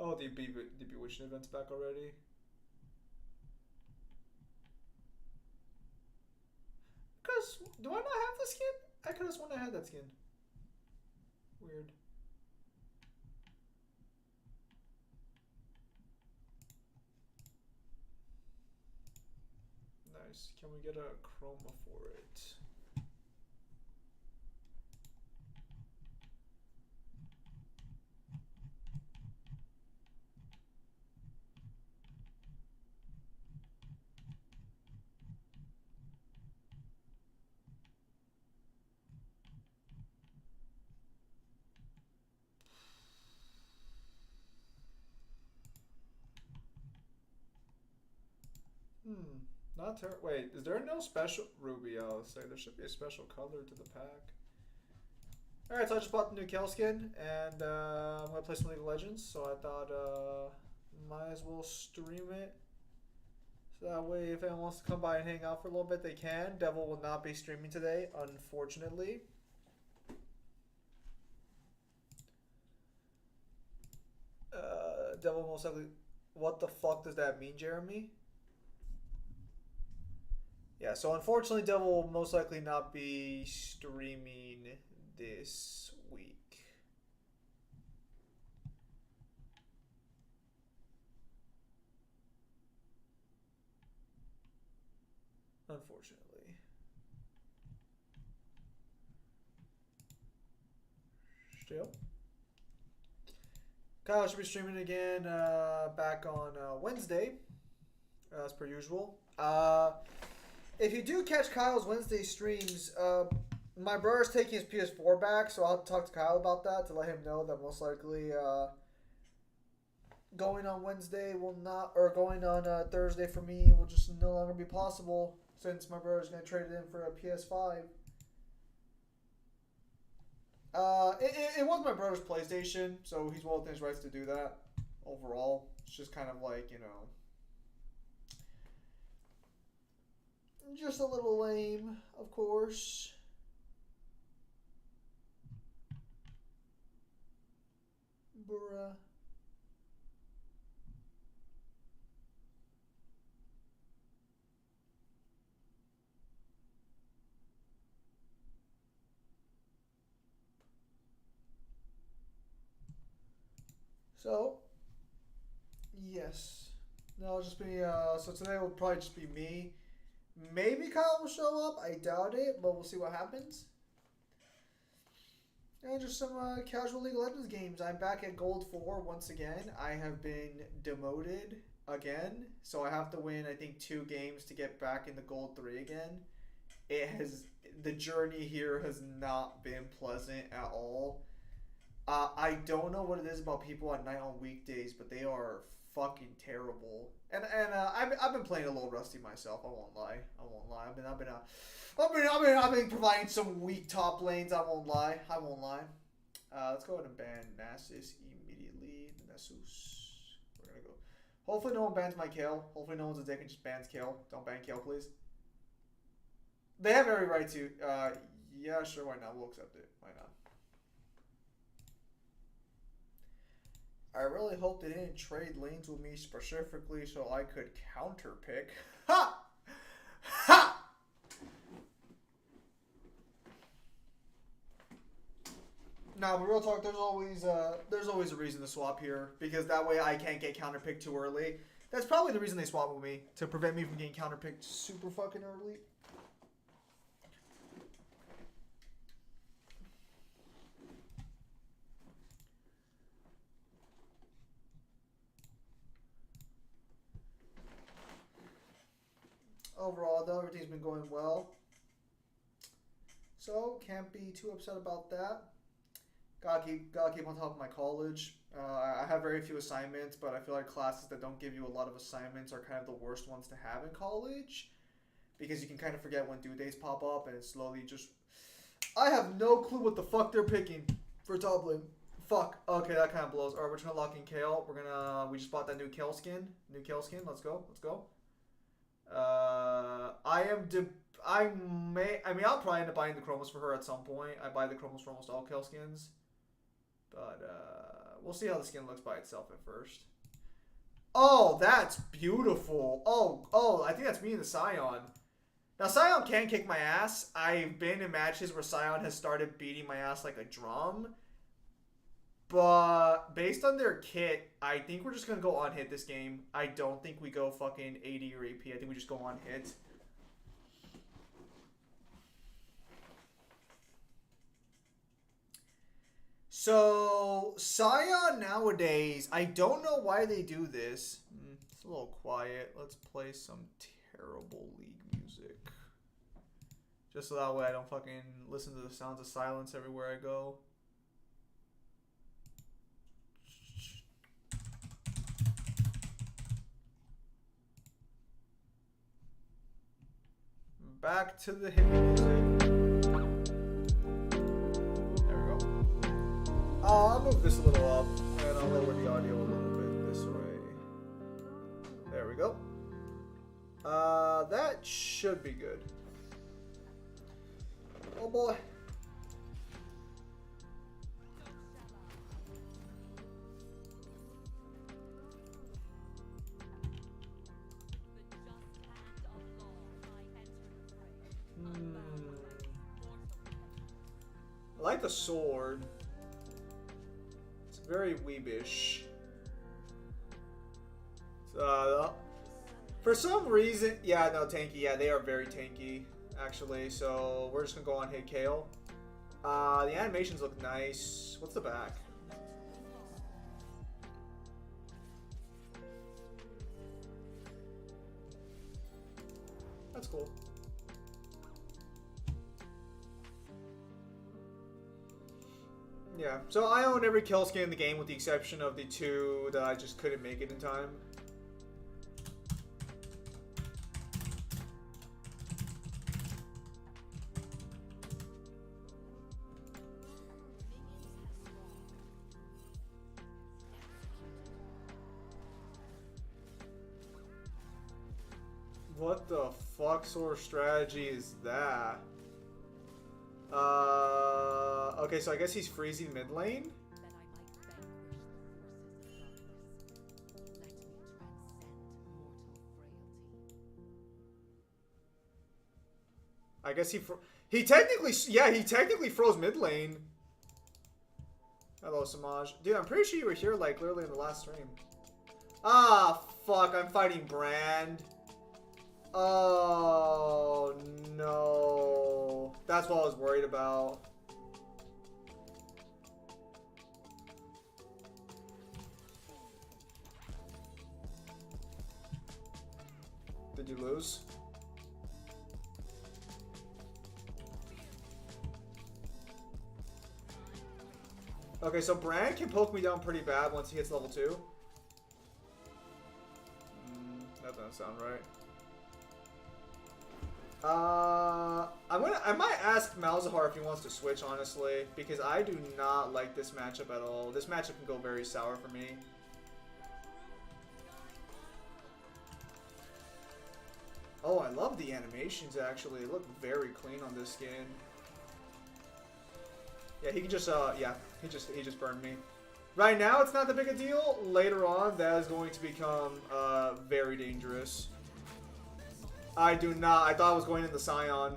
Oh, the Bewitching event's back already. Cause do I not have the skin? I could have sworn I had that skin. Weird. Nice. Can we get a chroma for it? Hmm. Not ter- Wait, is there no special Ruby? I'll say there should be a special color to the pack. All right, so I just bought the new Kel skin, and I'm gonna play some League of Legends. So I thought might as well stream it. So that way, if anyone wants to come by and hang out for a little bit, they can. Devil will not be streaming today, unfortunately. Devil most likely. What the fuck does that mean, Jeremy? Yeah, so unfortunately, Devil will most likely not be streaming this week. Unfortunately. Still. Kyle should be streaming again back on Wednesday, as per usual. If you do catch Kyle's Wednesday streams, my brother's taking his PS4 back, so I'll talk to Kyle about that to let him know that most likely going on Wednesday will not, or going on Thursday for me will just no longer be possible since my brother's going to trade it in for a PS5. It was my brother's PlayStation, so he's well within his rights to do that. Overall, it's just kind of like, just a little lame, of course. Bruh. So, yes. No, it'll just be, so today will probably just be me. Maybe Kyle will show up. I doubt it, but we'll see what happens. And just some casual League of Legends games. I'm back at Gold 4 once again. I have been demoted again, so I have to win, I think, 2 games to get back into Gold 3 again. It has, the journey here has not been pleasant at all. I don't know what it is about people at night on weekdays, but they are fucking terrible. And I've been playing a little rusty myself. I won't lie. I won't lie. I've been providing some weak top lanes. I won't lie. I won't lie. Let's go ahead and ban Nasus immediately. Nasus. We're gonna go. Hopefully no one bans my Kale. Hopefully no one's a dick and just bans Kale. Don't ban Kale, please. They have every right to. Yeah, sure. Why not? We'll accept it. Why not? I really hope they didn't trade lanes with me specifically so I could counter pick. Ha! Ha! No, but real talk, there's always a reason to swap here because that way I can't get counter picked too early. That's probably the reason they swapped with me to prevent me from getting counter picked super fucking early. Overall, though, everything's been going well, so can't be too upset about that. Gotta keep on top of my college. I have very few assignments, but I feel like classes that don't give you a lot of assignments are kind of the worst ones to have in college because you can kind of forget when due dates pop up and it slowly just. I have no clue what the fuck they're picking for top lane. Fuck. Okay, that kind of blows. All right, we're just gonna lock in Kale. We just bought that new Kale skin. New Kale skin. Let's go. Let's go. I am. I may. I mean, I'll probably end up buying the chromos for her at some point. I buy the chromos for almost all Kale skins. But We'll see how the skin looks by itself at first. Oh, that's beautiful. Oh, I think that's me and the Scion. Now, Scion can kick my ass. I've been in matches where Scion has started beating my ass like a drum. But based on their kit, I think we're just going to go on hit this game. I don't think we go fucking AD or AP. I think we just go on hit. So, Scion nowadays, I don't know why they do this. It's a little quiet. Let's play some terrible League music. Just so that way I don't fucking listen to the sounds of silence everywhere I go. Back to the hippie music. I'll move this a little up, and I'll lower the audio a little bit this way. There we go. That should be good. Oh boy. I like the sword. Very weebish. For some reason, yeah, no, tanky. Yeah, they are very tanky, actually. So we're just gonna go on hit Kale. The animations look nice. What's the back? That's cool. Yeah, so I own every kill skin in the game with the exception of the 2 that I just couldn't make it in time. What the fuck sort of strategy is that? Okay, so I guess he's freezing mid lane. I guess he technically froze mid lane. Hello, Samaj. Dude, I'm pretty sure you were here like literally in the last stream. Ah, fuck, I'm fighting Brand. Oh, no. That's what I was worried about. Did you lose? Okay, so Brand can poke me down pretty bad once he hits level 2. That doesn't sound right. I might ask Malzahar if he wants to switch, honestly, because I do not like this matchup at all. This matchup can go very sour for me. Oh, I love the animations, actually. They look very clean on this skin. Yeah, he can just, yeah, he just burned me. Right now, it's not that big a deal. Later on, that is going to become, very dangerous. I do not. I thought I was going in the Scion.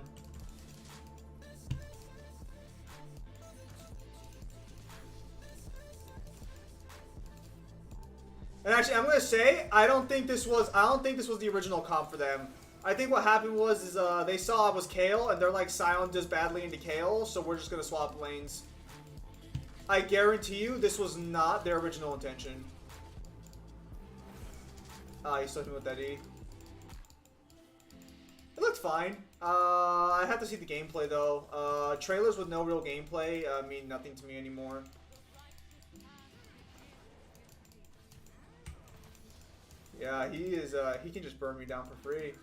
And actually, I'm gonna say I don't think this was the original comp for them. I think what happened was they saw I was Kale and they're like Scion does badly into Kale, so we're just gonna swap lanes. I guarantee you this was not their original intention. He stuck me with that E. It looks fine. I have to see the gameplay though. Trailers with no real gameplay mean nothing to me anymore. Yeah, he is. He can just burn me down for free.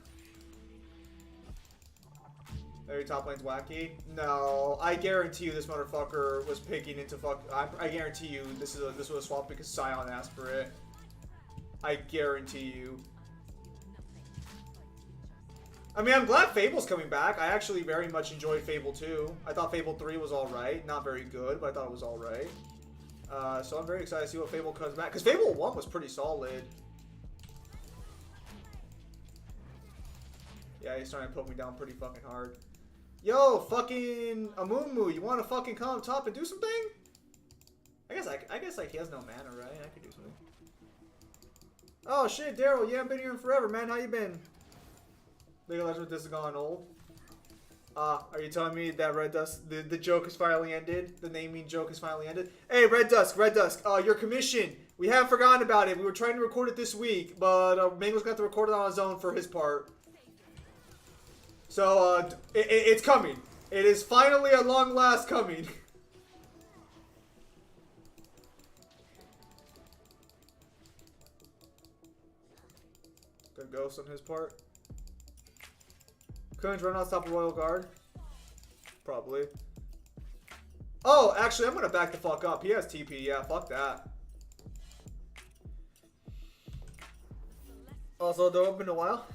Maybe top lane's wacky. No, I guarantee you this motherfucker was picking into fuck. I guarantee you this was a swap because Scion asked for it. I guarantee you. I mean, I'm glad Fable's coming back. I actually very much enjoyed Fable 2. I thought Fable 3 was alright. Not very good, but I thought it was alright. So I'm very excited to see what Fable comes back. Because Fable 1 was pretty solid. Yeah, he's trying to poke me down pretty fucking hard. Yo, fucking Amumu, you want to fucking come up top and do something? I guess like he has no mana, right? I could do something. Oh shit, Daryl, you haven't been here in forever, man. How you been? League of Legends, this has gone old. Are you telling me that Red Dusk, the joke has finally ended? The naming joke has finally ended? Hey, Red Dusk, your commission. We haven't forgotten about it. We were trying to record it this week, but Mango's got to record it on his own for his part. So, it's coming. It is finally at long last coming. Good ghost on his part. Couldn't run on top of Royal Guard? Probably. Oh, actually, I'm gonna back the fuck up. He has TP. Yeah, fuck that. Also, though, it's been a while.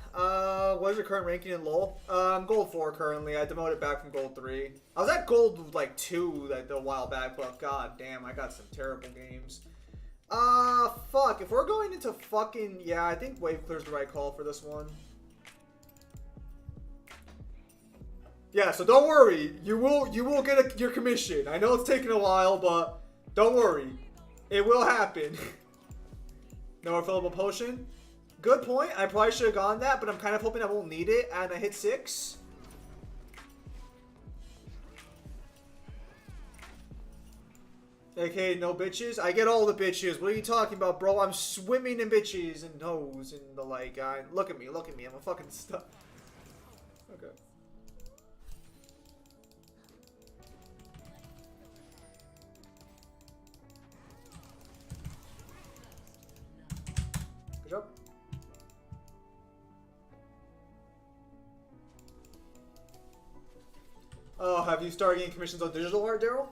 What is your current ranking in LoL? I'm gold 4 currently. I demoted back from gold 3. I was at gold like 2 like a while back, but god damn, I got some terrible games. Fuck. If we're going into fucking, yeah, I think Wave Clear's the right call for this one. Yeah, so don't worry. You will get your commission. I know it's taking a while, but don't worry. It will happen. No refillable potion. Good point. I probably should have gone that, but I'm kind of hoping I won't need it. And I hit 6. Okay, no bitches. I get all the bitches. What are you talking about, bro? I'm swimming in bitches and hoes and the like. Look at me. Look at me. I'm a fucking stuff. Okay. Good job. Oh, have you started getting commissions on digital art, Daryl?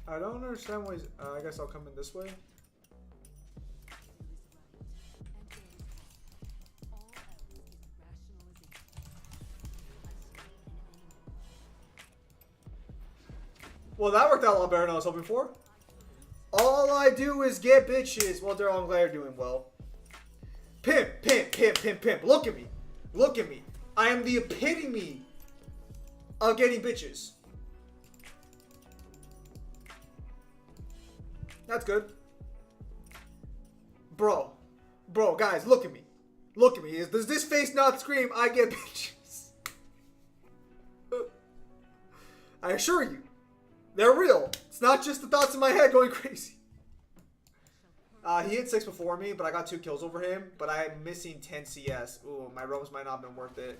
I don't understand why. I guess I'll come in this way. Well, that worked out a lot better than I was hoping for. All I do is get bitches. Well, Daryl, I'm glad you're doing well. Pimp, pimp, pimp, pimp, pimp. Look at me. Look at me. I am the epitome of getting bitches. That's good. Bro, guys, look at me. Look at me. Does this face not scream, I get bitches? I assure you, they're real. It's not just the thoughts in my head going crazy. He hit 6 before me, but I got 2 kills over him. But I'm missing 10 CS. Ooh, my roams might not have been worth it.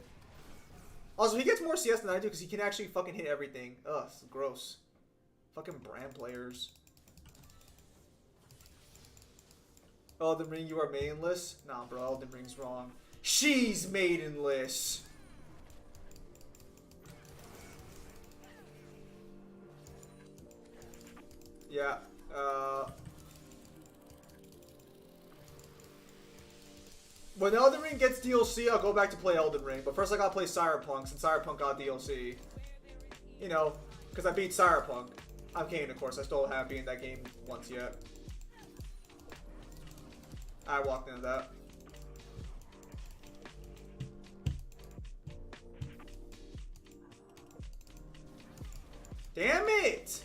Also, he gets more CS than I do because he can actually fucking hit everything. Ugh, it's gross. Fucking brand players. Elden Ring, you are maidenless? Nah, bro, Elden Ring's wrong. She's maidenless. Yeah, when Elden Ring gets DLC, I'll go back to play Elden Ring. But first I gotta play Cyberpunk, since Cyberpunk got DLC. You know, because I beat Cyberpunk. I'm Kane, of course. I still haven't beaten that game once yet. I walked into that. Damn it!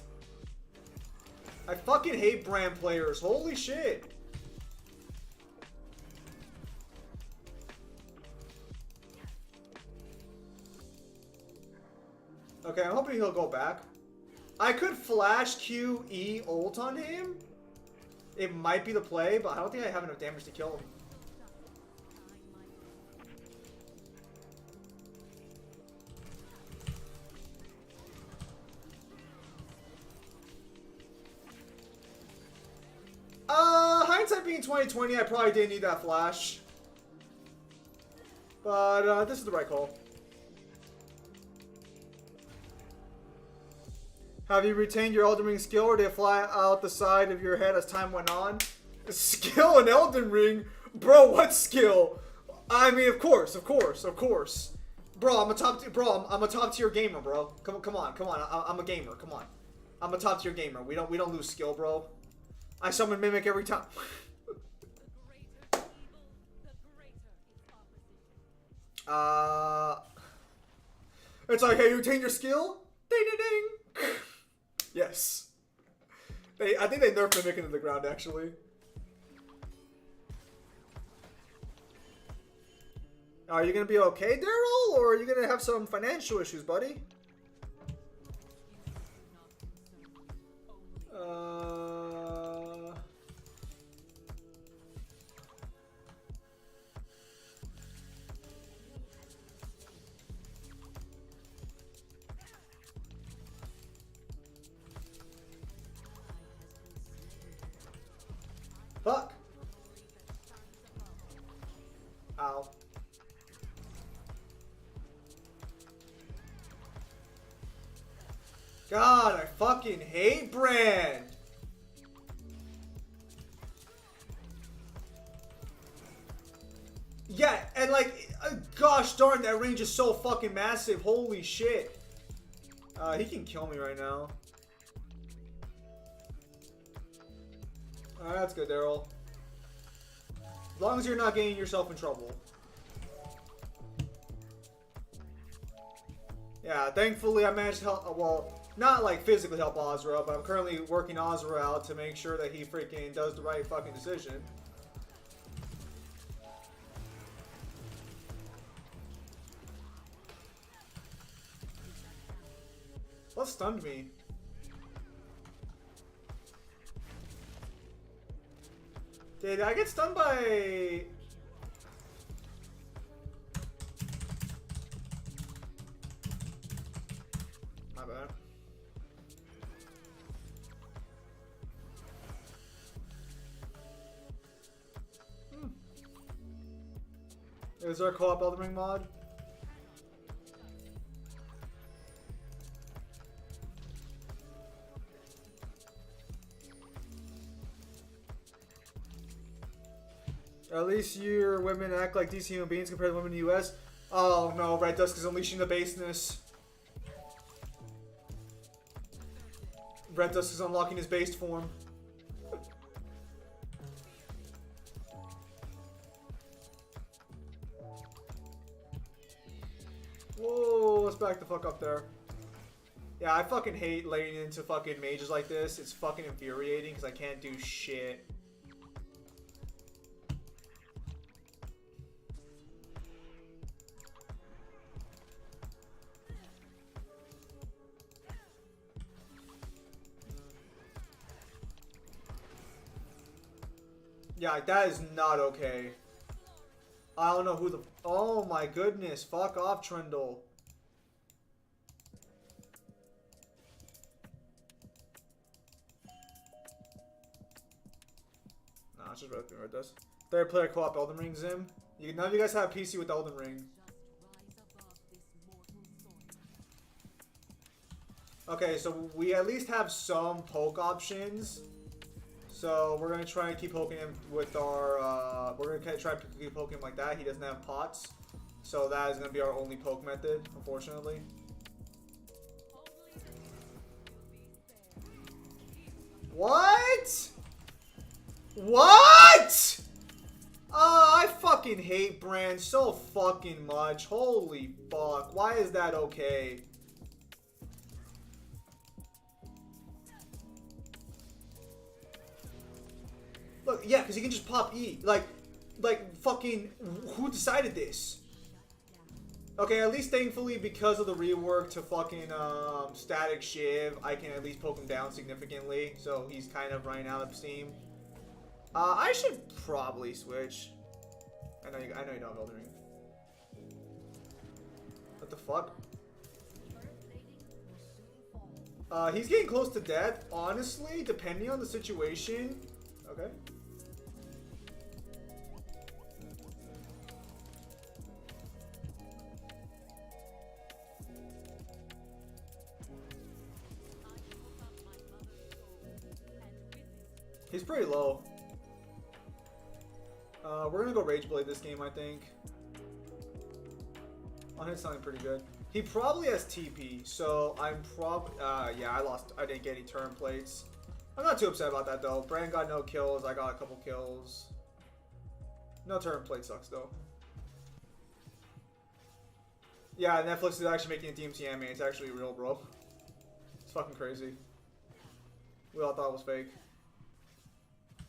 I fucking hate brand players. Holy shit. Okay, I'm hoping he'll go back. I could flash QE ult on him. It might be the play, but I don't think I have enough damage to kill him. Hindsight being 2020, I probably didn't need that flash. But this is the right call. Have you retained your Elden Ring skill, or did it fly out the side of your head as time went on? Skill in Elden Ring? Bro, what skill? I mean, of course. Bro, I'm a top tier gamer, bro. Come on. I'm a gamer. Come on. I'm a top tier gamer. We don't lose skill, bro. I summon Mimic every time. It's like, hey, you retained your skill? Ding ding ding. Yes. I think they nerfed Mimic into the ground, actually. Are you gonna be okay, Daryl, or are you gonna have some financial issues, buddy? Fuck. Ow. God, I fucking hate Brand. Yeah, and like, gosh darn, that range is so fucking massive. Holy shit. He can kill me right now. Alright, that's good, Daryl. As long as you're not getting yourself in trouble. Yeah, thankfully I managed to help, well, not like physically help Azra, but I'm currently working Azra out to make sure that he freaking does the right fucking decision. What stunned me? Did I get stunned by... My bad. Is there a co-op Elden Ring mod? At least your women act like decent human beings compared to women in the US. Oh no, Red Dusk is unleashing the baseness. Red Dusk is unlocking his based form. Whoa, let's back the fuck up there. Yeah, I fucking hate laying into fucking mages like this. It's fucking infuriating because I can't do shit. Yeah, that is not okay. I don't know who the... Oh my goodness. Fuck off, Trundle. Nah, it's just Red Dust. Third player co-op Elden Ring Zim. None of you guys have a PC with Elden Ring. Okay, so we at least have some poke options. So we're gonna try and keep poking him with our. We're gonna try and keep poking him like that. He doesn't have pots, so that is gonna be our only poke method, unfortunately. What? What? I fucking hate Brand so fucking much. Holy fuck! Why is that okay? Look, yeah, because he can just pop E. Like fucking, who decided this? Okay, at least thankfully, because of the rework to fucking Static Shiv, I can at least poke him down significantly. So he's kind of running out of steam. I should probably switch. I know you don't have Elden Ring. What the fuck? He's getting close to death. Honestly, depending on the situation. Okay. He's pretty low. We're gonna go Rage Blade this game, I think. On his sounding pretty good. He probably has TP, so I'm probably yeah, I didn't get any turn plates. I'm not too upset about that though. Brand got no kills, I got a couple kills. No turn plate sucks though. Yeah, Netflix is actually making a DMC anime. It's actually real, bro. It's fucking crazy. We all thought it was fake.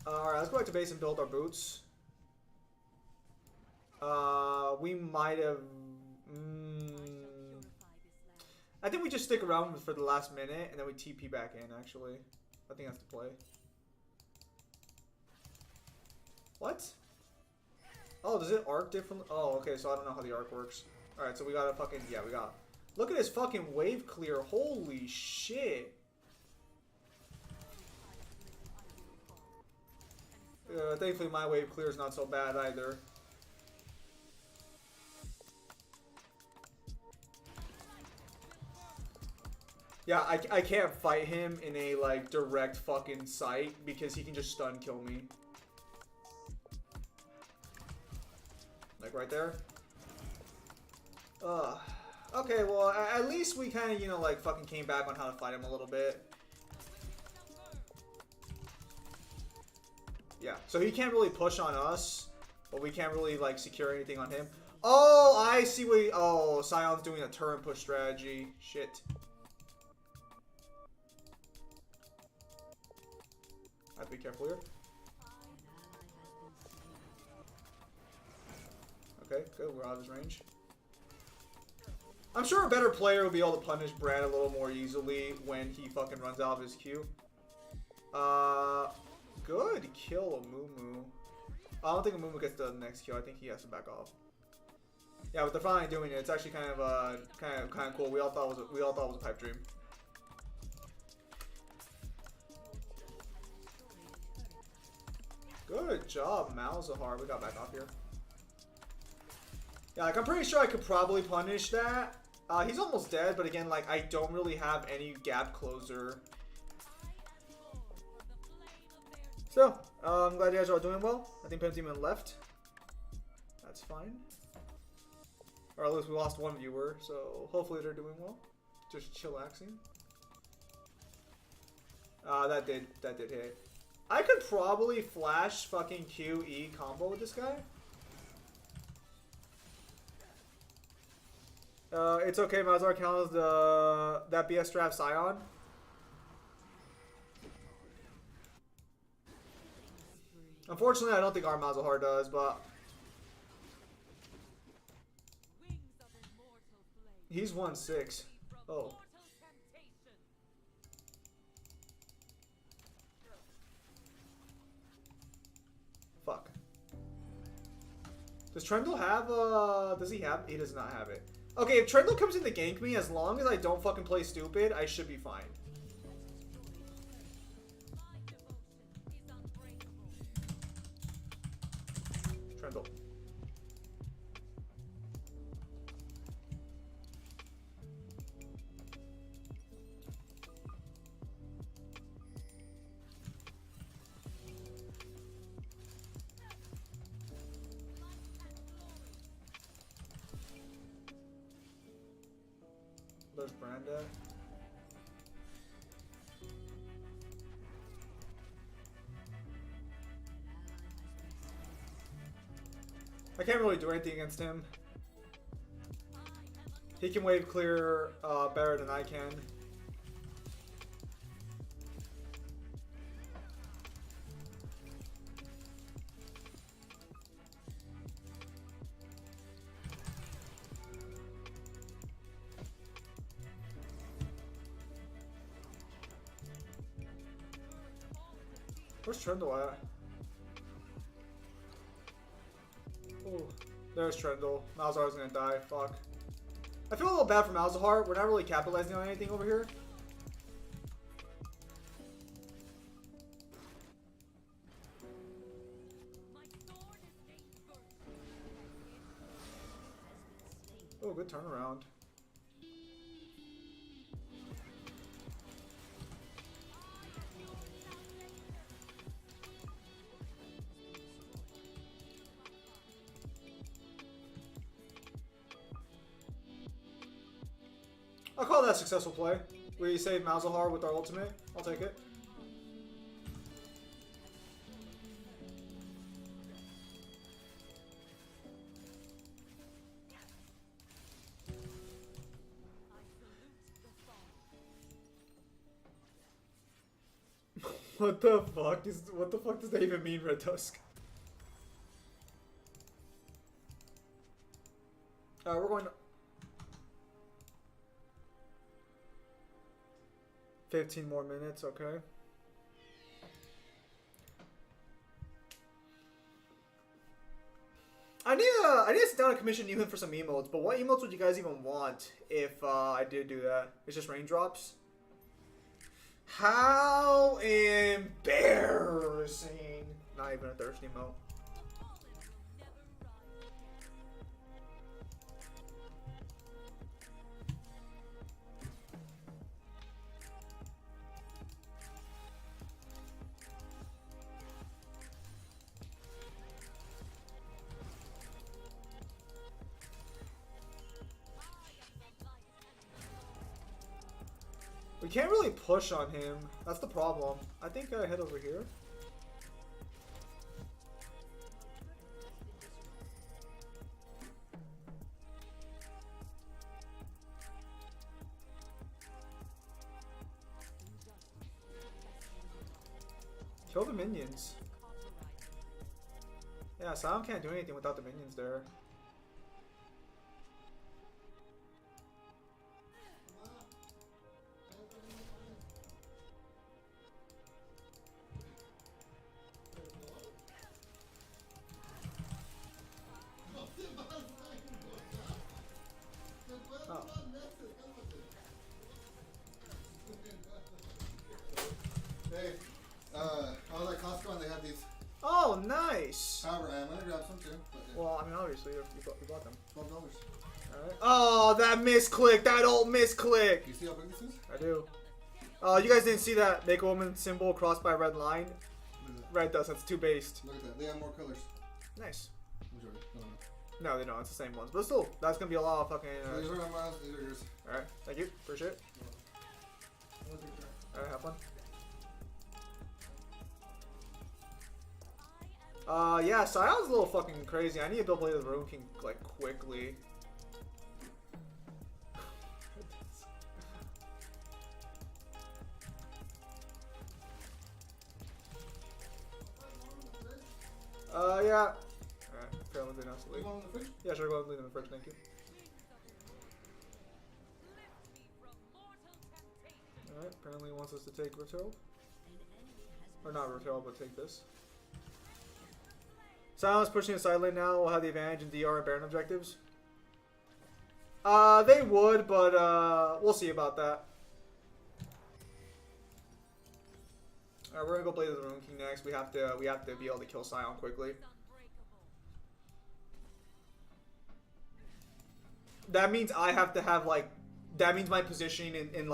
Alright, let's go back to base and build our boots. We might have... I think we just stick around for the last minute and then we TP back in, actually. I think that's the play. What? Oh, does it arc differently? Oh, okay, so I don't know how the arc works. Alright, so we got a fucking... Yeah, we got... Look at this fucking wave clear. Holy shit. Thankfully, my wave clear is not so bad either. Yeah, I can't fight him in a, like, direct fucking sight because he can just stun kill me. Like, right there. Okay, well, at least we kind of, you know, like, fucking came back on how to fight him a little bit. Yeah, so he can't really push on us, but we can't really, like, secure anything on him. Oh, I see what he... Oh, Sion's doing a turn push strategy. Shit. I have to be careful here. Okay, good. We're out of his range. I'm sure a better player will be able to punish Brand a little more easily when he fucking runs out of his Q. Good kill, Amumu. I don't think Amumu gets the next kill. I think he has to back off. Yeah, but they're finally doing it. It's actually kind of cool. We all thought it was a pipe dream. Good job, Malzahar. We got back off here. Yeah, like I'm pretty sure I could probably punish that. He's almost dead, but again, like I don't really have any gap closer. So, I'm glad you guys are all doing well. I think Pentiment left. That's fine. Or at least we lost one viewer, so hopefully they're doing well. Just chillaxing. That did hit. I could probably flash fucking QE combo with this guy. It's okay, Mazar counts that BS draft Scion. Unfortunately, I don't think our Malzahar does, but he's 1-6. Oh. Fuck. Does Trendle have does he have? He does not have it. Okay, if Trendle comes in to gank me, as long as I don't fucking play stupid, I should be fine. Trendle. There's Branda. I can't really do anything against him. He can wave clear better than I can. Where's Trendle at? Oh, there's Trendle. Malzahar's gonna die. Fuck. I feel a little bad for Malzahar. We're not really capitalizing on anything over here. Oh, good turnaround. I'll call that a successful play. We save Malzahar with our ultimate. I'll take it. What the fuck does that even mean, Red Tusk? Alright, we're going to 15 more minutes, okay. I need to sit down and commission Newman for some emotes, but what emotes would you guys even want if I did do that? It's just raindrops? How embarrassing. Not even a thirsty emote. We can't really push on him. That's the problem. I think I head over here. Kill the minions. Yeah, Sion can't do anything without the minions there. I was at Costco and they had these. Oh, nice. However, I'm gonna grab some too. But yeah. Well, I mean, obviously, you bought them. $12. Alright. Oh, that misclick. That old misclick. You see how big this is? I do. You guys didn't see that make a woman symbol crossed by a red line? Red does. That's too based. Look at that. They have more colors. Nice. Majority. No, they don't. It's the same ones. But still, that's going to be a lot of fucking... These are not mine. These are yours. Alright. Thank you. Appreciate it. Alright, have fun. Yeah, Sion's a little fucking crazy. I need to build play the Rune King, like, quickly. Yeah. Alright, apparently they not sleep. Yeah, sure, go ahead and leave them in the fridge, thank you. Alright, apparently he wants us to take Rotel. Or not Rotel, but take this. Sion's pushing a side lane now. We'll have the advantage in DR and Baron objectives. They would, but we'll see about that. Alright, we're gonna go play the Rune King next. We have to be able to kill Sion quickly. That means I have to have like, that means my positioning in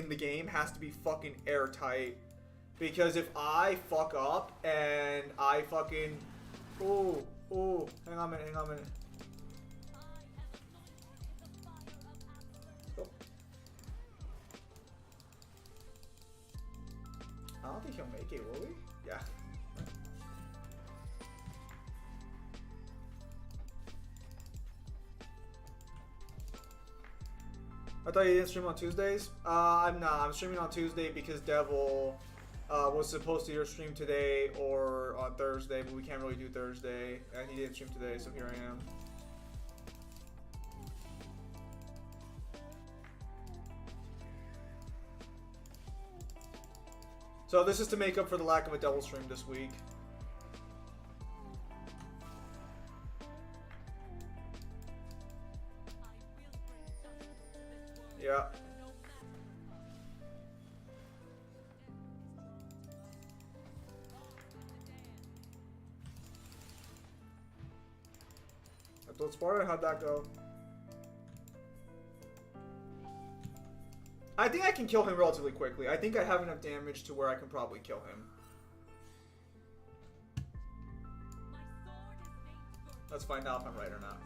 the game has to be fucking airtight. Because if I fuck up and I fucking, ooh, hang on a minute. Oh. I don't think he'll make it, will he? Yeah. I thought you didn't stream on Tuesdays? I'm not. I'm streaming on Tuesday because Devil was supposed to either stream today or on Thursday, but we can't really do Thursday. And he didn't stream today, so here I am. So this is to make up for the lack of a Devil stream this week. Yeah. I told Sparta, how'd that go? I think I can kill him relatively quickly. I think I have enough damage to where I can probably kill him. Let's find out if I'm right or not.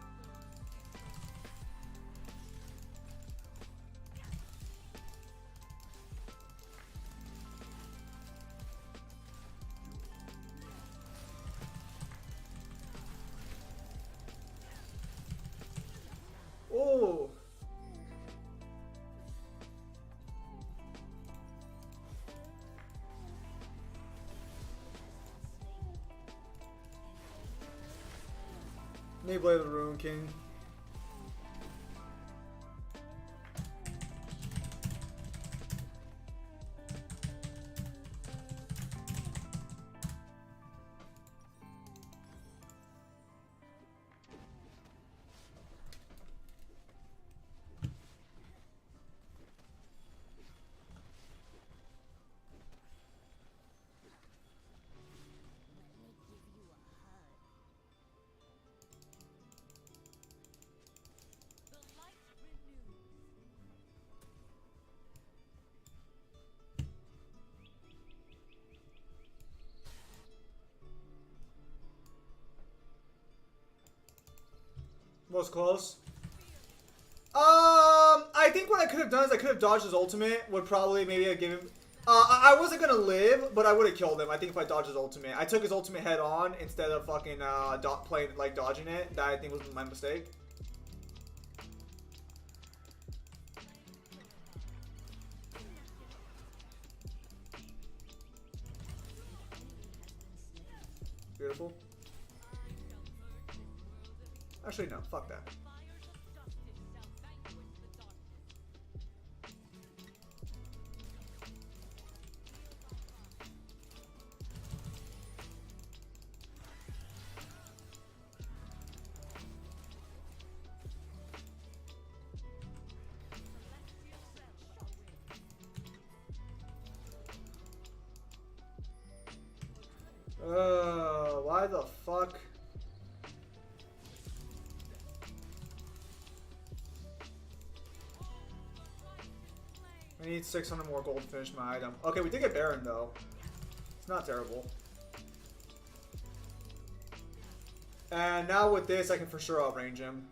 Hey, Blade of the Ruin King. Was close. I think what I could have done is I could have dodged his ultimate. Would probably maybe have given him. I wasn't gonna live, but I would have killed him. I think if I dodged his ultimate, I took his ultimate head on instead of fucking playing like dodging it. That I think was my mistake. Beautiful. Actually, no. Fuck that. Why the fuck? I need 600 more gold to finish my item. Okay, we did get Baron though. It's not terrible. And now with this, I can for sure outrange him.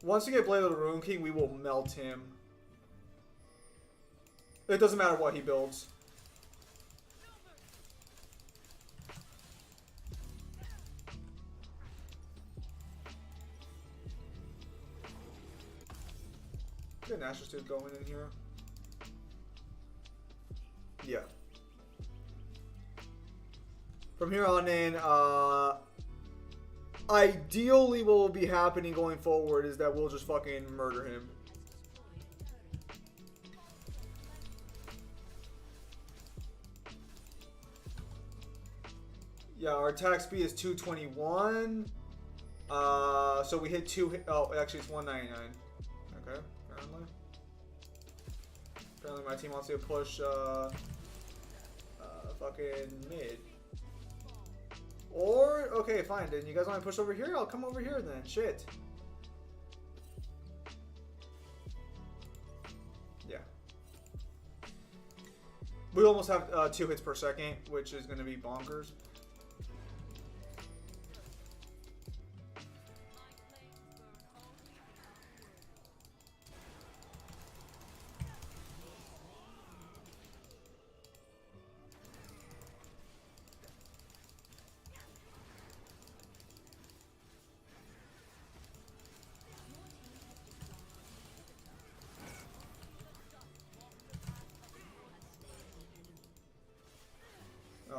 Once we get Blade of the Ruin King, we will melt him. It doesn't matter what he builds. Get an Asher Tooth going in here. Yeah. From here on in, ideally what will be happening going forward is that we'll just fucking murder him. Yeah, our attack speed is 221. So we hit oh, actually it's 199. Okay, apparently. Apparently my team wants to push, fucking mid. Or, okay, fine, then you guys want to push over here? I'll come over here then, shit. Yeah. We almost have 2 hits per second, which is going to be bonkers.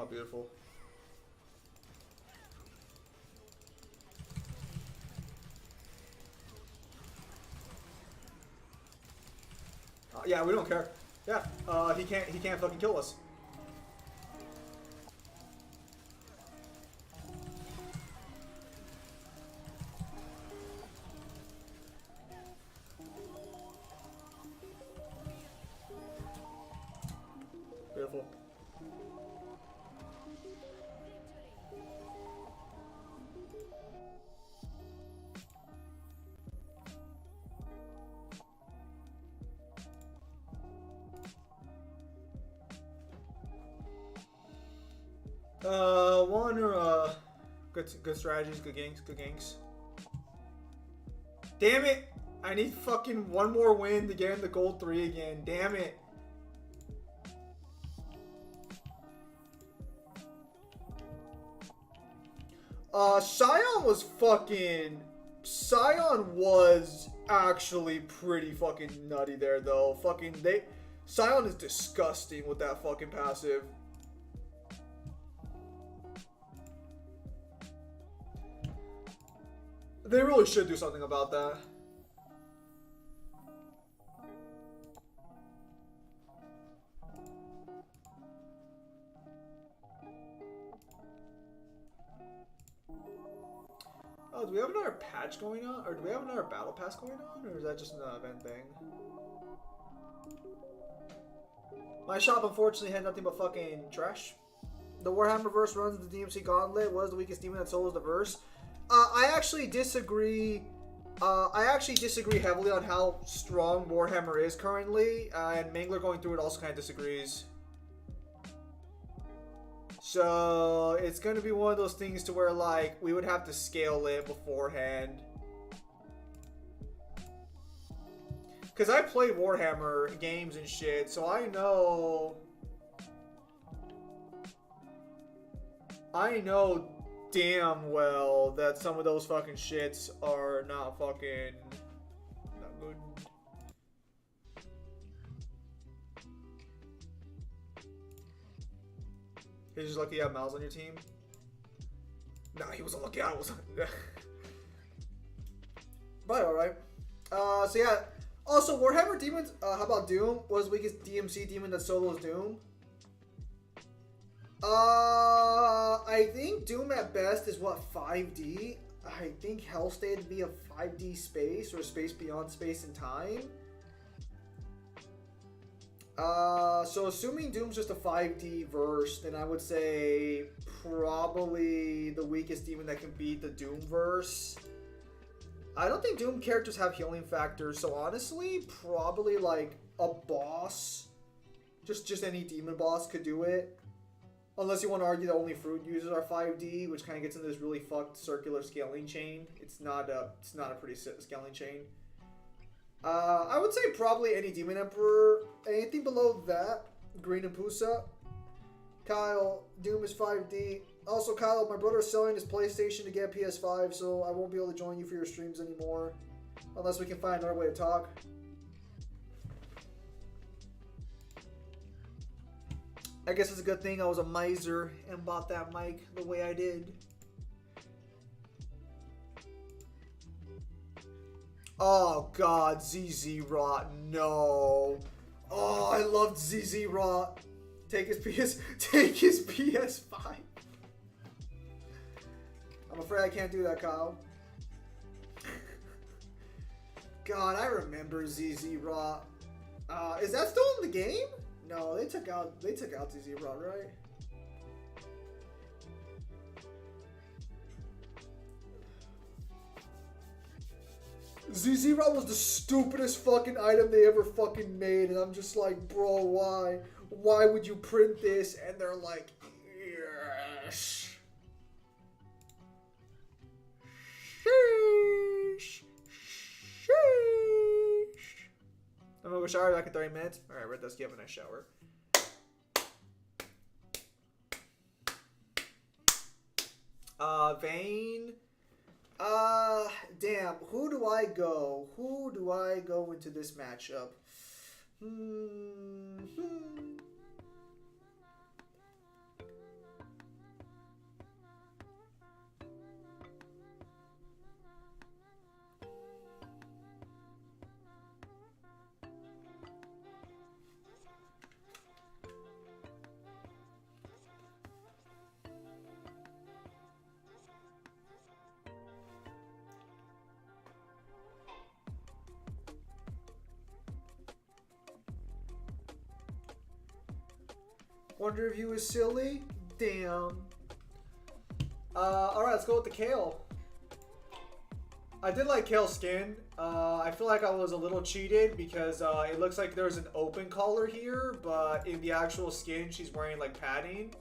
Oh, beautiful. Yeah, we don't care. Yeah, he can't fucking kill us. Beautiful. One or good strategies, good ganks. Damn it! I need fucking one more win to get in the gold 3 again. Damn it! Scion was fucking... Scion was actually pretty fucking nutty there, though. Fucking, Scion is disgusting with that fucking passive. They really should do something about that. Oh, do we have another patch going on? Or do we have another battle pass going on? Or is that just an event thing? My shop unfortunately had nothing but fucking trash. The Warhammer verse runs the DMC Gauntlet. What is the weakest demon that solos the verse? I actually disagree. I actually disagree heavily on how strong Warhammer is currently. And Mangler going through it also kind of disagrees. So it's going to be one of those things to where, like, we would have to scale it beforehand. Because I played Warhammer games and shit, so I know damn well that some of those fucking shits are not good. You're just lucky you have Miles on your team? Nah, he wasn't lucky I was on. But alright. So yeah. Also, Warhammer Demons, how about Doom? What is the weakest DMC demon that solos Doom? I think Doom at best is what, 5D? I think Hellstate would be a 5D space, or a space beyond space and time. So assuming Doom's just a 5D verse, then I would say probably the weakest demon that can beat the Doom verse. I don't think Doom characters have healing factors, so honestly, probably like a boss, just any demon boss could do it. Unless you want to argue that only fruit users are 5D, which kind of gets into this really fucked circular scaling chain. It's not a pretty scaling chain. I would say probably any Demon Emperor. Anything below that, Green and Pusa. Kyle, Doom is 5D. Also, Kyle, my brother is selling his PlayStation to get PS5, so I won't be able to join you for your streams anymore. Unless we can find another way to talk. I guess it's a good thing I was a miser and bought that mic the way I did. Oh god, ZZ Rot, no. Oh, I loved ZZ Rot. Take his PS5. I'm afraid I can't do that, Kyle. God, I remember ZZ Rot. Is that still in the game? No, they took out ZZ Rot, right? ZZ Rot was the stupidest fucking item they ever fucking made, and I'm just like, bro, why? Why would you print this? And they're like, yes. Sheesh. Sheesh. I'm gonna go shower back in 30 minutes. Alright, Red Dusky, have a nice shower. Vayne. Damn. Who do I go? Who do I go into this matchup? Wonder if you was silly? Damn. Alright, let's go with the Kale. I did like Kale's skin. I feel like I was a little cheated because it looks like there's an open collar here, but in the actual skin, she's wearing like padding.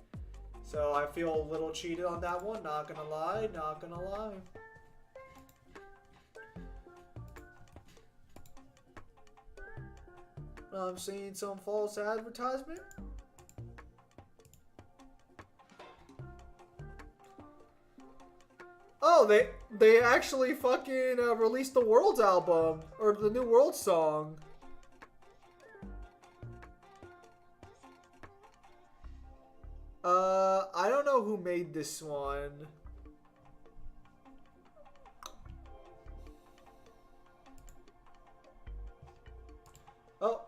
So I feel a little cheated on that one, not gonna lie, not gonna lie. I'm seeing some false advertisement. no, they actually fucking released the World's album or the new World song. I don't know who made this one. Oh.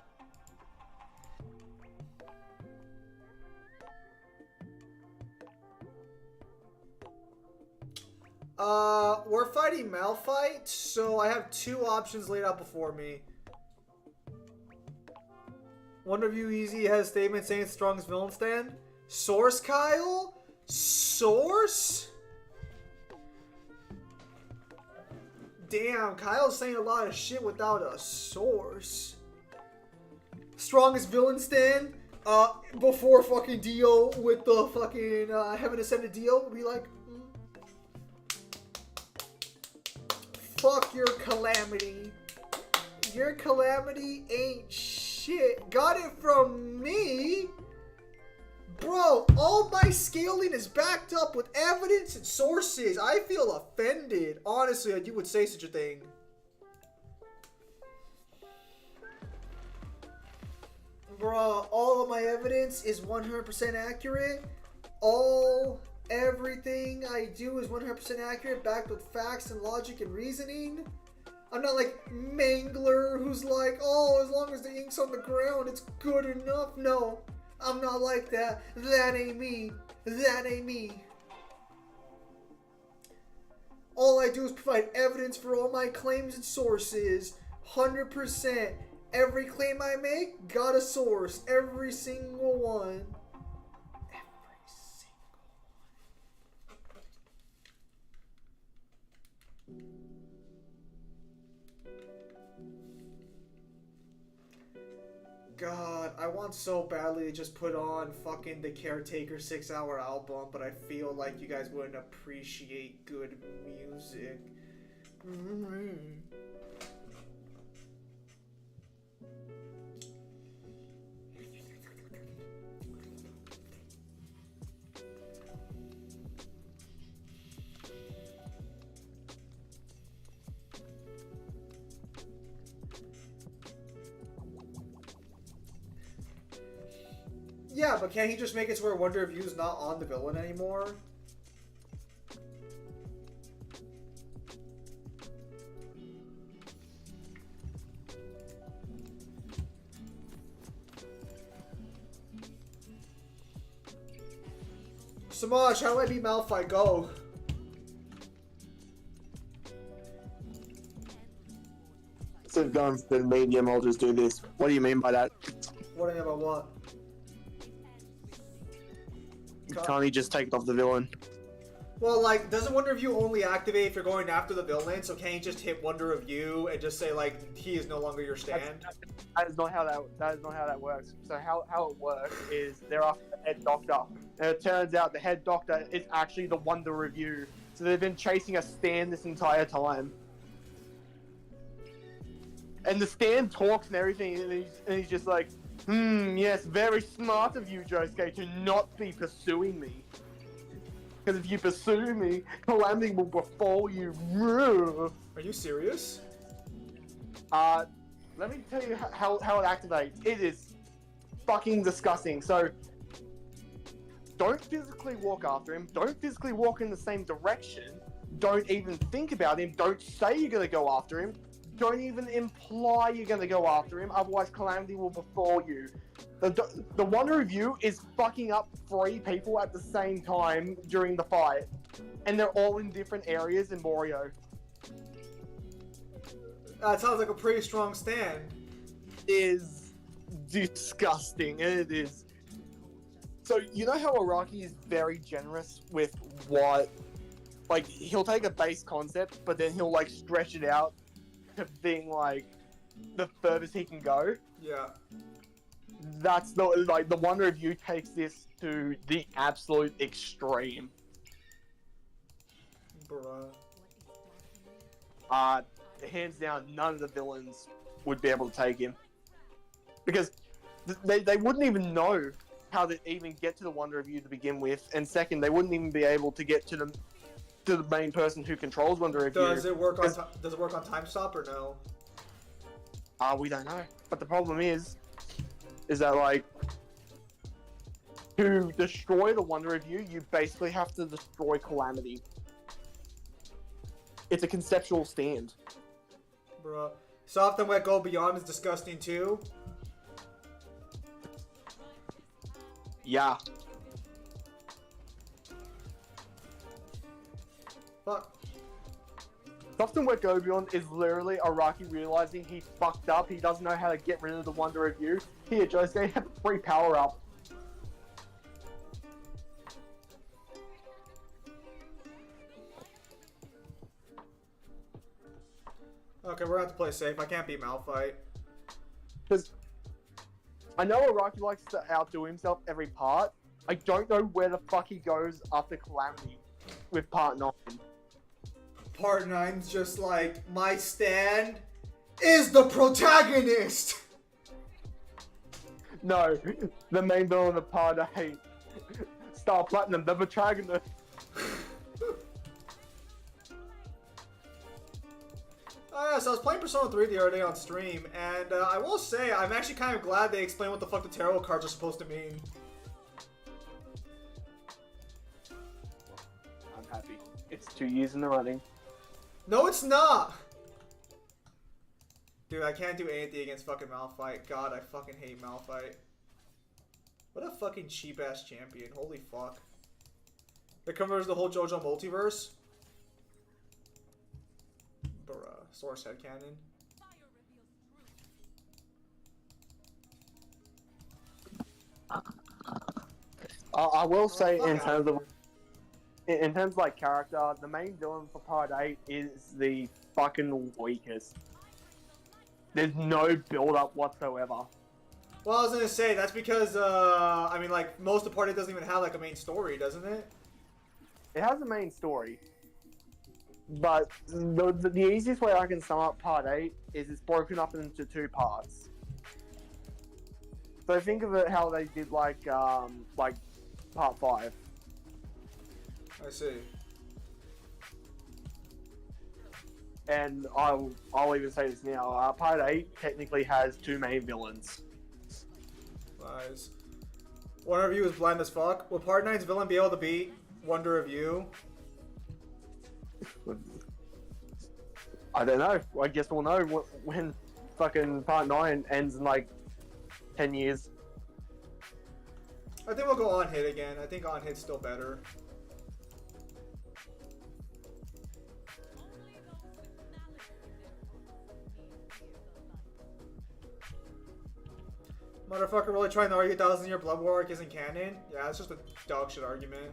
We're fighting Malphite, so I have two options laid out before me. One review easy has a statement saying it's the strongest villain stand. Source, Kyle? Source? Damn, Kyle's saying a lot of shit without a source. Strongest villain stand? Before fucking Dio with the fucking Heaven Ascended Dio would be like, fuck your Calamity. Your Calamity ain't shit. Got it from me? Bro, all my scaling is backed up with evidence and sources. I feel offended, honestly, that you would say such a thing. Bro, all of my evidence is 100% accurate. Everything I do is 100% accurate, backed with facts and logic and reasoning. I'm not like Mangler, who's like, oh, as long as the ink's on the ground, it's good enough. No, I'm not like that. That ain't me. That ain't me. All I do is provide evidence for all my claims and sources. 100%. Every claim I make, got a source. Every single one. God, I want so badly to just put on fucking the Caretaker 6-hour album, but I feel like you guys wouldn't appreciate good music. Yeah, but can't he just make it to where Wonder of You is not on the villain anymore? Samaj, how do I beat Malphite? Go. Instead of going for the medium, I'll just do this. What do you mean by that? What do you mean by what? Can't he just take it off the villain? Well, like, doesn't Wonder of You only activate if you're going after the villain? So can't you just hit Wonder of You and just say, like, he is no longer your stand? That is not how that works. So how it works is they're after the head doctor, and it turns out the head doctor is actually the Wonder of You. So they've been chasing a stand this entire time. And the stand talks and everything, and he's just like, yes, very smart of you, Josuke, to not be pursuing me. Because if you pursue me, calamity will befall you. Are you serious? Let me tell you how it activates. It is fucking disgusting. So, don't physically walk after him. Don't physically walk in the same direction. Don't even think about him. Don't say you're going to go after him. Don't even imply you're going to go after him, otherwise calamity will befall you. The Wonder of You is fucking up 3 people at the same time during the fight, and they're all in different areas in Morio. That sounds like a pretty strong stand. It is disgusting, and it is. So, you know how Araki is very generous with what, like, he'll take a base concept, but then he'll, like, stretch it out to being like the furthest he can go. Yeah. That's the Wonder of You takes this to the absolute extreme. Bruh. Hands down, none of the villains would be able to take him. Because they wouldn't even know how to even get to the Wonder of You to begin with, and second, they wouldn't even be able to get to to the main person who controls Wonder Review. Does it work on does it work on time stop or no? We don't know. But the problem is that like to destroy the Wonder Review, you basically have to destroy Calamity. It's a conceptual stand. Bruh. Soft and Wet Go Beyond is disgusting too. Yeah. Fuck. Soft and Wet Go Beyond is literally Araki realizing he fucked up. He doesn't know how to get rid of the Wonder Review. Here, Jose, have a free power up. Okay, we're gonna have to play safe. I can't beat Malphite. Because I know Araki likes to outdo himself every part. I don't know where the fuck he goes after Calamity with Part 9. Part 9's just like, my stand is the protagonist! No, the main villain of Part 8. Star Platinum, the protagonist. Oh yeah, so I was playing Persona 3 the other day on stream, and I will say, I'm actually kind of glad they explained what the fuck the tarot cards are supposed to mean. I'm happy. It's 2 years in the running. No, it's not! Dude, I can't do anything against fucking Malphite. God, I fucking hate Malphite. What a fucking cheap-ass champion. Holy fuck. It covers the whole JoJo multiverse. Bruh. Source headcanon. I will say, fuck in outta terms of here. in terms of like character, the main villain for Part 8 is the fucking weakest. There's no build up whatsoever. Well, I was gonna say, that's because, I mean, like, most of the party doesn't even have, like, a main story, doesn't it? It has a main story, but the easiest way I can sum up Part 8 is it's broken up into 2 parts. So think of it how they did like Part 5. I see. And I'll even say this now. Part 8 technically has 2 main villains. Lies. Wonder Review is blind as fuck. Will Part 9's villain be able to beat Wonder Review? I don't know. I guess we'll know when fucking Part 9 ends in like 10 years. I think we'll go on hit again. I think on hit's still better. Motherfucker really trying to argue 1,000-year Blood War arc isn't canon? Yeah, it's just a dog shit argument.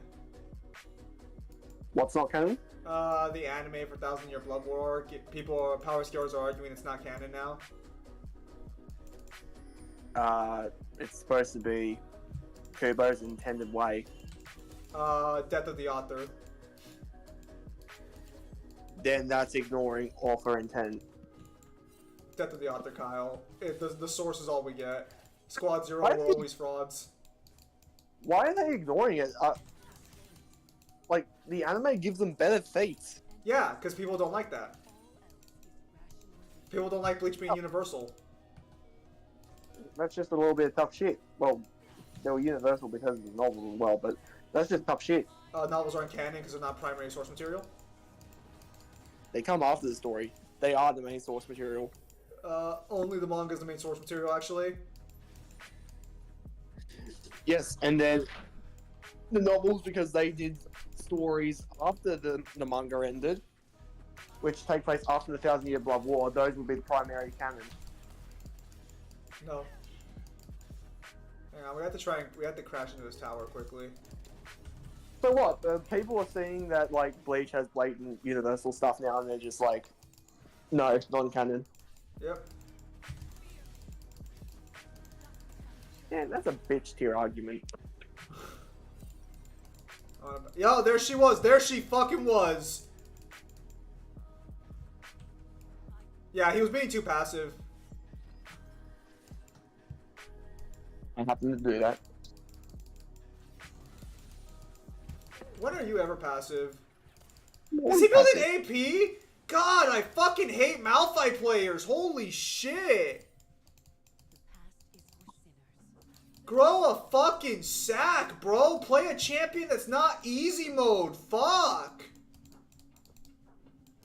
What's not canon? The anime for 1,000-year Blood War arc, people, power scalers are arguing it's not canon now. It's supposed to be Kubo's intended way. Death of the author. Then that's ignoring author intent. Death of the author, Kyle. The source is all we get. Squad Zero Why were did- always frauds. Why are they ignoring it? Like, the anime gives them better fates. Yeah, because people don't like that. People don't like Bleach being universal. That's just a little bit of tough shit. Well, they were universal because of the novels as well, but that's just tough shit. Novels aren't canon because they're not primary source material. They come after the story. They are the main source material. Only the manga is the main source material, actually. Yes, and then the novels, because they did stories after the manga ended, which take place after the 1,000-year Blood War, those would be the primary canon. No. Hang on, we have to crash into this tower quickly. So what? People are seeing that like Bleach has blatant universal stuff now, and they're just like, no, it's non-canon. Yep. Yeah, that's a bitch tier argument. Yo, there she was. There she fucking was. Yeah, he was being too passive. I happen to do that. When are you ever passive? he building AP? God, I fucking hate Malphite players. Holy shit. Grow a fucking sack, bro. Play a champion that's not easy mode. Fuck.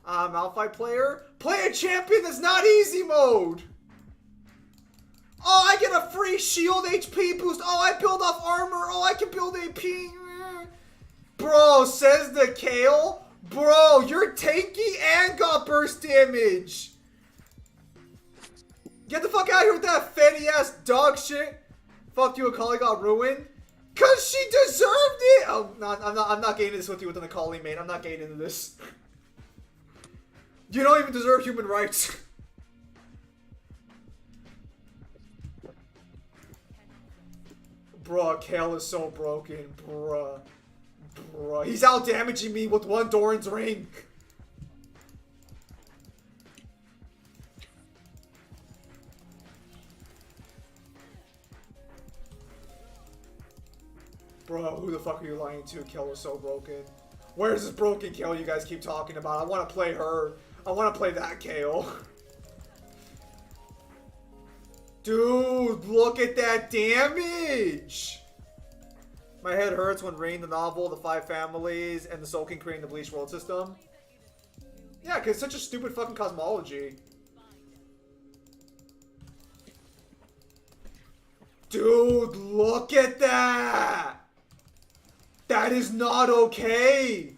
Malphite player. Play a champion that's not easy mode. Oh, I get a free shield HP boost. Oh, I build off armor. Oh, I can build AP. Bro, says the Kale. Bro, you're tanky and got burst damage. Get the fuck out of here with that fatty ass dog shit. Fuck you, Akali got ruined. Cause she deserved it. Oh, no, I'm not getting into this with you with an Akali, mate. I'm not getting into this. You don't even deserve human rights. Bruh, Kale is so broken, bruh. Bruh, he's out damaging me with one Doran's ring. Bro, who the fuck are you lying to? Kale is so broken. Where's this broken Kale you guys keep talking about? I want to play her. I want to play that Kale. Dude, look at that damage! My head hurts when reading the novel, The Five Families, and the Soul King creating the Bleach world system. Yeah, because it's such a stupid fucking cosmology. Dude, look at that! That is not okay!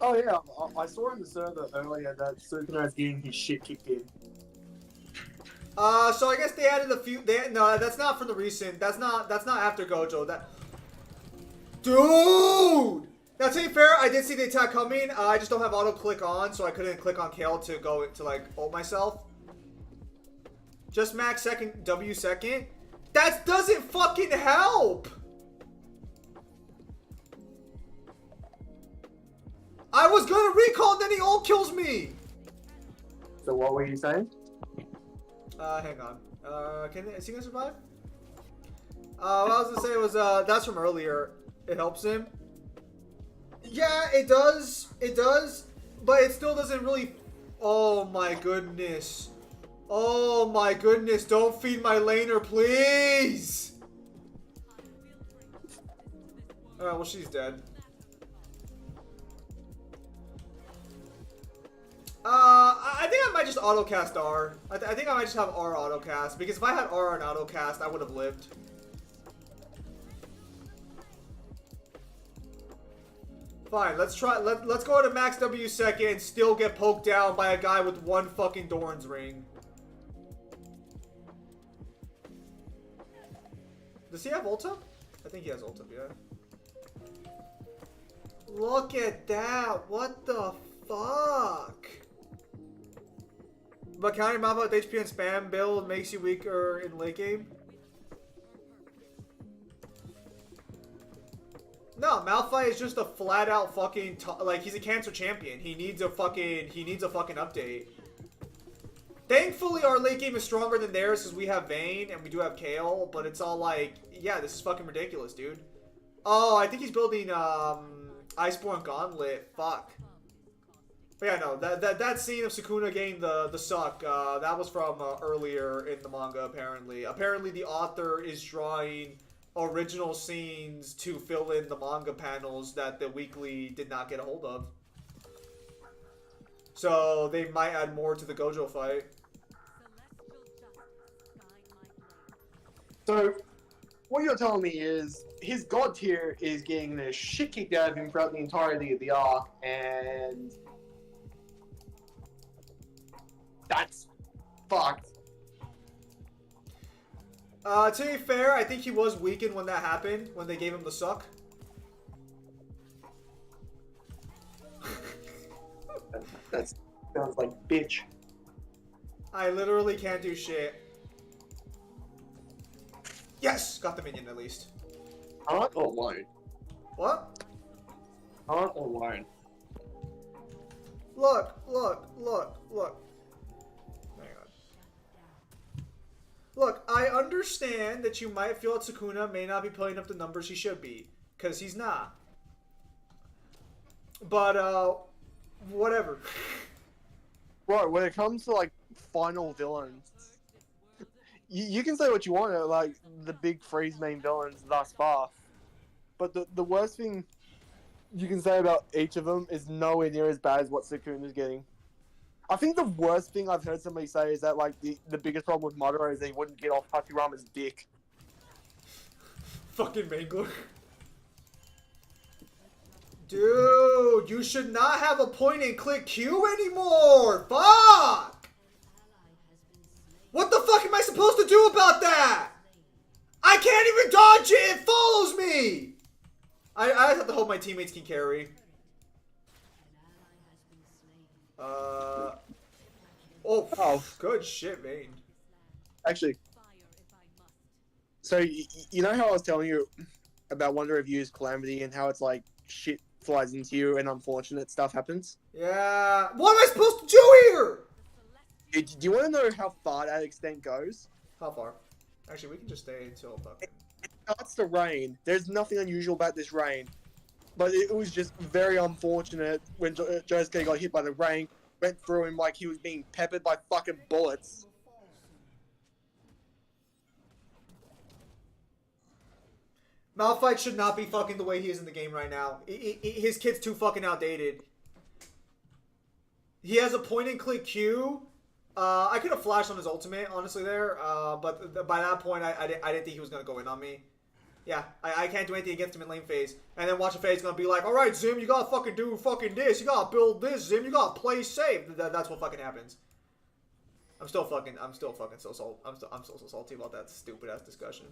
Oh yeah, I saw in the server earlier that Sukuna is getting his shit kicked in. So I guess they added a few. No, that's not from the recent. That's not after Gojo. Dude. Now to be fair, I did see the attack coming. I just don't have auto click on, so I couldn't click on Kale to go to like ult myself. Just max second W second. That doesn't fucking help. I was gonna recall, and then he ult kills me. So what were you saying? Hang on. Is he gonna survive? What I was gonna say was, that's from earlier. It helps him. Yeah, it does. It does. But it still doesn't really... Oh my goodness. Oh my goodness. Don't feed my laner, please. Alright, well, she's dead. I think I might just autocast R. I think I might just have R autocast, because if I had R on autocast, I would have lived. Fine, let's try. Let's go to max W second and still get poked down by a guy with one fucking Doran's ring. Does he have ulta? I think he has ulta, yeah. Look at that! What the fuck? But counting Malphite with HP and spam build makes you weaker in late game? No, Malphite is just a flat out fucking like he's a cancer champion. He needs a fucking update. Thankfully our late game is stronger than theirs because we have Vayne and we do have Kale, but it's all like, yeah, this is fucking ridiculous, dude. Oh, I think he's building Iceborne Gauntlet. Fuck. But yeah, no, that scene of Sukuna getting the suck, that was from earlier in the manga, apparently. Apparently the author is drawing original scenes to fill in the manga panels that the weekly did not get a hold of. So they might add more to the Gojo fight. So, what you're telling me is his god tier is getting the shit kicked out of him throughout the entirety of the arc, and that's fucked. To be fair, I think he was weakened when that happened, when they gave him the suck. That sounds like bitch. I literally can't do shit. Yes! Got the minion at least. Aren't or won't? What? Aren't or won't? Look, look, look, look. Hang on. Look, I understand that you might feel that Sukuna may not be putting up the numbers he should be. Because he's not. But, whatever. Bro, when it comes to like final villains, you can say what you want, like the big freeze main villains thus far, but the worst thing you can say about each of them is nowhere near as bad as what Sukuna's getting. I think the worst thing I've heard somebody say is that like the biggest problem with Madara is that he wouldn't get off Hashirama's dick. Fucking Mangler. Dude, you should not have a point and click Q anymore. Fuck! What the fuck am I supposed to do about that? I can't even dodge it. It follows me. I have to hope my teammates can carry. Oh, good shit, Vayne. Actually, so you know how I was telling you about Wonder Review's Calamity and how it's like shit flies into you and unfortunate stuff happens? Yeah. What am I supposed to do here? Do you want to know how far that extent goes? How far? Actually, we can just stay until fucking... It starts to rain. There's nothing unusual about this rain. But it was just very unfortunate when Josuke got hit by the rain, went through him like he was being peppered by fucking bullets. Malphite should not be fucking the way he is in the game right now. His kid's too fucking outdated. He has a point and click Q. I could have flashed on his ultimate, honestly, there. But by that point, I didn't think he was going to go in on me. Yeah, I can't do anything against him in lane phase. And then watch a phase going to be like, alright, Zim, you got to fucking do fucking this. You got to build this, Zim. You got to play safe. That's what fucking happens. I'm still so salty about that stupid ass discussion.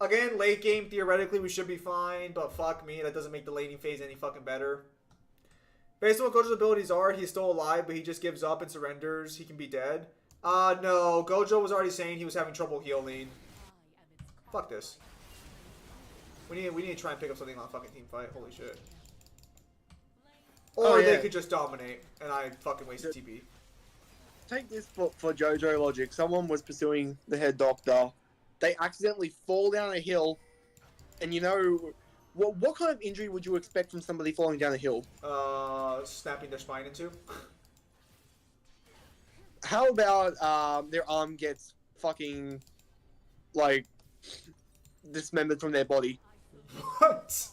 Again, late game, theoretically, we should be fine, but fuck me, that doesn't make the laning phase any fucking better. Based on what Gojo's abilities are, he's still alive, but he just gives up and surrenders. He can be dead. No, Gojo was already saying he was having trouble healing. Fuck this. We need to try and pick up something on a fucking team fight. Holy shit. Or they could just dominate, and I fucking wasted TP. Take this for JoJo logic. Someone was pursuing the head doctor. They accidentally fall down a hill, and you know, what kind of injury would you expect from somebody falling down a hill? Snapping their spine in two. How about their arm gets fucking, like, dismembered from their body? What?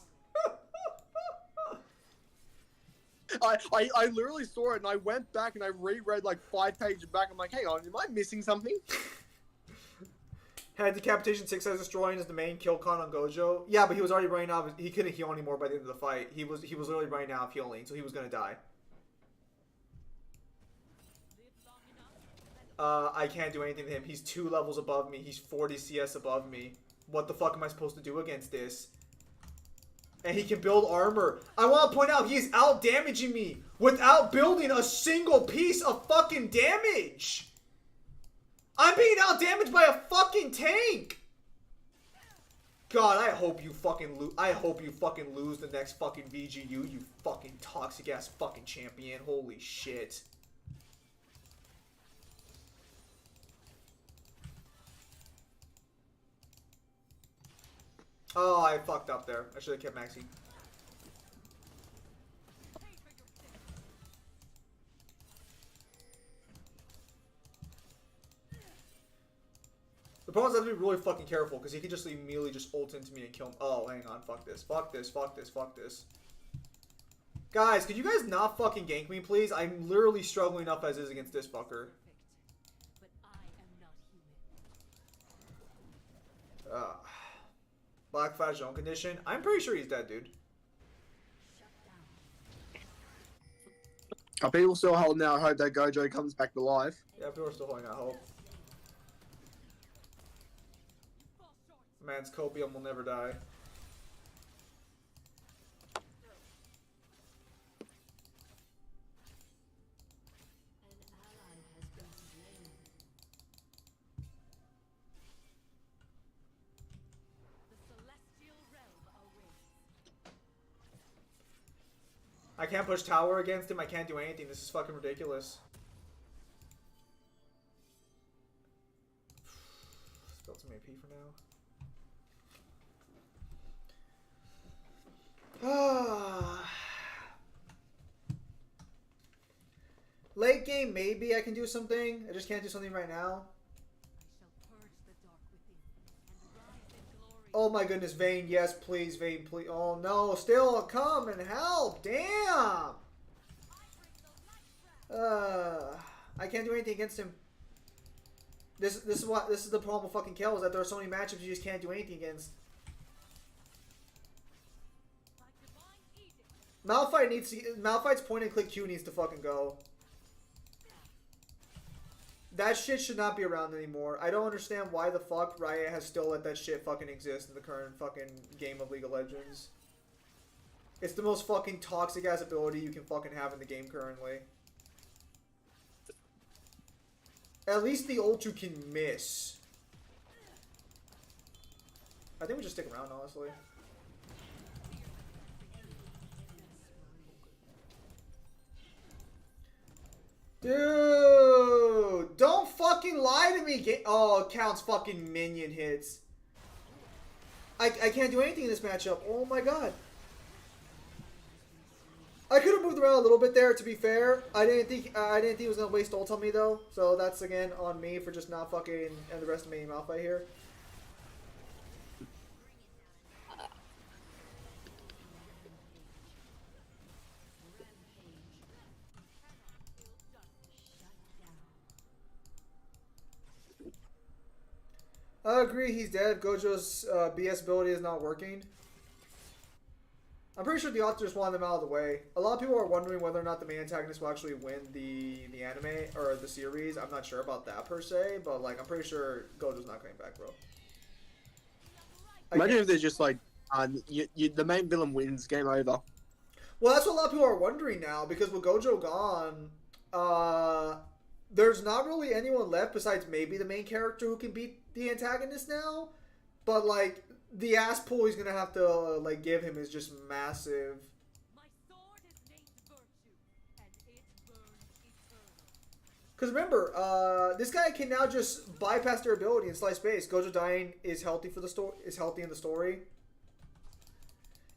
I literally saw it, and I went back and I reread like 5 pages back. I'm like, hang on, am I missing something? Had decapitation 6 as destroying as the main kill con on Gojo. Yeah, but he was already running out. He couldn't heal anymore by the end of the fight. He was literally running out of healing, so he was gonna die. I can't do anything to him. He's 2 levels above me. He's 40 CS above me. What the fuck am I supposed to do against this? And he can build armor. I want to point out, he is out damaging me without building a single piece of fucking damage. I'm being out damaged by a fucking tank. God, I hope you fucking lose. I hope you fucking lose the next fucking VGU, you fucking toxic ass fucking champion. Holy shit. Oh, I fucked up there. I should have kept maxing. The problem is I have to be really fucking careful because he could just immediately just ult into me and kill him. Oh, hang on. Fuck this. Fuck this. Fuck this. Fuck this. Guys, could you guys not fucking gank me, please? I'm literally struggling enough as is against this fucker. Black Flash zone condition. I'm pretty sure he's dead, dude. Are people still holding out hope that Gojo comes back to life? Yeah, people are still holding out hope. Man's copium will never die. I can't push tower against him. I can't do anything. This is fucking ridiculous. Spelled some AP for now. Late game, maybe I can do something. I just can't do something right now. Oh my goodness, Vayne, yes, please, Vayne, please. Oh no, still come and help. Damn. I can't do anything against him. This is the problem with fucking Kel, is that there are so many matchups you just can't do anything against. Malphite's point and click Q needs to fucking go. That shit should not be around anymore. I don't understand why the fuck Riot has still let that shit fucking exist in the current fucking game of League of Legends. It's the most fucking toxic ass ability you can fucking have in the game currently. At least the ultra can miss. I think we just stick around, honestly. Dude, don't fucking lie to me. Oh, it counts fucking minion hits. I can't do anything in this matchup. Oh my god. I could have moved around a little bit there, to be fair. I didn't think he was gonna waste ult on me though. So that's again on me for just not fucking underestimating Malphite here. I agree, he's dead. Gojo's BS ability is not working. I'm pretty sure the author just wanted them out of the way. A lot of people are wondering whether or not the main antagonist will actually win the anime or the series. I'm not sure about that per se, but like I'm pretty sure Gojo's not coming back, bro. Imagine if they're just like, the main villain wins, game over. Well, that's what a lot of people are wondering now, because with Gojo gone, there's not really anyone left besides maybe the main character who can beat the antagonist now. But like the ass pull he's gonna have to like give him is just massive. My sword is named Virtue, and it burns eternal. Because remember, this guy can now just bypass their ability and slice space. Gojo dying is healthy for the story. Is healthy in the story.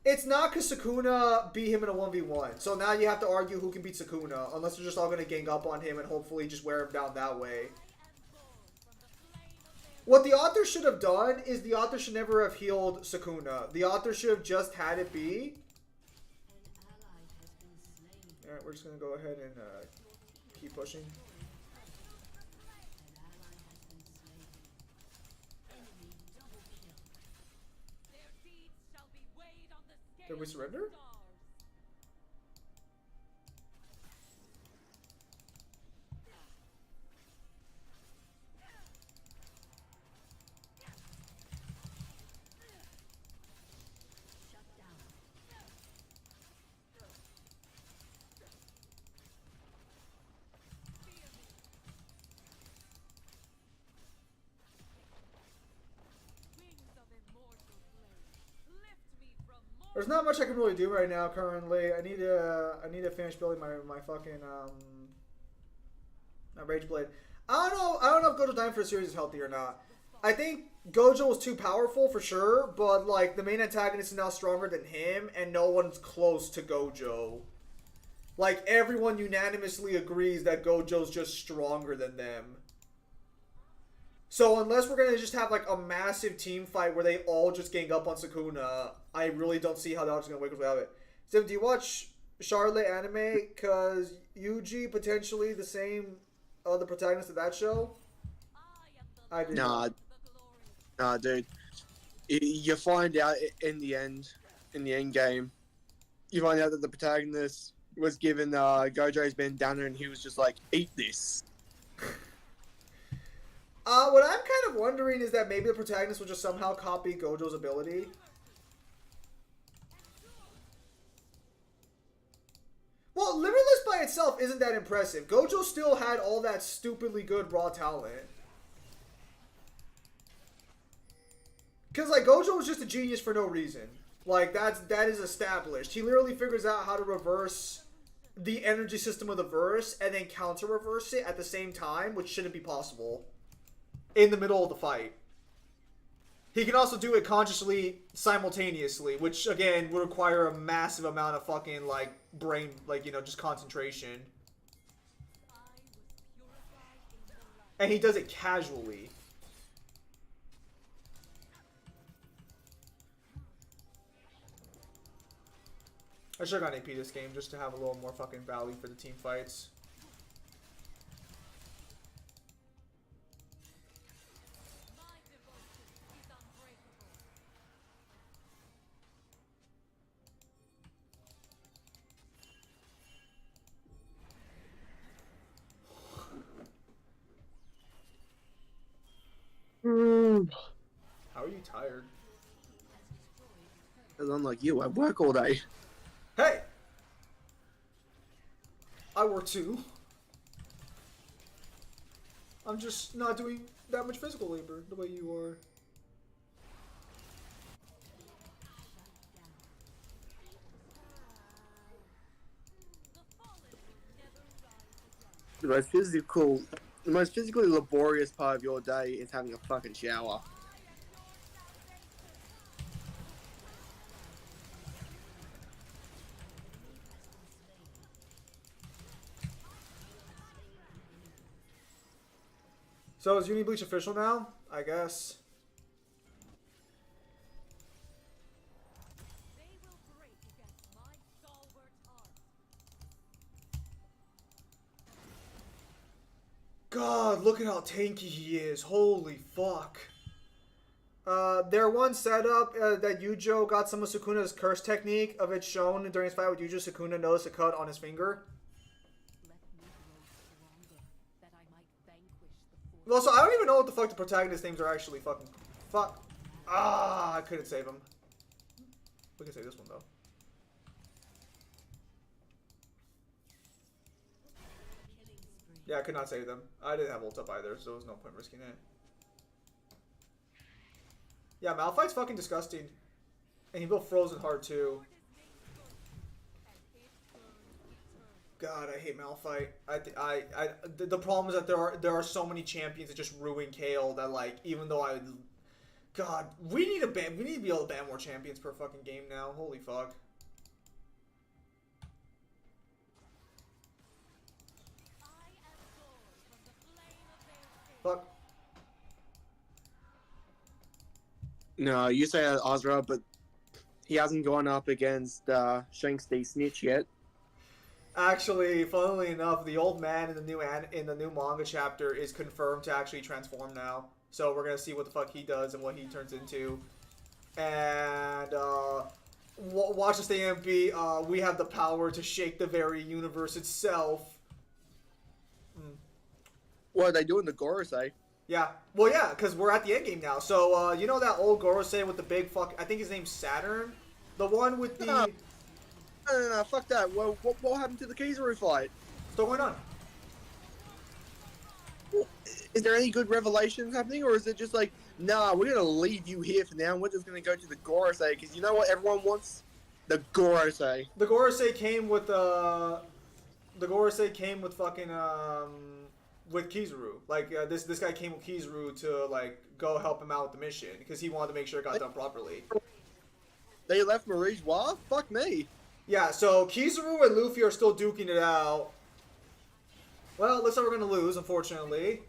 It's not because Sukuna beat him in a 1v1. So now you have to argue who can beat Sukuna. Unless they're just all going to gang up on him and hopefully just wear him down that way. What the author should have done is the author should never have healed Sukuna. The author should have just had it be. Alright, we're just going to go ahead and keep pushing. Did we surrender? There's not much I can really do right now currently. I need to finish building my fucking my Rage Blade. I don't know if Gojo dying for the series is healthy or not. I think Gojo was too powerful for sure, but like the main antagonist is now stronger than him, and no one's close to Gojo. Like everyone unanimously agrees that Gojo's just stronger than them. So unless we're gonna just have like a massive team fight where they all just gang up on Sukuna, I really don't see how the author's gonna wake up without it. Sim, do you watch Charlotte anime? Cause Yuji potentially the same the protagonist of that show? I do. Nah, dude. You find out in the end game, you find out that the protagonist was given Gojo's bandana and he was just like, eat this. What I'm kind of wondering is that maybe the protagonist will just somehow copy Gojo's ability. Well, Limitless by itself isn't that impressive. Gojo still had all that stupidly good raw talent. Because, like, Gojo was just a genius for no reason. Like, that is established. He literally figures out how to reverse the energy system of the verse and then counter-reverse it at the same time, which shouldn't be possible in the middle of the fight. He can also do it consciously simultaneously, which again would require a massive amount of fucking like brain, like, you know, just concentration. And he does it casually. I should have got AP this game just to have a little more fucking value for the team fights. My devotion is unbreakable. How are you tired? Because I'm like you, I work all day. Hey! I work too. I'm just not doing that much physical labor the way you are. The fallen never rise again. The most physically laborious part of your day is having a fucking shower. So is Uni Bleach official now? I guess. They will break against my stalwart heart. God, look at how tanky he is. Holy fuck. Their one setup that Yujo got some of Sukuna's curse technique of it shown during his fight with Yujo. Sukuna noticed a cut on his finger. Let me grow stronger, that I might vanquish the force. Also, I don't even know what the fuck the protagonist names are actually fucking. Fuck. Ah, I couldn't save him. We can save this one though. Yeah, I could not save them. I didn't have ult up either, so there was no point risking it. Yeah, Malphite's fucking disgusting. And he built Frozen hard too. God, I hate Malphite. The problem is that there are so many champions that just ruin Kale that like even though God, we need to be able to ban more champions per fucking game now. Holy fuck. Fuck. No, you say Azra, but he hasn't gone up against Shanks the Snitch yet. Actually, funnily enough, the old man in the new manga chapter is confirmed to actually transform now. So we're gonna see what the fuck he does and what he turns into. And watch this AMP. We have the power to shake the very universe itself. What are they doing to Gorosei? Yeah. Well, yeah, because we're at the end game now. So you know that old Gorosei with the big fuck? I think his name's Saturn. The one with the. No, fuck that. What happened to the Kizaru fight? Still going on. Is there any good revelations happening, or is it just like, nah, we're gonna leave you here for now, and we're just gonna go to the Gorosei, because you know what everyone wants? The Gorosei. The Gorosei came with fucking with Kizaru. Like this guy came with Kizaru to like go help him out with the mission because he wanted to make sure it got done properly. They left Marijois? Fuck me. Yeah, so Kizaru and Luffy are still duking it out. Well, looks like we're gonna lose, unfortunately.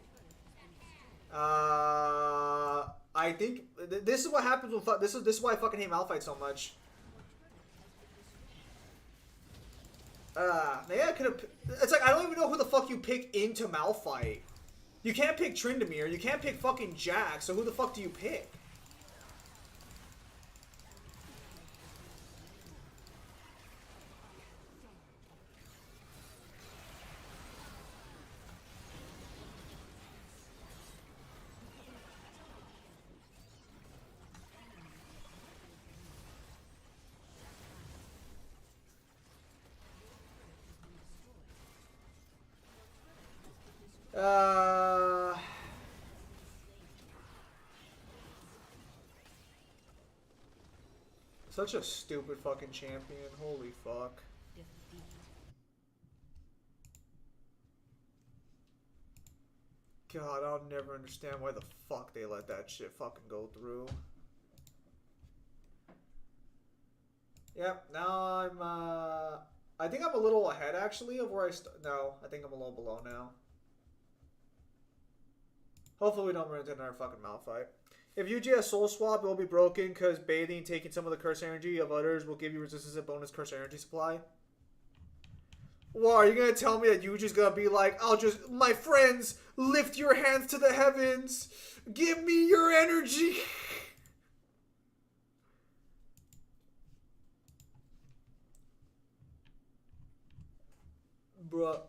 I think this is what happens with this is why I fucking hate Malphite so much. Maybe I could have. It's like I don't even know who the fuck you pick into Malphite. You can't pick Tryndamere. You can't pick fucking Jack. So who the fuck do you pick? Such a stupid fucking champion. Holy fuck. God, I'll never understand why the fuck they let that shit fucking go through. Yep, now I'm, I think I'm a little ahead, actually, of where no, I think I'm a little below now. Hopefully we don't run into another fucking Malphite. If Yuji has Soul Swap, it will be broken because bathing and taking some of the curse energy of others will give you resistance and bonus curse energy supply. Well, are you gonna tell me that Yuji's gonna be like, I'll just, my friends, lift your hands to the heavens, give me your energy. Bruh.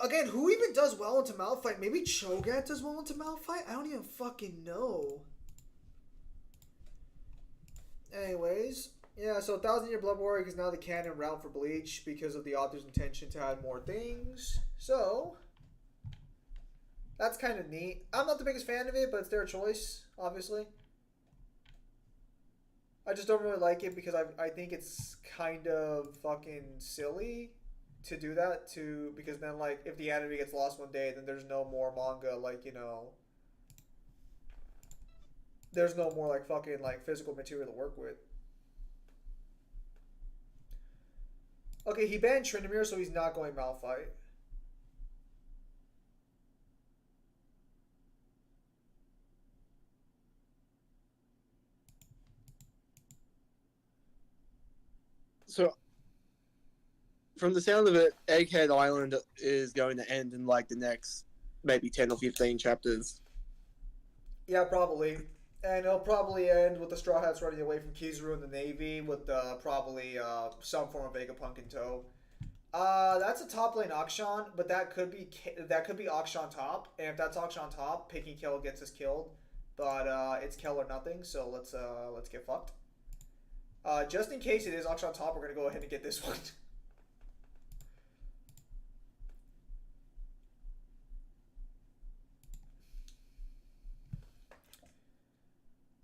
Again, who even does well into Malphite? Maybe Cho'Gath does well into Malphite? I don't even fucking know. Anyways, yeah, so 1,000 Year Blood Warrior is now the canon route for Bleach because of the author's intention to add more things. So, that's kind of neat. I'm not the biggest fan of it, but it's their choice, obviously. I just don't really like it because I think it's kind of fucking silly to do that because then, like, if the anime gets lost one day, then there's no more manga, like, you know, there's no more, like, fucking, like, physical material to work with. Okay, he banned Tryndamere, so he's not going Malphite. So, from the sound of it, Egghead Island is going to end in like the next maybe 10 or 15 chapters. Yeah, probably. And it'll probably end with the Straw Hats running away from Kizaru in the Navy with probably some form of Vegapunk in tow. That's a top lane Akshan, but that could be Akshan top. And if that's Akshan top, picking Kel gets us killed. But it's Kel or nothing, so let's get fucked. Just in case it is Akshan top, we're gonna go ahead and get this one.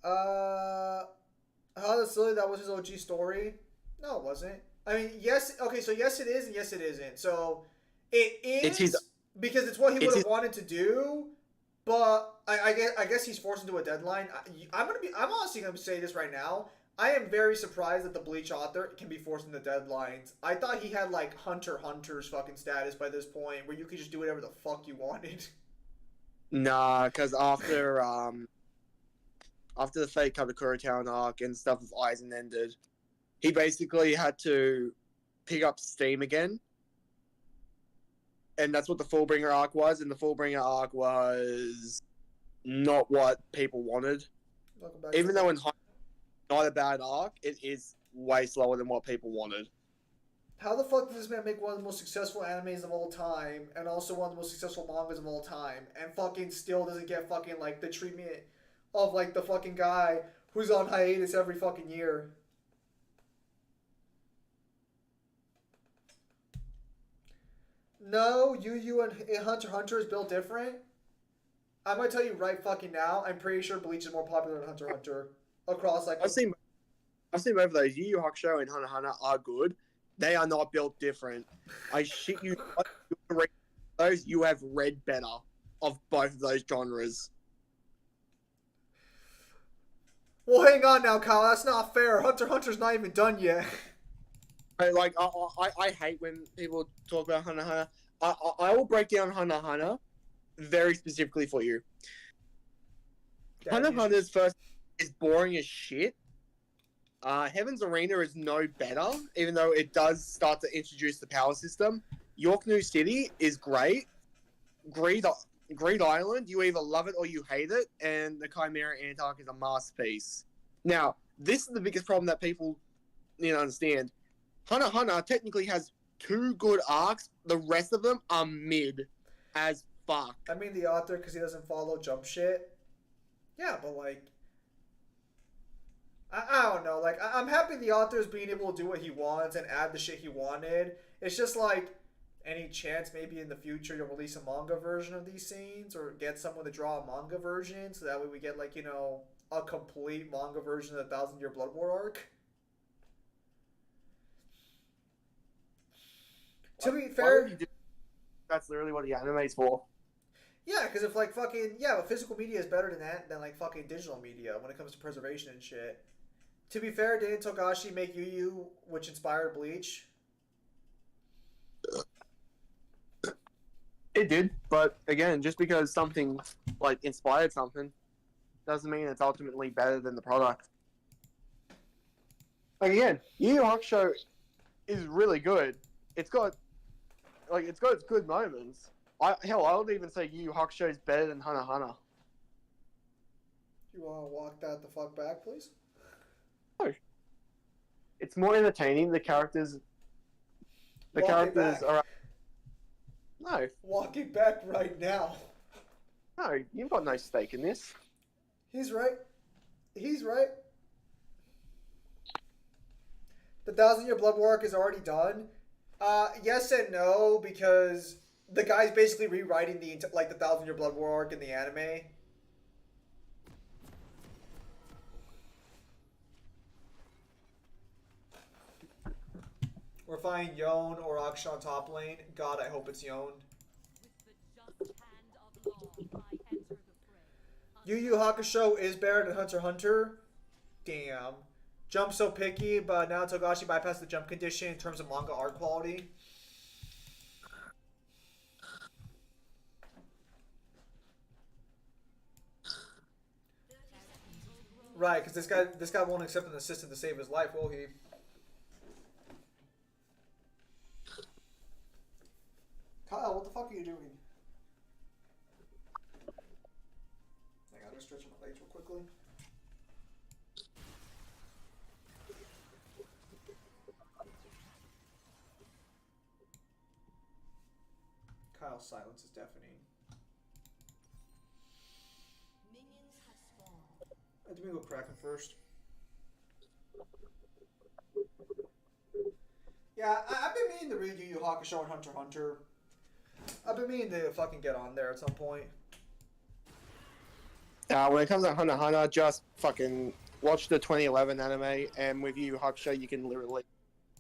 How that's silly. That was his OG story. No, it wasn't. I mean, yes. Okay, so yes, it is, and yes, it isn't. So it is because it's what he would have wanted to do. But I guess he's forced into a deadline. I'm honestly gonna say this right now. I am very surprised that the Bleach author can be forced into deadlines. I thought he had like Hunter x Hunter's fucking status by this point, where you could just do whatever the fuck you wanted. Nah, because after the Fate Katakura Town arc and stuff with Aizen ended, he basically had to pick up steam again. And that's what the Fullbringer arc was, and the Fullbringer arc was not what people wanted. Even though in not a bad arc, it is way slower than what people wanted. How the fuck does this man make one of the most successful animes of all time, and also one of the most successful mangas of all time, and fucking still doesn't get fucking, like, the treatment of, like, the fucking guy who's on hiatus every fucking year? No, Yu and Hunter x Hunter is built different. I'm gonna tell you right fucking now, I'm pretty sure Bleach is more popular than Hunter x Hunter. Across, like... I've seen both of those. Yu Yu Hakusho and Hunter x Hunter are good. They are not built different. I shit you not. Those, you have read better of both of those genres. Well, hang on now, Kyle. That's not fair. Hunter x Hunter's not even done yet. Like, I hate when people talk about Hunter x Hunter. I will break down Hunter x Hunter very specifically for you. Hunter x Hunter's first is boring as shit. Heaven's Arena is no better, even though it does start to introduce the power system. York New City is great. Greed Island, you either love it or you hate it, and the Chimera Antark is a masterpiece. Now, this is the biggest problem that people need to understand. Hunter x Hunter technically has 2 good arcs. The rest of them are mid as fuck. I mean the author because he doesn't follow jump shit. Yeah, but like... I don't know. Like, I'm happy the author's being able to do what he wants and add the shit he wanted. It's just like... Any chance maybe in the future you'll release a manga version of these scenes or get someone to draw a manga version so that way we get, like, you know, a complete manga version of the 1,000 Year Blood War arc? To be Why would fair, you do- That's literally what the anime's for. yeah, because if like fucking yeah, but physical media is better than that than like fucking digital media when it comes to preservation and shit. To be fair, didn't Togashi make Yu Yu, which inspired Bleach? It did, but again, just because something like inspired something doesn't mean it's ultimately better than the product. Like again, Yu Yu Hakusho is really good. It's got its good moments. I would even say Yu Yu Hakusho is better than Hunter x Hunter. You want to walk that the fuck back, please? It's more entertaining. The characters Walk it back. are no, Walk it back right now. no. You've got no stake in this. He's right. He's right. The 1,000-year blood war arc is already done. Yes and no, because the guy's basically rewriting the 1,000-year blood war arc in the anime. We're finding Yon or Akshan top lane. God, I hope it's Yon. With the just hand of law, I enter the fray. Yu Yu Hakusho is better than Hunter x Hunter. Damn. Jump so picky, but now Togashi bypassed the jump condition in terms of manga art quality. Right, because this guy won't accept an assistant to save his life, will he? Kyle, what the fuck are you doing? Hang on, I'm just stretching my legs real quickly. Kyle's silence is deafening. Minions have spawned. I think we go Kraken first. Yeah, I've been meaning to read Yu Yu Hakusho and Hunter x Hunter. I've been meaning to fucking get on there at some point. When it comes to Hunter x Hunter, just fucking watch the 2011 anime, and with Yu Yu Hakusho, you can literally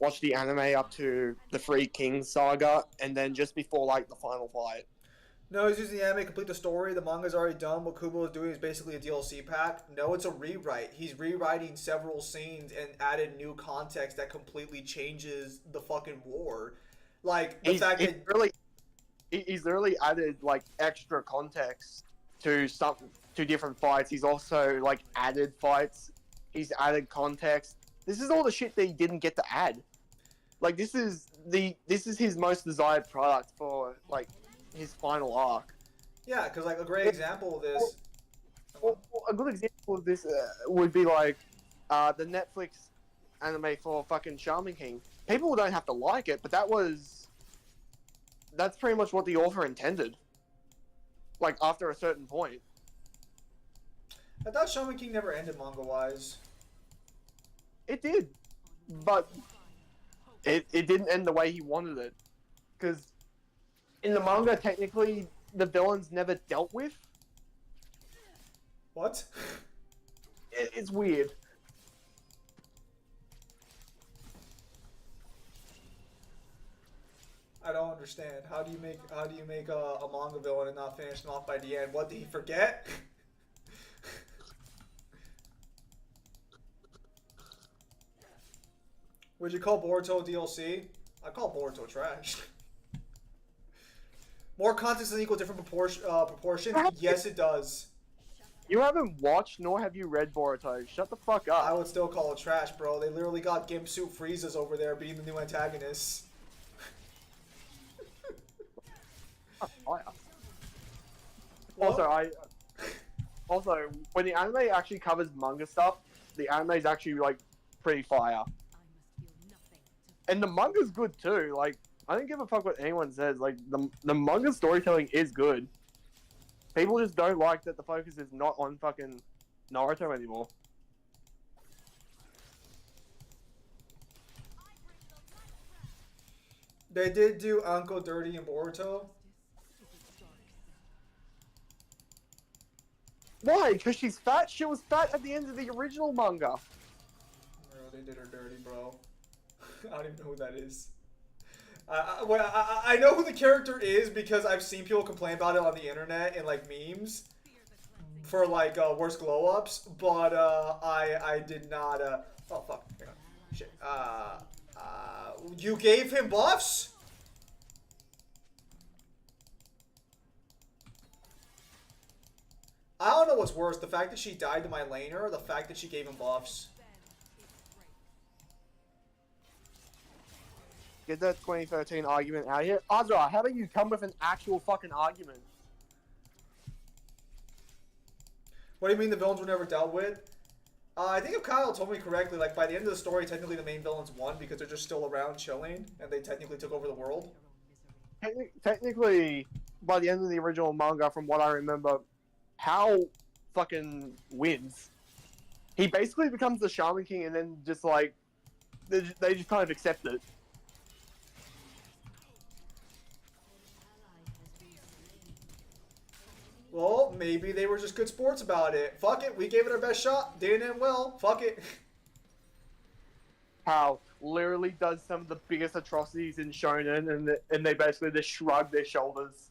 watch the anime up to the Three Kings saga, and then just before like the final fight. No, he's using the anime to complete the story. The manga's already done. What Kubo is doing is basically a DLC pack. No, it's a rewrite. He's rewriting several scenes and added new context that completely changes the fucking war. Like the fact that He's literally added like extra context to different fights. He's also like added fights. He's added context. This is all the shit that he didn't get to add. Like this is his most desired product for like his final arc. yeah, because like a great example of this. Well, a good example of this would be like the Netflix anime for fucking Shaman King. People don't have to like it, but that's pretty much what the author intended. Like after a certain point. I thought Shaman King never ended manga wise. It did, but it didn't end the way he wanted it. Because in the manga, technically, the villain's never dealt with. What? It's weird. I don't understand. How do you make a manga villain and not finish him off by the end? What, did he forget? Would you call Boruto DLC? I call Boruto trash. More context doesn't equal different proportions? Yes, it does. You haven't watched nor have you read Boruto. Shut the fuck up. I would still call it trash, bro. They literally got Gimp Suit Friezas over there being the new antagonists. Also, when the anime actually covers manga stuff, the anime is actually like pretty fire, I must feel nothing to and the manga's good too. Like I don't give a fuck what anyone says. Like the manga storytelling is good. People just don't like that the focus is not on fucking Naruto anymore. They did do Anko dirty in Boruto. Why? Because she's fat? She was fat at the end of the original manga. Bro, they did her dirty, bro. I don't even know who that is. I know who the character is because I've seen people complain about it on the internet and like memes for like worst glow ups, but I did not. Oh fuck! Hang on. Shit. You gave him buffs? I don't know what's worse, the fact that she died to my laner or the fact that she gave him buffs. Get that 2013 argument out of here. Azra, how about you come with an actual fucking argument? What do you mean the villains were never dealt with? I think if Kyle told me correctly, like by the end of the story, technically the main villains won because they're just still around chilling, and they technically took over the world. Technically, by the end of the original manga, from what I remember, Hal fucking wins. He basically becomes the Shaman King, and then just like they just kind of accept it. Well, maybe they were just good sports about it. Fuck it, we gave it our best shot. Didn't end well. Fuck it. Hal literally does some of the biggest atrocities in Shonen, and they basically just shrug their shoulders.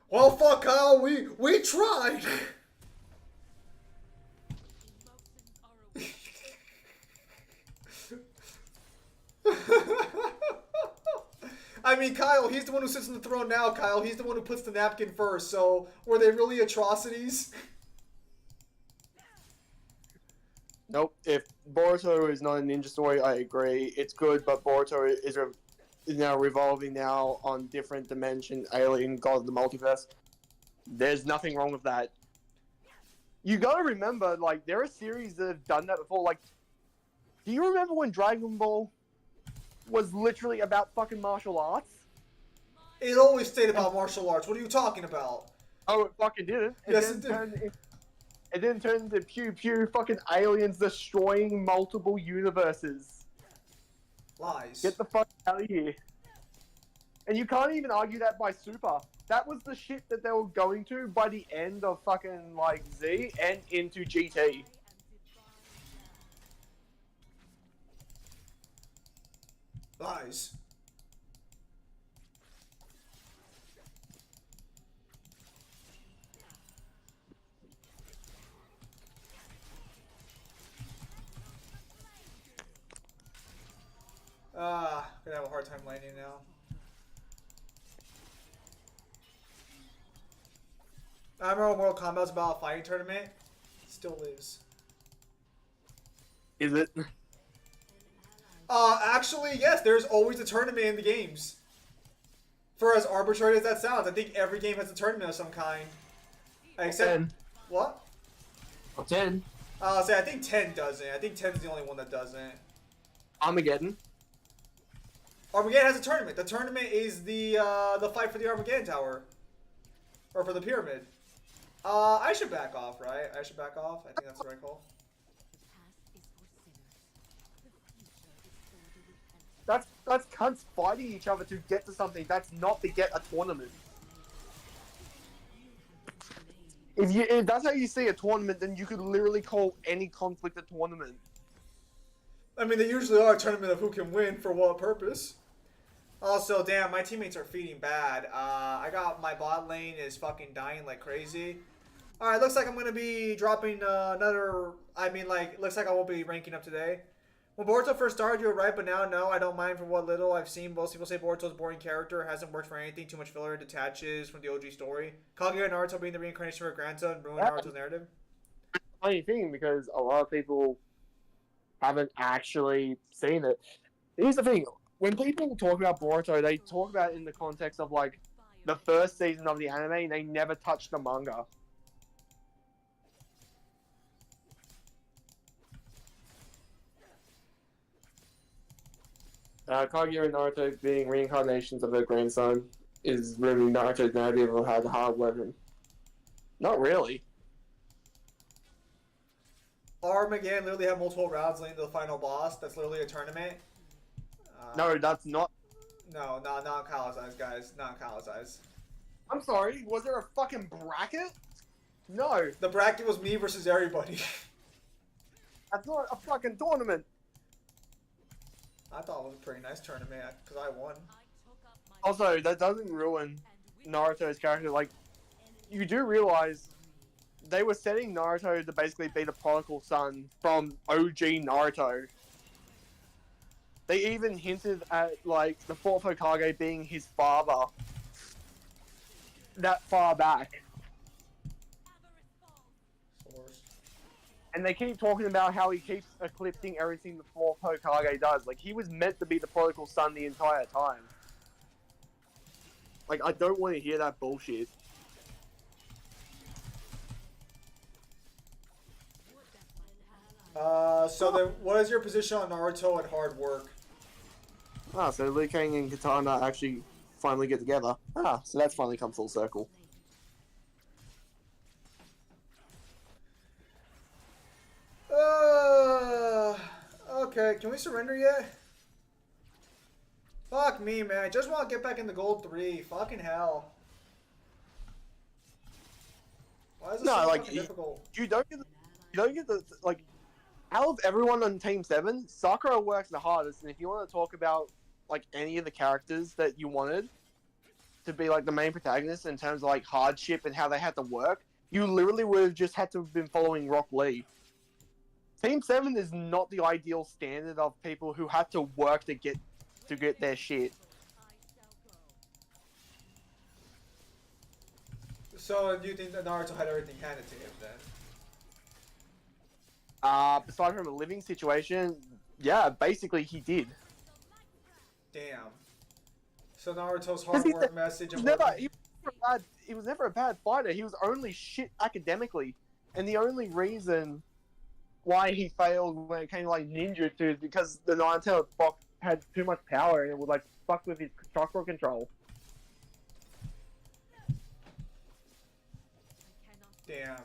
Well, fuck Kyle, we tried. I mean, Kyle, he's the one who sits on the throne now, Kyle. He's the one who puts the napkin first, so were they really atrocities? Nope. If Boruto is not a ninja story, I agree. It's good, but Boruto is now revolving now on different dimension, alien, god of the multiverse. There's nothing wrong with that. You gotta remember, like, there are series that have done that before. Like, do you remember when Dragon Ball was literally about fucking martial arts? It always stayed about martial arts. What are you talking about? Oh, it fucking didn't. Yes, it did. It didn't turn into pew pew fucking aliens destroying multiple universes. Lies. Get the fuck out of here. And you can't even argue that by Super. That was the shit that they were going to by the end of fucking, like, Z and into GT. Lies. Gonna have a hard time landing now. I remember when Mortal Kombat's about a fighting tournament. Still is. Is it? Actually, yes, there's always a tournament in the games. For as arbitrary as that sounds, I think every game has a tournament of some kind. Except... 10. What? Oh, 10. I think 10 doesn't. I think 10's the only one that doesn't. Armageddon. Armageddon has a tournament. The tournament is the fight for the Armageddon Tower. Or for the pyramid. I should back off, right? I should back off. I think that's the right call. That's cunts fighting each other to get to something. That's not to get a tournament. If that's how you see a tournament, then you could literally call any conflict a tournament. I mean, they usually are a tournament of who can win for what purpose. Also, damn, my teammates are feeding bad. I got my bot lane is fucking dying like crazy. Alright, looks like I'm going to be dropping another... I mean, like, looks like I won't be ranking up today. When Boruto first started, you were right, but now, no, I don't mind for what little I've seen. Most people say Boruto's a boring character, hasn't worked for anything, too much filler, detaches from the OG story. Kaguya and Naruto being the reincarnation of her grandson, ruined Naruto's narrative. Funny thing, because a lot of people haven't actually seen it. Here's the thing, when people talk about Boruto, they talk about it in the context of, like, the first season of the anime, and they never touch the manga. Kaguya and Naruto being reincarnations of their grandson is ruining Naruto's narrative of how the hard weapon. Not really. Armageddon literally have multiple rounds leading to the final boss. That's literally a tournament. No, that's not. No, not in Kyle's eyes, guys. Not in Kyle's eyes. I'm sorry, was there a fucking bracket? No, The bracket was me versus everybody. that's not a fucking tournament. I thought it was a pretty nice tournament because I won. Also, that doesn't ruin Naruto's character. Like, you do realize they were setting Naruto to basically be the prodigal son from OG Naruto. They even hinted at, like, the fourth Hokage being his father that far back. Source. And they keep talking about how he keeps eclipsing everything the fourth Hokage does. Like, he was meant to be the prodigal son the entire time. Like, I don't want to hear that bullshit. So then, what is your position on Naruto and hard work? Ah, so Liu Kang and Katana actually finally get together. Ah, so that's finally come full circle. Okay, can we surrender yet? Fuck me, man. I just want to get back in the gold 3. Fucking hell. Why is this No, so like, fucking difficult? You don't get the, like, out of everyone on Team 7, Sakura works the hardest, and if you want to talk about, like, any of the characters that you wanted to be, like, the main protagonist in terms of, like, hardship and how they had to work, you literally would have just had to have been following Rock Lee. Team 7 is not the ideal standard of people who have to work to get their shit. So, do you think that Naruto had everything handed to him then? Aside from a living situation, yeah, basically he did. Damn. So Naruto's 'Cause hard he's work a- message He and was, never, working- he was never a bad fighter. He was only shit academically. And the only reason why he failed when it came to, like, ninjutsu is because the Nine-Tailed Fox had too much power and it would, like, fuck with his chakra control. Damn.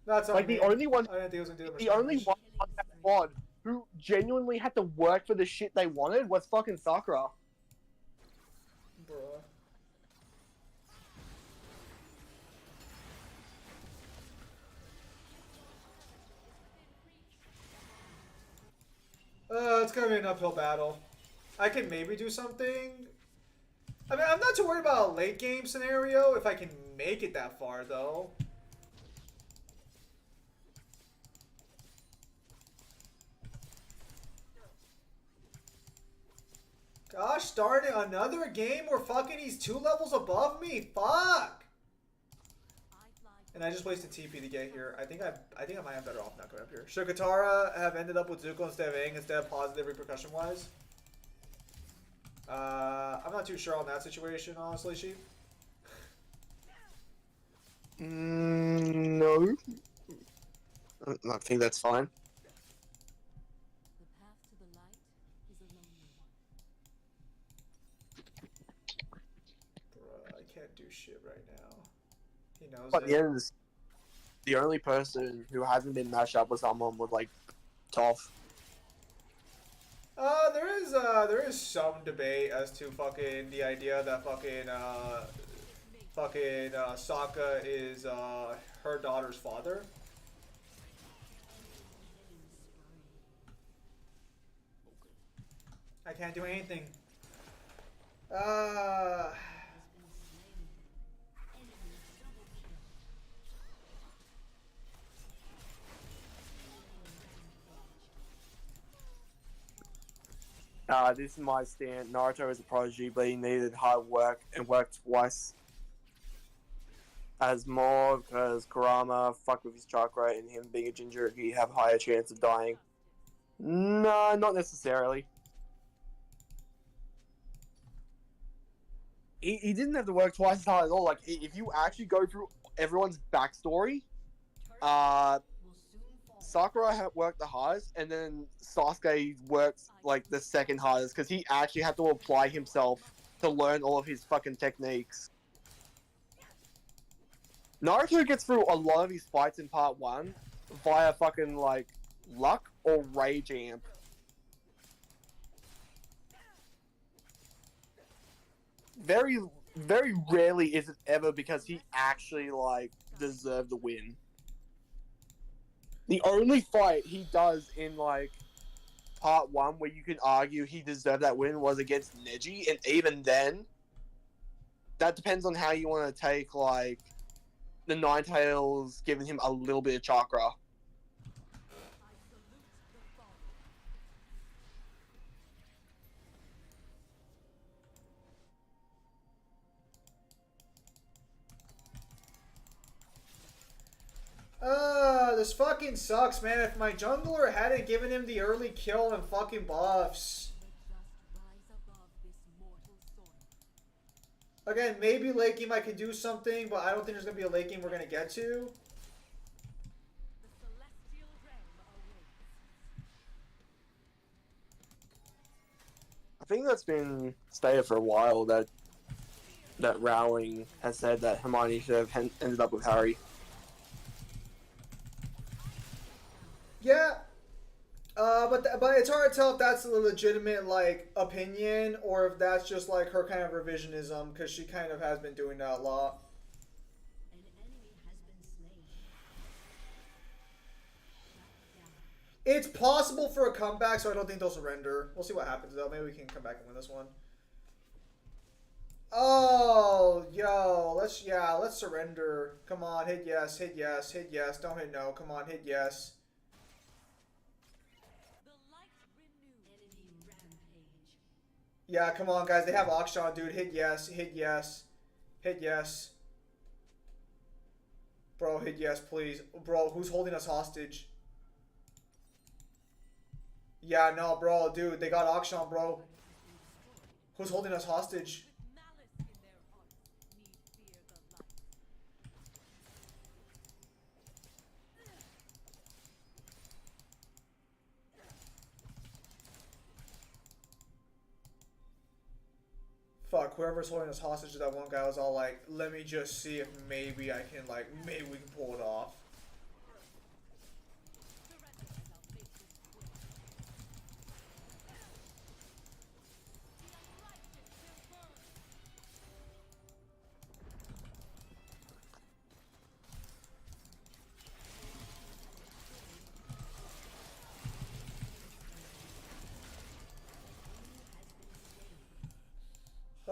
That's Like, the only one I didn't think it was gonna do that much The only damage. one on that squad who genuinely had to work for the shit they wanted was fucking Sakura. Bruh. It's gonna be an uphill battle. I can maybe do something. I mean, I'm not too worried about a late game scenario if I can make it that far, though. Gosh darn it, another game where fucking he's 2 levels above me. Fuck! And I just wasted TP to get here. I think I might have better off not going up here. Should Katara have ended up with Zuko instead of Aang instead of positive repercussion wise? I'm not too sure on that situation, honestly, Sheep. No. I think that's fine. The path to the light is a lonely one. Bruh, I can't do shit right now. He knows But it. the end of this, the only person who hasn't been matched up with someone was, like, Toph. There is some debate as to fucking the idea that fucking Sokka is her daughter's father. I can't do anything. This is my stand. Naruto is a prodigy, but he needed hard work and worked twice as more because Kurama fucked with his chakra and him being a Jinchuriki have higher chance of dying. No, not necessarily. He didn't have to work twice as hard at all. Like, if you actually go through everyone's backstory, Sakura worked the hardest, and then Sasuke worked, like, the second hardest, because he actually had to apply himself to learn all of his fucking techniques. Naruto gets through a lot of his fights in part 1 via fucking, like, luck or rage amp. Very, very rarely is it ever because he actually, like, deserve the win. The only fight he does in like part 1 where you can argue he deserved that win was against Neji, and even then, that depends on how you want to take like the Ninetales giving him a little bit of chakra. This fucking sucks, man. If my jungler hadn't given him the early kill and fucking buffs. Again, maybe late game I can do something, but I don't think there's gonna be a late game we're gonna get to. I think that's been stated for a while that Rowling has said that Hermione should have ended up with Harry. Yeah, but it's hard to tell if that's a legitimate like opinion or if that's just like her kind of revisionism, because she kind of has been doing that a lot. An enemy has been slain. Shut down. It's possible for a comeback, so I don't think they'll surrender. We'll see what happens though. Maybe we can come back and win this one. Oh, yo, let's surrender. Come on, hit yes, hit yes, hit yes. Don't hit no. Come on, hit yes. Enemy rampage. Yeah, come on, guys. They have Akshan, dude. Hit yes, hit yes, hit yes. Bro, hit yes, please. Bro, who's holding us hostage? Yeah, no, bro, dude. They got Akshan, bro. Who's holding us hostage? Fuck, whoever's holding us hostage to that one guy was all like, let me just see if maybe I can, like, maybe we can pull it off.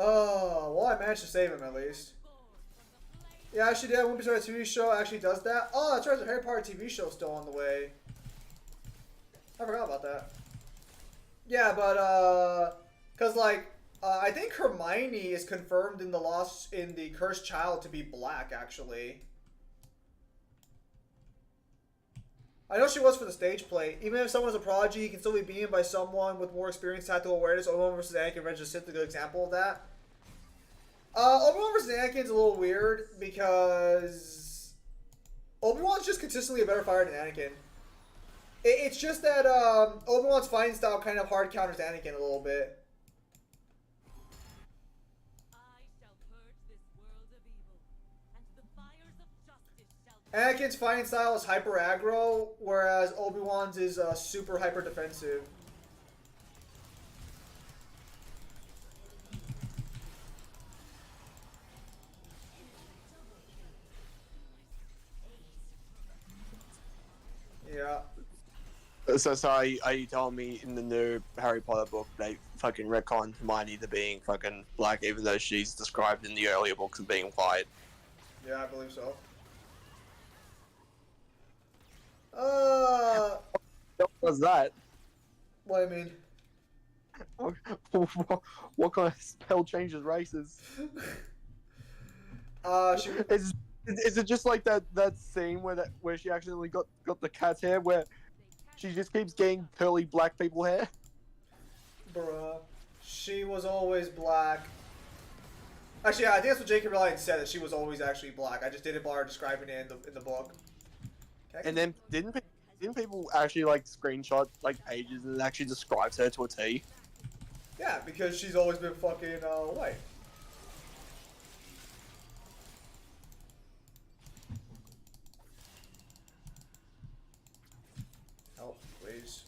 Oh, well, I managed to save him at least. Yeah, actually, that One Piece TV show actually does that. Oh, that's right, the Harry Potter TV show still on the way. I forgot about that. Yeah, but, cause like, I think Hermione is confirmed in the Cursed Child to be black, actually. I know she was for the stage play. Even if someone's a prodigy, he can still be beaten by someone with more experience, tactical awareness. Obi-Wan versus Anakin, Revenge of the Sith, a good example of that. Obi-Wan versus Anakin is a little weird because Obi-Wan's just consistently a better fighter than Anakin. It's just that Obi-Wan's fighting style kind of hard counters Anakin a little bit. Anakin's fighting style is hyper aggro, whereas Obi-Wan's is super hyper defensive. Yeah. So are you telling me in the new Harry Potter book they fucking retconned Hermione to being fucking black, even though she's described in the earlier books as being white? Yeah, I believe so. What was that? What do you mean? What kind of spell changes races? She. Is it just like that scene where she accidentally got the cat's hair, where she just keeps getting curly black people hair? Bruh. She was always black. Actually, yeah, I think that's what J.K. Rowling said, that she was always actually black. I just didn't bother describing it in the book. Okay. And then didn't people actually like screenshot like pages and it actually describes her to a T? Yeah, because she's always been fucking white. Help, please.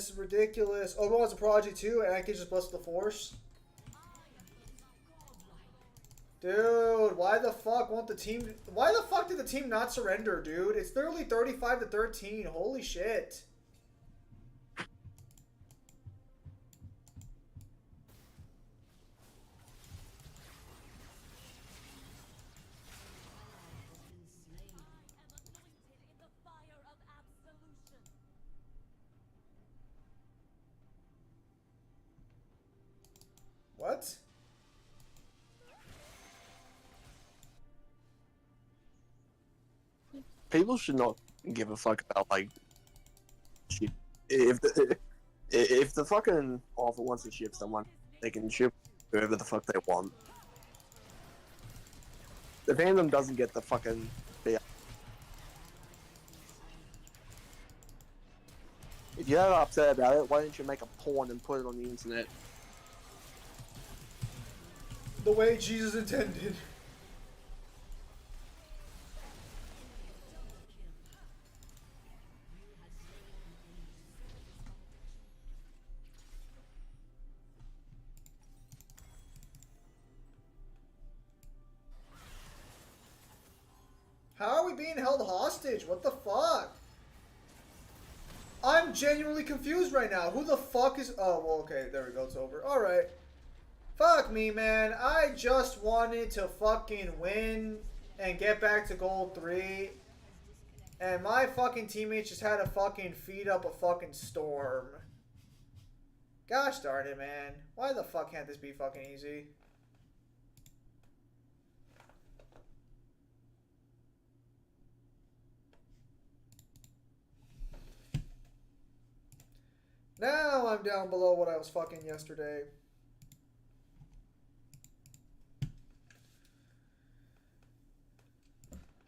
This is ridiculous. Oh, it's a Prodigy too, and I can just bless the Force. Dude, why the fuck won't the team... Why the fuck did the team not surrender, dude? It's literally 35-13. Holy shit. What? People should not give a fuck about like shit. If the fucking author wants to ship someone, they can ship whoever the fuck they want. The fandom doesn't get the fucking. If you're that upset about it, why don't you make a porn and put it on the internet? The way Jesus intended. How are we being held hostage? What the fuck? I'm genuinely confused right now. Who the fuck is... Oh, well, okay. There we go. It's over. Alright. Fuck me, man. I just wanted to fucking win and get back to gold 3. And my fucking teammates just had to fucking feed up a fucking storm. Gosh darn it, man. Why the fuck can't this be fucking easy? Now I'm down below what I was fucking yesterday.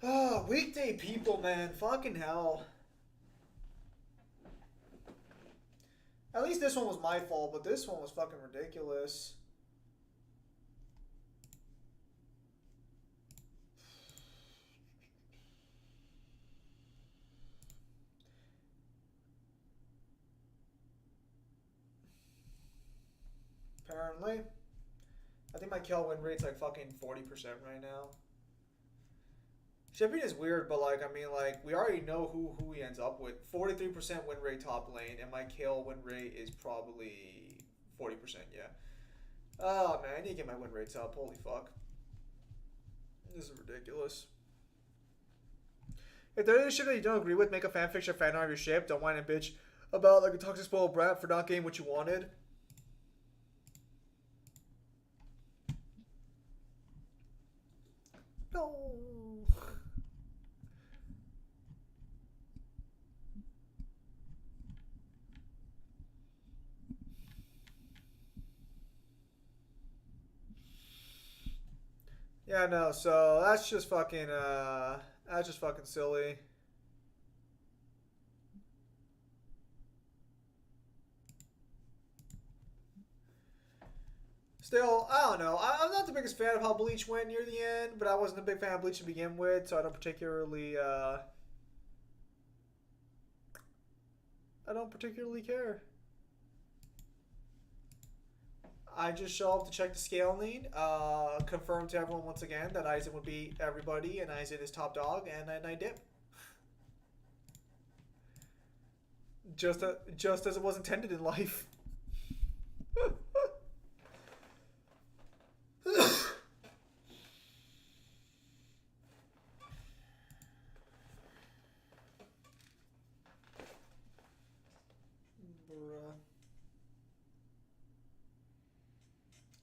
Oh, weekday people, man. Fucking hell. At least this one was my fault, but this one was fucking ridiculous. Apparently. I think my kill win rate's like fucking 40% right now. Shipping is weird, but like, I mean, like, we already know who he ends up with. 43% win rate top lane, and my kill win rate is probably 40%, yeah. Oh, man, I need to get my win rates up. Holy fuck. This is ridiculous. If there is shit that you don't agree with, make a fanfiction fan art of your ship. Don't whine and bitch about like a toxic spoiled brat for not getting what you wanted. No. Yeah, no, so that's just fucking silly. Still, I don't know. I'm not the biggest fan of how Bleach went near the end, but I wasn't a big fan of Bleach to begin with, so I don't particularly care. I just show up to check the scaling, confirm to everyone once again that Aizen would beat everybody and Aizen is top dog, and then I dip. Just as it was intended in life.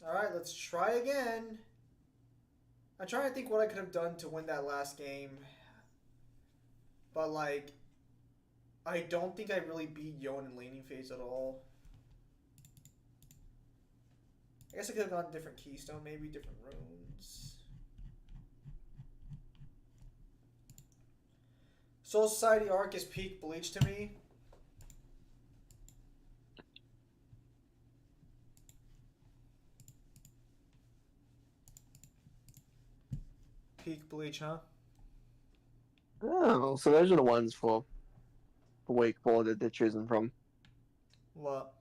Alright, let's try again. I'm trying to think what I could have done to win that last game. But, like, I don't think I really beat Yon in laning phase at all. I guess I could have gone different keystone, maybe different runes. Soul Society arc is peak Bleach to me. Peak Bleach, huh? Oh, so those are the ones for the week 4 that they're choosing from. What?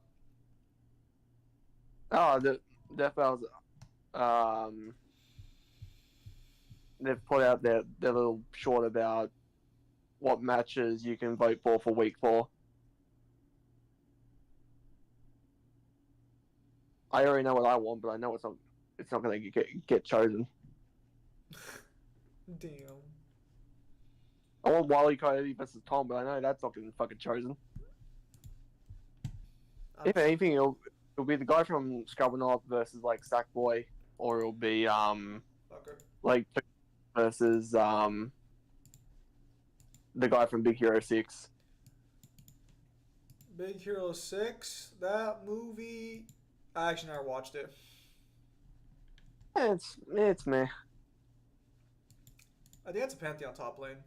Oh, the Death Battles. They've put out their little short about what matches you can vote for week 4. I already know what I want, but I know it's not going to get chosen. Damn. I want Wile E. Coyote versus Tom, but I know that's not getting fucking chosen. If anything, it'll be the guy from Scrubberknob versus like Sackboy, or it'll be Fucker. like versus the guy from Big Hero 6. Big Hero 6, that movie. I actually never watched it. It's meh. I think that's a Pantheon top lane.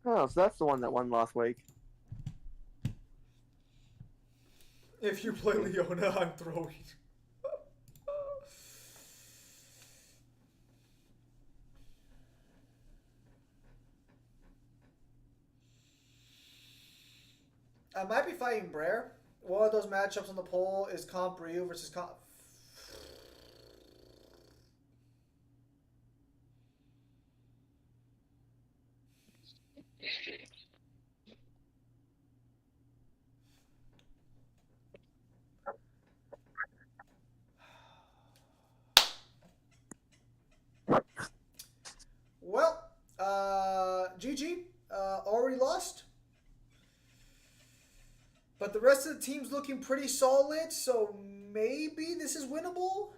Oh, so that's the one that won last week. If you play Leona, I'm throwing. I might be fighting Brer. One of those matchups on the poll is Comp Ryu versus Comp. Well, GG. Already lost. But the rest of the team's looking pretty solid, so maybe this is winnable.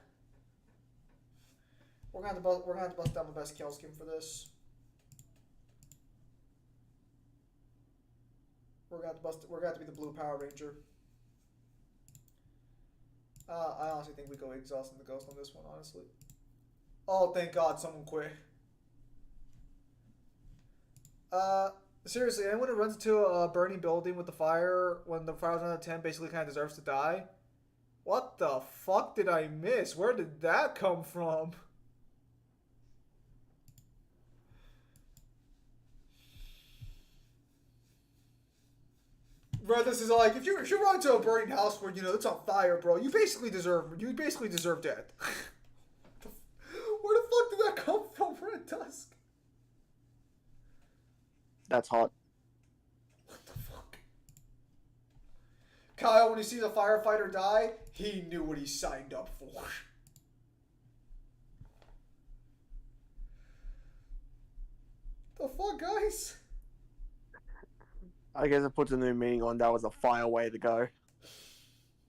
We're gonna have to bust down the best kill scheme for this. We're gonna have to be the blue Power Ranger. I honestly think we go exhausting the ghost on this one, honestly. Oh, thank God someone quit. Seriously, anyone who runs into a burning building with the fire when the fire's on 10 basically kind of deserves to die. What the fuck did I miss? Where did that come from? Bro, this is like if you run into a burning house where it's on fire, bro, you basically deserve death. Where the fuck did that come from, Red Tusk? That's hot. What the fuck? Kyle, when he sees a firefighter die, he knew what he signed up for. The fuck, guys? I guess it puts a new meaning on that was a fire way to go.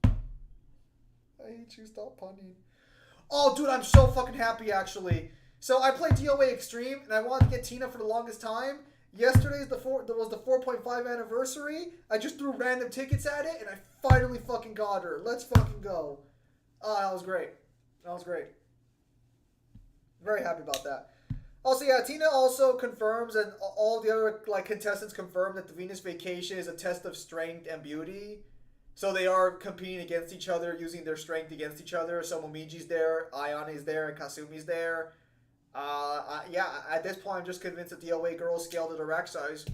I hate you, stop punning. Oh, dude, I'm so fucking happy, actually. So, I played DOA Extreme, and I wanted to get Tina for the longest time. Yesterday was the 4.5 anniversary. I just threw random tickets at it, and I finally fucking got her. Let's fucking go. Oh, that was great. That was great. Very happy about that. Also, yeah, Tina also confirms, and all the other contestants confirm that the Venus Vacation is a test of strength and beauty. So they are competing against each other, using their strength against each other. So Momiji's there, Ayane is there, and Kasumi's there. Yeah, at this point, I'm just convinced that the DOA girls scale to the rack size.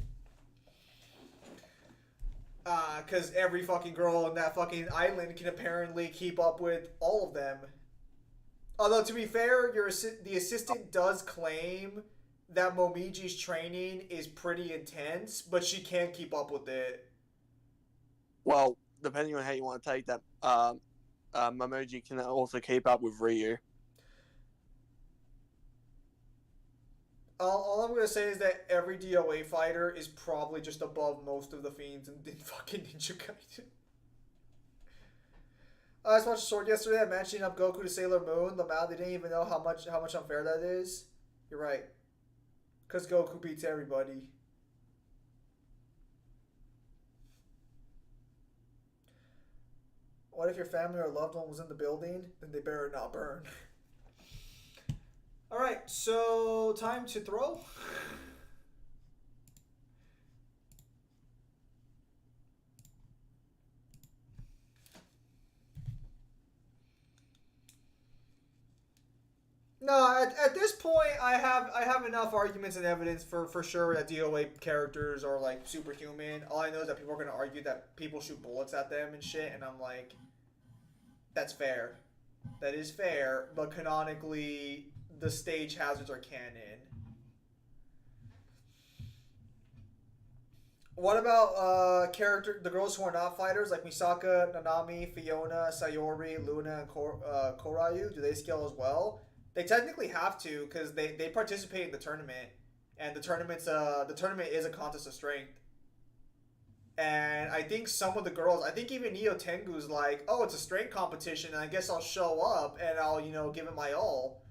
Because every fucking girl on that fucking island can apparently keep up with all of them. Although, to be fair, the assistant does claim that Momiji's training is pretty intense, but she can't keep up with it. Well, depending on how you want to take that, Momoji can also keep up with Ryu. All I'm going to say is that every DOA fighter is probably just above most of the fiends in fucking Ninja Gaiden. I just watched Sword yesterday. I'm matching up Goku to Sailor Moon. Lamau, they didn't even know how much unfair that is. You're right. Because Goku beats everybody. What if your family or loved one was in the building? Then they better not burn. Alright, so time to throw. No, at this point, I have enough arguments and evidence for sure that DOA characters are like superhuman. All I know is that people are gonna argue that people shoot bullets at them and shit, and I'm like, that's fair. That is fair, but canonically, the stage hazards are canon. What about the girls who are not fighters, like Misaka, Nanami, Fiona, Sayori, Luna, and Koryu? Do they scale as well? They technically have to, because they participate in the tournament, and the tournament is a contest of strength. And I think some of the girls, I think even Neo Tengu's like, oh, it's a strength competition, and I guess I'll show up and I'll, give it my all.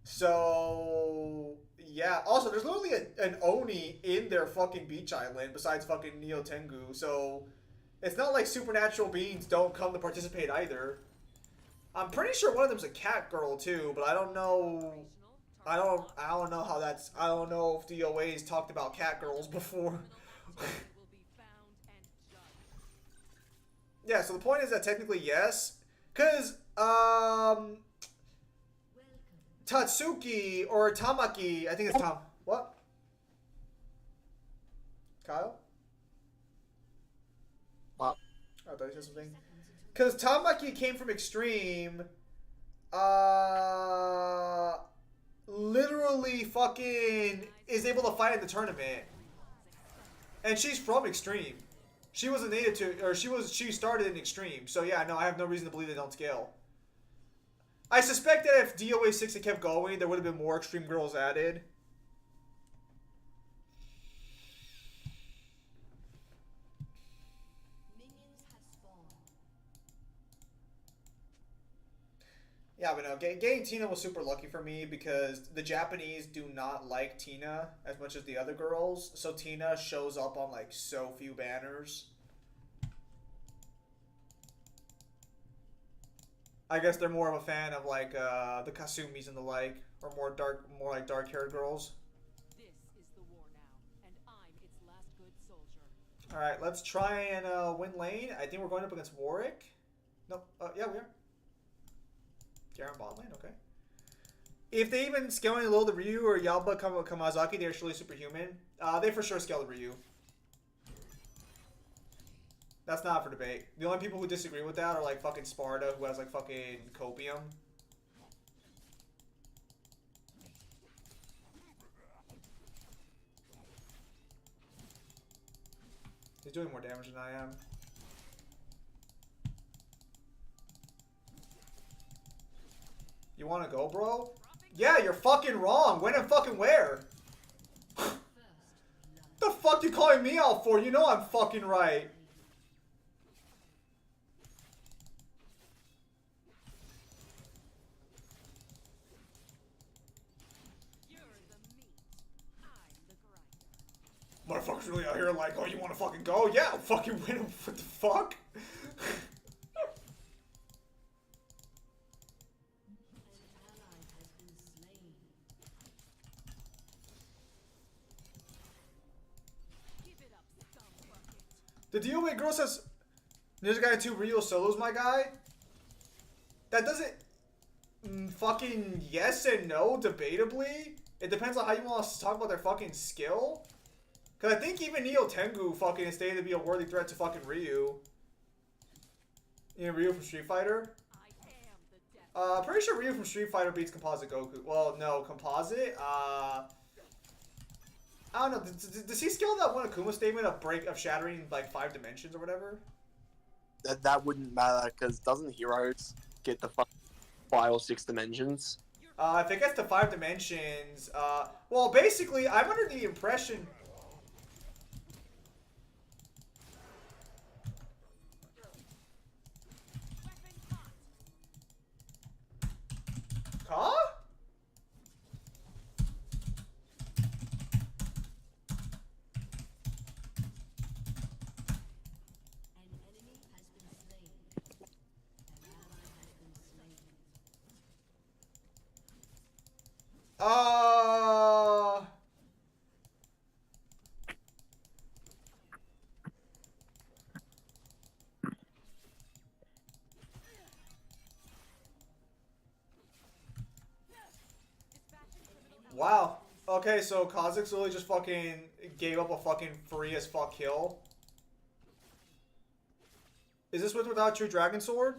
So, yeah. Also, there's literally an Oni in their fucking beach island besides fucking Neo Tengu. So, it's not like supernatural beings don't come to participate either. I'm pretty sure one of them's a cat girl too, but I don't know. I don't know how that's. I don't know if DOA's talked about cat girls before. Yeah, so the point is that technically yes, cause Tatsuki or Tamaki, I think it's Tam. What? Kyle? What? Oh, I thought you said something. Cause Tamaki came from Extreme. Literally fucking is able to fight in the tournament, and she's from Extreme. She was a native to, or she started in Extreme. So yeah, no, I have no reason to believe they don't scale. I suspect that if DOA 6 had kept going, there would have been more Extreme girls added. Minions have spawned. Yeah, but no, getting Tina was super lucky for me because the Japanese do not like Tina as much as the other girls. So Tina shows up on like so few banners. I guess they're more of a fan of like the Kasumis and the like, or more like dark-haired girls. This is the war now, and I'm its last good soldier. All right, let's try and win lane. I think we're going up against Warwick. Nope. Yeah, we are. Garen bot lane, okay. If they even scale any low the Ryu or Yalba Kamazaki, they're surely superhuman. They for sure scale the Ryu. That's not for debate. The only people who disagree with that are like fucking Sparta, who has like fucking copium. He's doing more damage than I am. You wanna go, bro? Yeah, you're fucking wrong. When and fucking where? The fuck you calling me out for? You know I'm fucking right. You're the meat. I'm the grinder. Motherfuckers really out here like, oh, you wanna fucking go? Yeah, I'll fucking win him. What the fuck? The DOA girl says, there's a guy 2 Rio solos, my guy. That doesn't fucking yes and no, debatably. It depends on how you want us to talk about their fucking skill. Because I think even Neo Tengu fucking is stated to be a worthy threat to fucking Ryu. You know, Ryu from Street Fighter? I am the death. Pretty sure Ryu from Street Fighter beats Composite Goku. Well, no, Composite, I don't know. Does he skill that one Akuma statement of shattering like 5 dimensions or whatever? That wouldn't matter because doesn't heroes get the 5 or 6 dimensions? If it gets to 5 dimensions, well, basically, I'm under the impression. Huh? An enemy has been slain. An ally has been slain. Okay, so Kha'Zix literally just fucking gave up a fucking free as fuck kill. Is this with or without True Dragon Sword?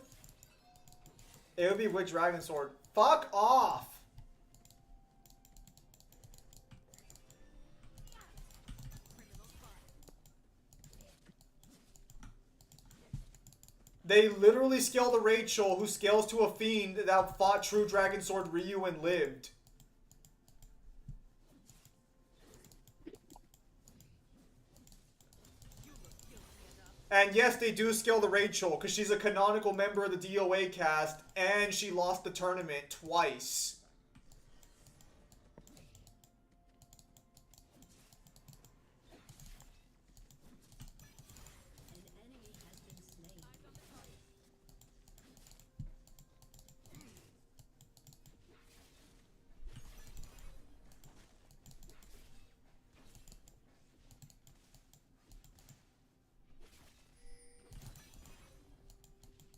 It would be with Dragon Sword. Fuck off! They literally scaled a Rachel who scales to a fiend that fought True Dragon Sword Ryu and lived. And yes, they do scale the Rachel because she's a canonical member of the DOA cast and she lost the tournament twice. An enemy has been slain.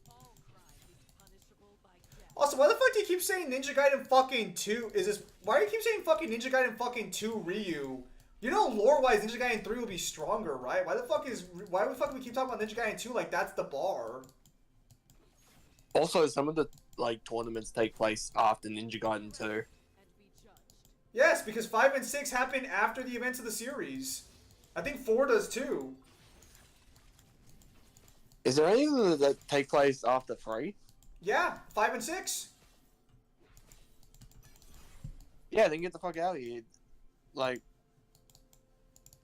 All crime is punishable by death. Also, why the fuck do you keep saying Ninja Gaiden fucking 2? Is this... Why do you keep saying fucking Ninja Gaiden fucking 2 Ryu? You know lore-wise Ninja Gaiden 3 will be stronger, right? Why the fuck do we keep talking about Ninja Gaiden 2 like that's the bar? Also, some of the like tournaments take place after Ninja Gaiden 2. And be judged. Yes, because 5 and 6 happen after the events of the series. I think 4 does too. Is there anything that take place after 3? Yeah, 5 and 6. Yeah, then get the fuck out of here. Like,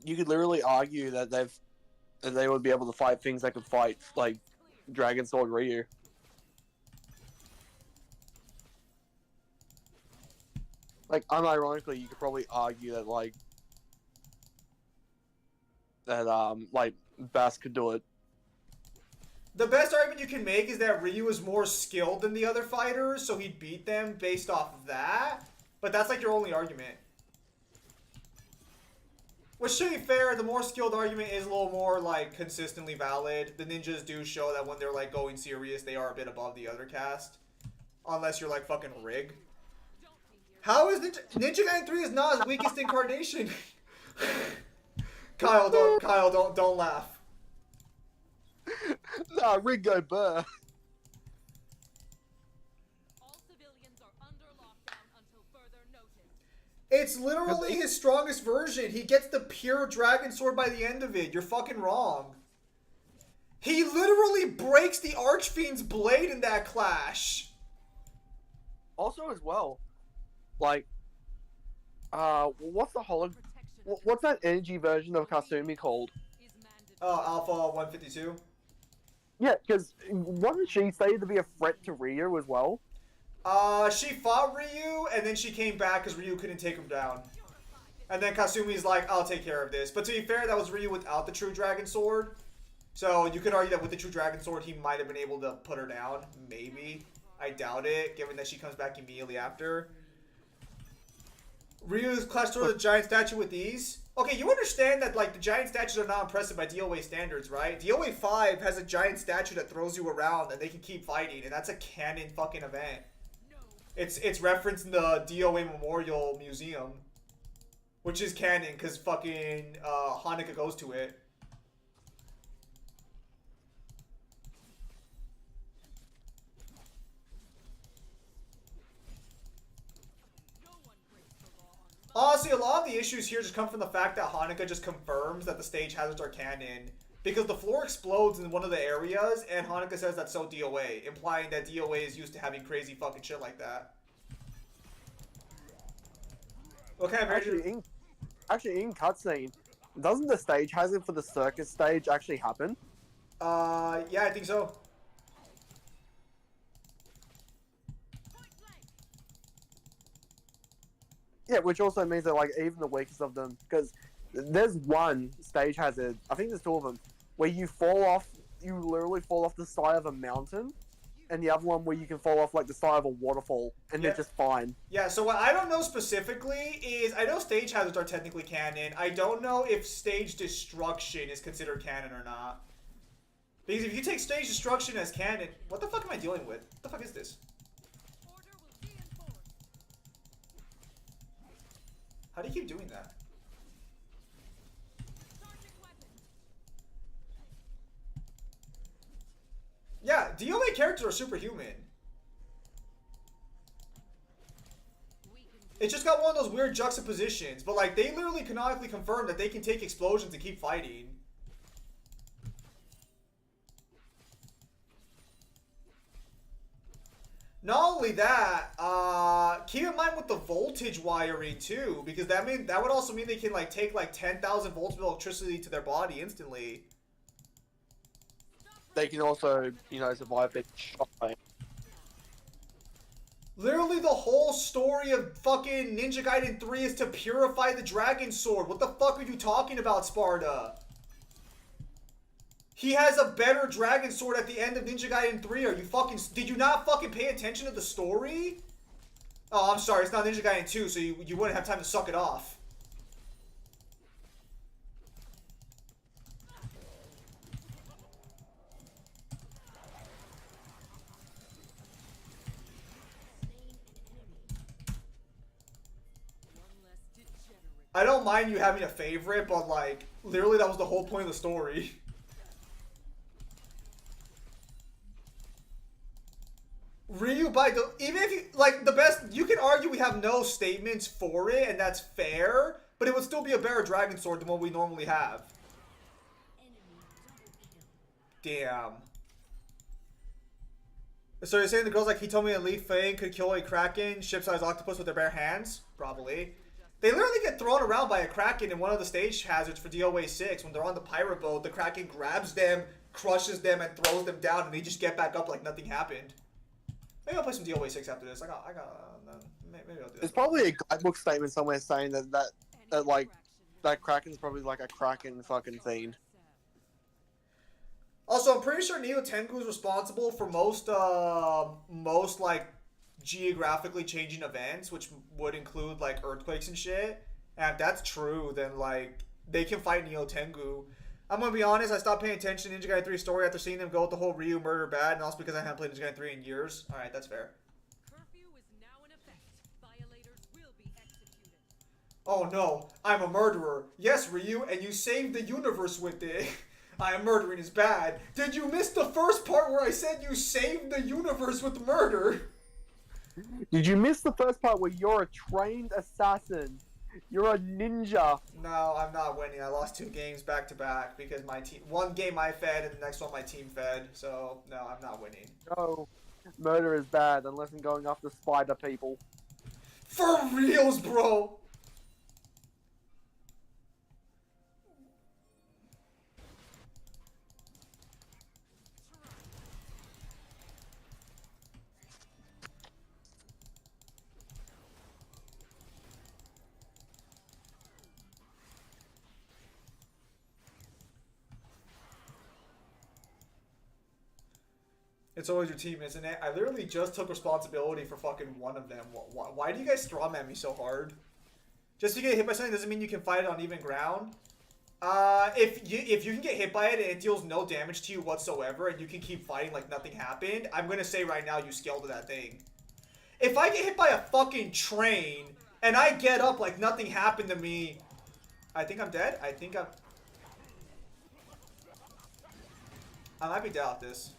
you could literally argue that they would be able to fight things that could fight like Dragon Sword Ryu. Like, unironically, you could probably argue that like Bass could do it. The best argument you can make is that Ryu is more skilled than the other fighters, so he'd beat them based off of that. But that's like your only argument. Which, to be fair, the more skilled argument is a little more like consistently valid. The ninjas do show that when they're like going serious, they are a bit above the other cast. Unless you're like fucking Rig. How is Ninja Gaiden 3 is not his weakest incarnation? Kyle, don't laugh. Nah, Rig go burr. All civilians are under lockdown until further notice. It's literally his strongest version. He gets the pure Dragon Sword by the end of it. You're fucking wrong. He literally breaks the Archfiend's blade in that clash. Also, as well, like, what's the Protection of what's that energy version of Kasumi called? is mandatory. Oh, Alpha 152. Yeah, because wasn't she stated to be a threat to Ryu as well? She fought Ryu, and then she came back because Ryu couldn't take him down. And then Kasumi's like, I'll take care of this. But to be fair, that was Ryu without the True Dragon Sword. So you could argue that with the True Dragon Sword, he might have been able to put her down. Maybe. I doubt it, given that she comes back immediately after. Ryu's clutched through the giant statue with ease. Okay, you understand that like the giant statues are not impressive by DOA standards, right? DOA 5 has a giant statue that throws you around and they can keep fighting, and that's a canon fucking event. It's referenced in the DOA Memorial Museum, which is canon because fucking Hanukkah goes to it. No one breaks the law on Honestly, a lot of the issues here just come from the fact that Hanukkah just confirms that the stage hazards are canon. Because the floor explodes in one of the areas, and Hanukkah says that's so DOA, implying that DOA is used to having crazy fucking shit like that. What kind of Actually, in cutscene, doesn't the stage hazard for the circus stage actually happen? Yeah, I think so. point blank. Yeah, which also means that like even the weakest of them, because there's one stage hazard, I think there's two of them, where you literally fall off the side of a mountain, and the other one where you can fall off like the side of a waterfall, and Yeah. they're just fine. Yeah, so what I don't know specifically is, I know stage hazards are technically canon. I don't know if stage destruction is considered canon or not. Because if you take stage destruction as canon, what the fuck am I dealing with? What the fuck is this? Order will be enforced. How do you keep doing that? Charging weapon. Yeah, DOA characters are superhuman. We can do It just got one of those weird juxtapositions, but like they literally canonically confirmed that they can take explosions and keep fighting. Not only that, keep in mind with the voltage wiring too, because that would also mean they can like take like 10,000 volts of electricity to their body instantly. They can also, you know, survive being shot by. Literally the whole story of fucking Ninja Gaiden 3 is to purify the Dragon Sword. What the fuck are you talking about, Sparta? He has a better Dragon Sword at the end of Ninja Gaiden 3. Are you fucking... Did you not fucking pay attention to the story? Oh, I'm sorry. It's not Ninja Gaiden 2, so you wouldn't have time to suck it off. one less degenerate. I don't mind you having a favorite, but like, literally that was the whole point of the story. Ryu by the... Even if you... Like, the best... You can argue we have no statements for it, and that's fair, but it would still be a better Dragon Sword than what we normally have. Enemy double kill. Damn. So you're saying the girls like he told me a Leaf Fang could kill a Kraken, ship-sized octopus with their bare hands? Probably. They literally get thrown around by a Kraken in one of the stage hazards for DOA 6. When they're on the pirate boat, the Kraken grabs them, crushes them, and throws them down, and they just get back up like nothing happened. Maybe I'll play some DOA 6 after this. Maybe I'll do that. There's probably a guidebook statement somewhere saying that Any like, fraction of that Kraken's probably like a Kraken fucking fiend. Also, I'm pretty sure Neo Tengu is responsible for most like geographically changing events, which would include like earthquakes and shit. And if that's true, then like they can fight Neo Tengu. I'm gonna be honest, I stopped paying attention to Ninja Gaiden 3 story after seeing them go with the whole Ryu murder bad, and also because I haven't played Ninja Gaiden 3 in years. Alright, that's fair. curfew is now in effect. Violators will be executed. Oh no, I'm a murderer. Yes, Ryu, and you saved the universe with it. I am murdering is bad. Did you miss the first part where I said you saved the universe with murder? Did you miss the first part where you're a trained assassin? You're a ninja. No, I'm not winning. I lost 2 games back to back because my team... One game I fed and the next one my team fed. So, no, I'm not winning. No, murder is bad unless I'm going after spider people. For reals, bro! It's always your team, isn't it? I literally just took responsibility for fucking one of them. Why do you guys strawman me so hard? Just to get hit by something doesn't mean you can fight it on even ground. If you can get hit by it and it deals no damage to you whatsoever and you can keep fighting like nothing happened, I'm gonna say right now you scale to that thing. If I get hit by a fucking train and I get up like nothing happened to me, I think I'm dead. I might be dead at this.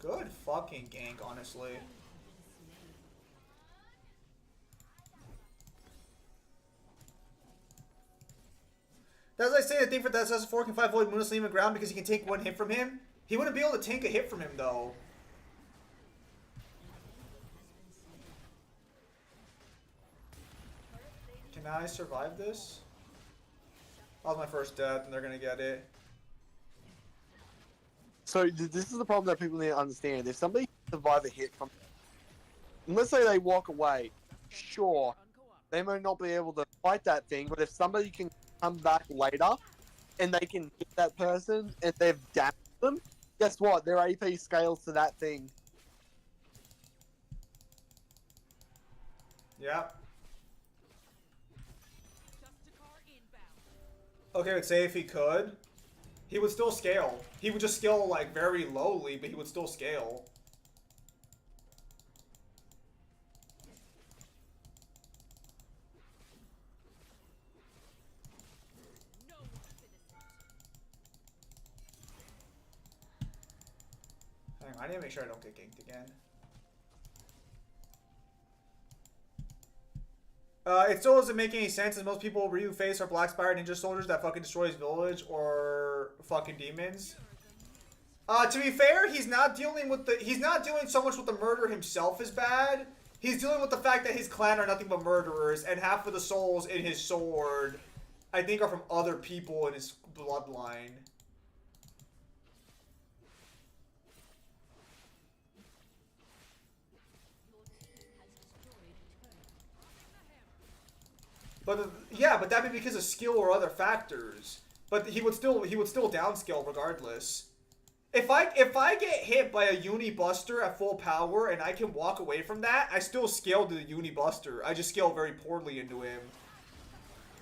Good fucking gank, honestly. As I say, I think for that SS4 can fight Void Moon Slim ground because he can take one hit from him. He wouldn't be able to tank a hit from him though. Can I survive this? That was my first death and they're gonna get it. So this is the problem that people need to understand. If somebody survive a hit from, and let's say they walk away, sure, they may not be able to fight that thing. But if somebody can come back later, and they can hit that person and they've damaged them, guess what? Their AP scales to that thing. Yeah. Justicar inbound. Okay, but say if he could, he would still scale. He would just scale like very lowly, but he would still scale. Hang on, I need to make sure I don't get ganked again. It still doesn't make any sense, as most people Ryu face are Black Spire Ninja Soldiers that fucking destroy his village or fucking demons. To be fair, he's not dealing so much with the murder himself is bad. He's dealing with the fact that his clan are nothing but murderers, and half of the souls in his sword, I think, are from other people in his bloodline. But yeah, but that'd be because of skill or other factors. But he would still downscale regardless. If I get hit by a Uni Buster at full power and I can walk away from that, I still scale to the Uni Buster. I just scale very poorly into him.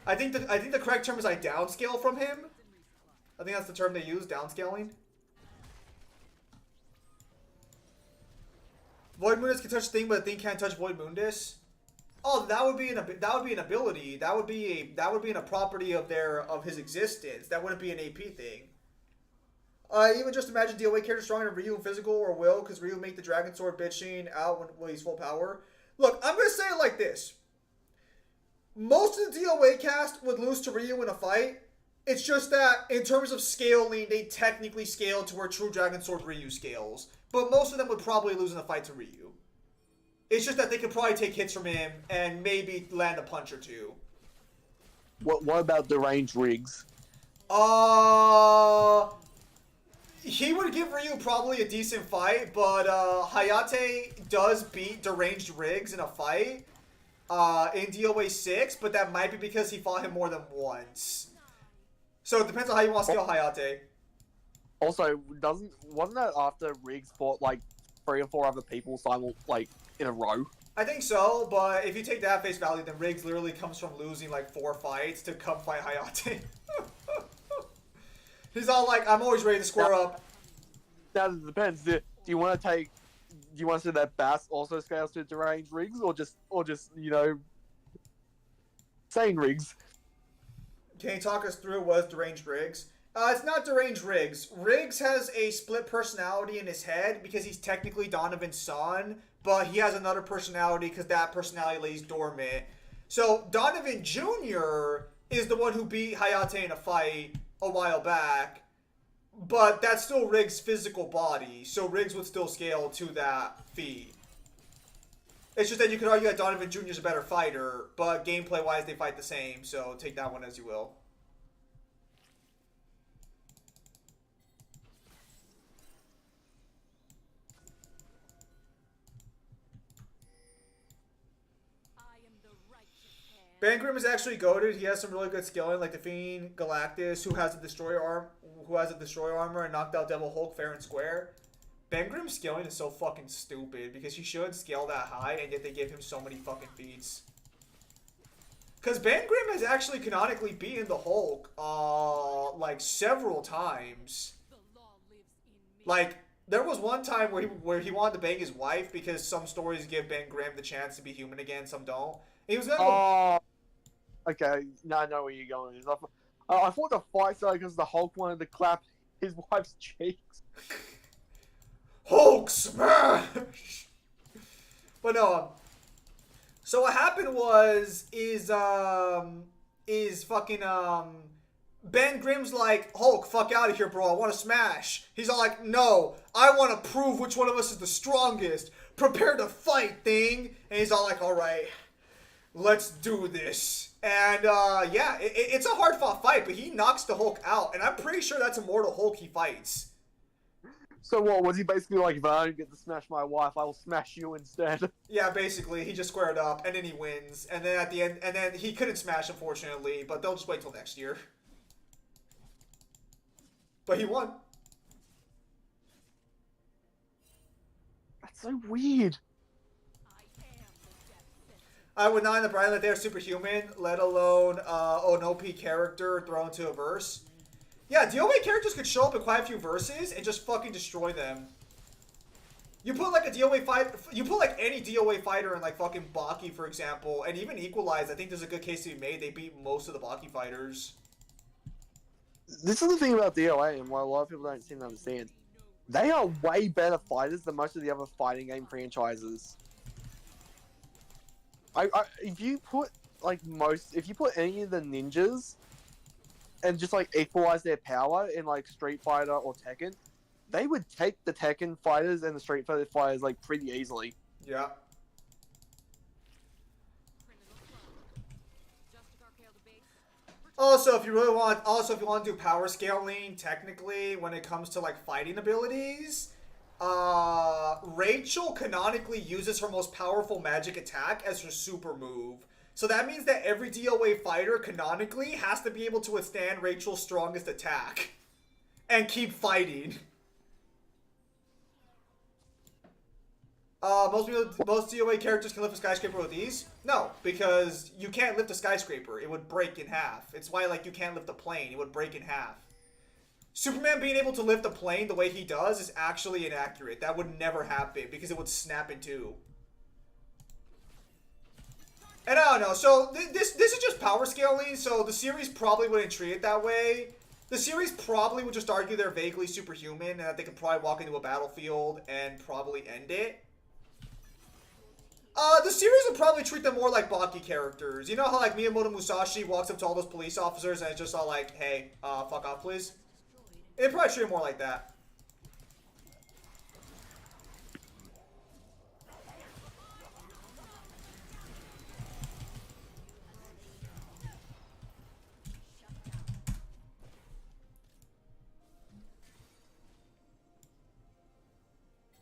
I think the correct term is I downscale from him. I think that's the term they use, downscaling. Void Mundus can touch Thing, but the Thing can't touch Void Mundus. Oh, that would be an ability. That would be a property of his existence. That wouldn't be an AP thing. Even just imagine DOA character stronger than Ryu in physical or will, because Ryu make the Dragon Sword bitching out when he's full power. Look, I'm gonna say it like this. Most of the DOA cast would lose to Ryu in a fight. It's just that in terms of scaling, they technically scale to where true Dragon Sword Ryu scales. But most of them would probably lose in a fight to Ryu. It's just that they could probably take hits from him and maybe land a punch or two. What about deranged Riggs? He would give Ryu probably a decent fight, but Hayate does beat deranged Riggs in a fight in DOA 6, but that might be because he fought him more than once. So it depends on how you want to scale Hayate. Also, wasn't that after Riggs fought like 3 or 4 other people in a row? I think so, but if you take that face value, then Riggs literally comes from losing like 4 fights to come fight Hayate. He's all like, I'm always ready to square up. Now it depends. Do you want to say that Bass also scales to deranged Riggs, or just saying Riggs? Can you talk us through what is deranged Riggs? It's not deranged Riggs. Riggs has a split personality in his head because he's technically Donovan's son, but he has another personality because that personality lays dormant. So Donovan Jr. is the one who beat Hayate in a fight a while back, but that's still Riggs' physical body, so Riggs would still scale to that feat. It's just that you could argue that Donovan Jr. is a better fighter, but gameplay-wise they fight the same, so take that one as you will. Ben Grimm is actually goated. He has some really good skilling, like the Fiend Galactus, who has a destroyer armor and knocked out Devil Hulk fair and square. Ben Grimm's skilling is so fucking stupid because he should scale that high, and yet they give him so many fucking feats. Because Ben Grimm has actually canonically beaten the Hulk, like several times. Like there was one time where he wanted to bang his wife because some stories give Ben Grimm the chance to be human again, some don't. He was gonna. Okay, now I know where you're going. I thought the fight started because the Hulk wanted to clap his wife's cheeks. Hulk smash! But no, so what happened is fucking, Ben Grimm's like, Hulk, fuck out of here, bro, I want to smash. He's all like, no, I want to prove which one of us is the strongest. Prepare to fight, thing. And he's all like, alright, let's do this. And, yeah, it's a hard-fought fight, but he knocks the Hulk out, and I'm pretty sure that's Immortal Hulk he fights. So what, was he basically like, if I don't get to smash my wife, I will smash you instead? Yeah, basically, he just squared up, and then he wins, and then at the end, and then he couldn't smash, unfortunately, but they'll just wait till next year. But he won. That's so weird. I would not in the brand that they're superhuman, let alone an OP character thrown into a verse. Yeah, DOA characters could show up in quite a few verses and just fucking destroy them. You put like a DOA fight, you put like any DOA fighter in like fucking Baki, for example, and even Equalize. I think there's a good case to be made. They beat most of the Baki fighters. This is the thing about DOA and what a lot of people don't seem to understand. They are way better fighters than most of the other fighting game franchises. If you put any of the ninjas and just like equalize their power in like Street Fighter or Tekken, they would take the Tekken fighters and the Street Fighter fighters like pretty easily. Yeah. Also, if you want to do power scaling, technically, when it comes to like fighting abilities, Rachel canonically uses her most powerful magic attack as her super move. So that means that every DOA fighter canonically has to be able to withstand Rachel's strongest attack and keep fighting. Most DOA characters can lift a skyscraper with ease? No, because you can't lift a skyscraper. It would break in half. It's why, like, you can't lift a plane. It would break in half. Superman being able to lift a plane the way he does is actually inaccurate. That would never happen because it would snap in two. And I don't know. So this is just power scaling. So the series probably wouldn't treat it that way. The series probably would just argue they're vaguely superhuman and that they could probably walk into a battlefield and probably end it. The series would probably treat them more like Baki characters. You know how like Miyamoto Musashi walks up to all those police officers and it's just all like, hey, fuck off please? It'd probably treat it more like that.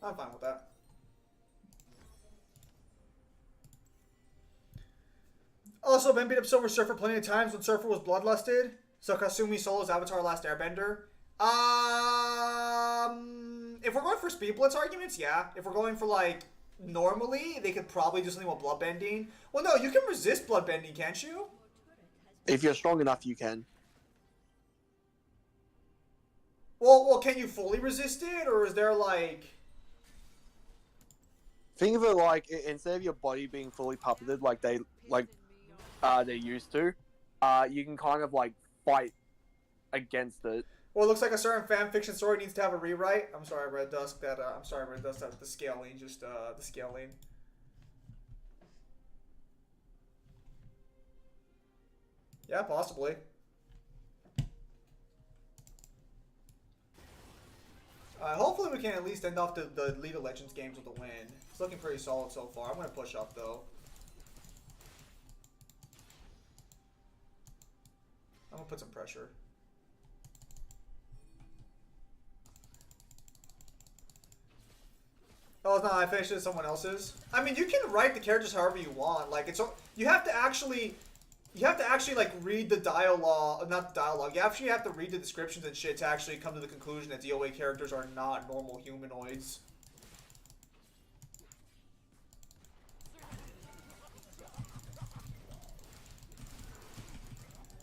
I'm fine with that. Also, Ben beat up Silver Surfer plenty of times when Surfer was bloodlusted. So Kasumi Solo's Avatar Last Airbender. If we're going for Speed Blitz arguments, yeah. If we're going for like normally, they could probably do something with bloodbending. Well, no, you can resist bloodbending, can't you? If you're strong enough, you can. Well, can you fully resist it, or is there like? Think of it like instead of your body being fully puppeted, like they used to, you can kind of like fight against it. Well, it looks like a certain fan fiction story needs to have a rewrite. I'm sorry, Red Dusk. I'm sorry, Red Dusk. That the scaling, just the scaling. Yeah, possibly. Hopefully we can at least end off the League of Legends games with a win. It's looking pretty solid so far. I'm going to push up, though. I'm going to put some pressure. Oh, it's not. I finished it with someone else's. I mean, you can write the characters however you want. Like, it's you have to actually like read the dialogue, not the dialogue. You actually have to read the descriptions and shit to actually come to the conclusion that DOA characters are not normal humanoids.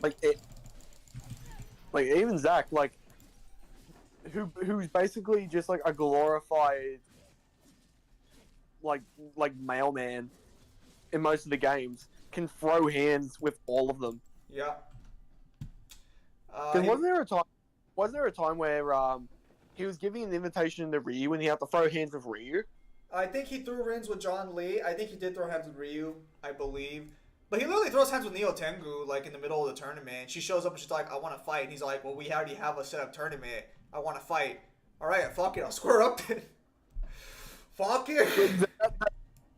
Like even Zack, like who's basically just like a glorified like mailman in most of the games, can throw hands with all of them. Yeah. Because wasn't there a time where he was giving an invitation to Ryu and he had to throw hands with Ryu? I think he threw hands with John Lee. I think he did throw hands with Ryu, I believe. But he literally throws hands with Neo Tengu, like, in the middle of the tournament. She shows up and she's like, I want to fight. And he's like, well, we already have a set-up tournament. I want to fight. All right, fuck it. I'll square up then. Fuck it.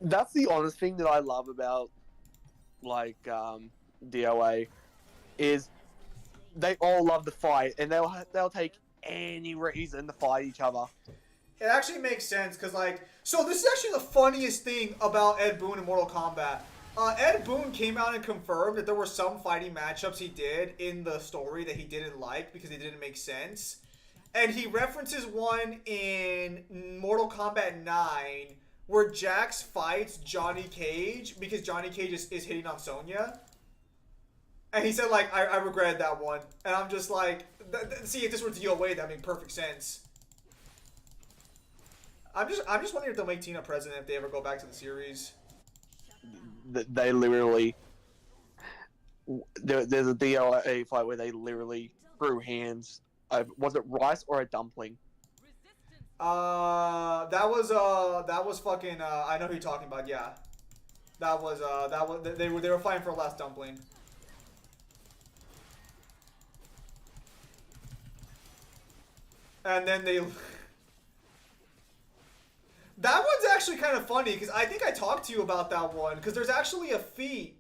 That's the honest thing that I love about, like, DOA, is they all love to fight, and they'll take any reason to fight each other. It actually makes sense, because, like, so this is actually the funniest thing about Ed Boon in Mortal Kombat. Ed Boon came out and confirmed that there were some fighting matchups he did in the story that he didn't like because they didn't make sense. And he references one in Mortal Kombat 9 where Jax fights Johnny Cage because Johnny Cage is hitting on Sonya. And he said, like, I regretted that one. And I'm just like, see, if this were DOA, that'd make perfect sense. I'm just wondering if they'll make Tina president if they ever go back to the series. They literally... There's a DOA fight where they literally threw hands. Was it rice or a dumpling? That was fucking. I know who you're talking about. Yeah, that was they were fighting for last dumpling. And then they. That one's actually kind of funny because I think I talked to you about that one because there's actually a feat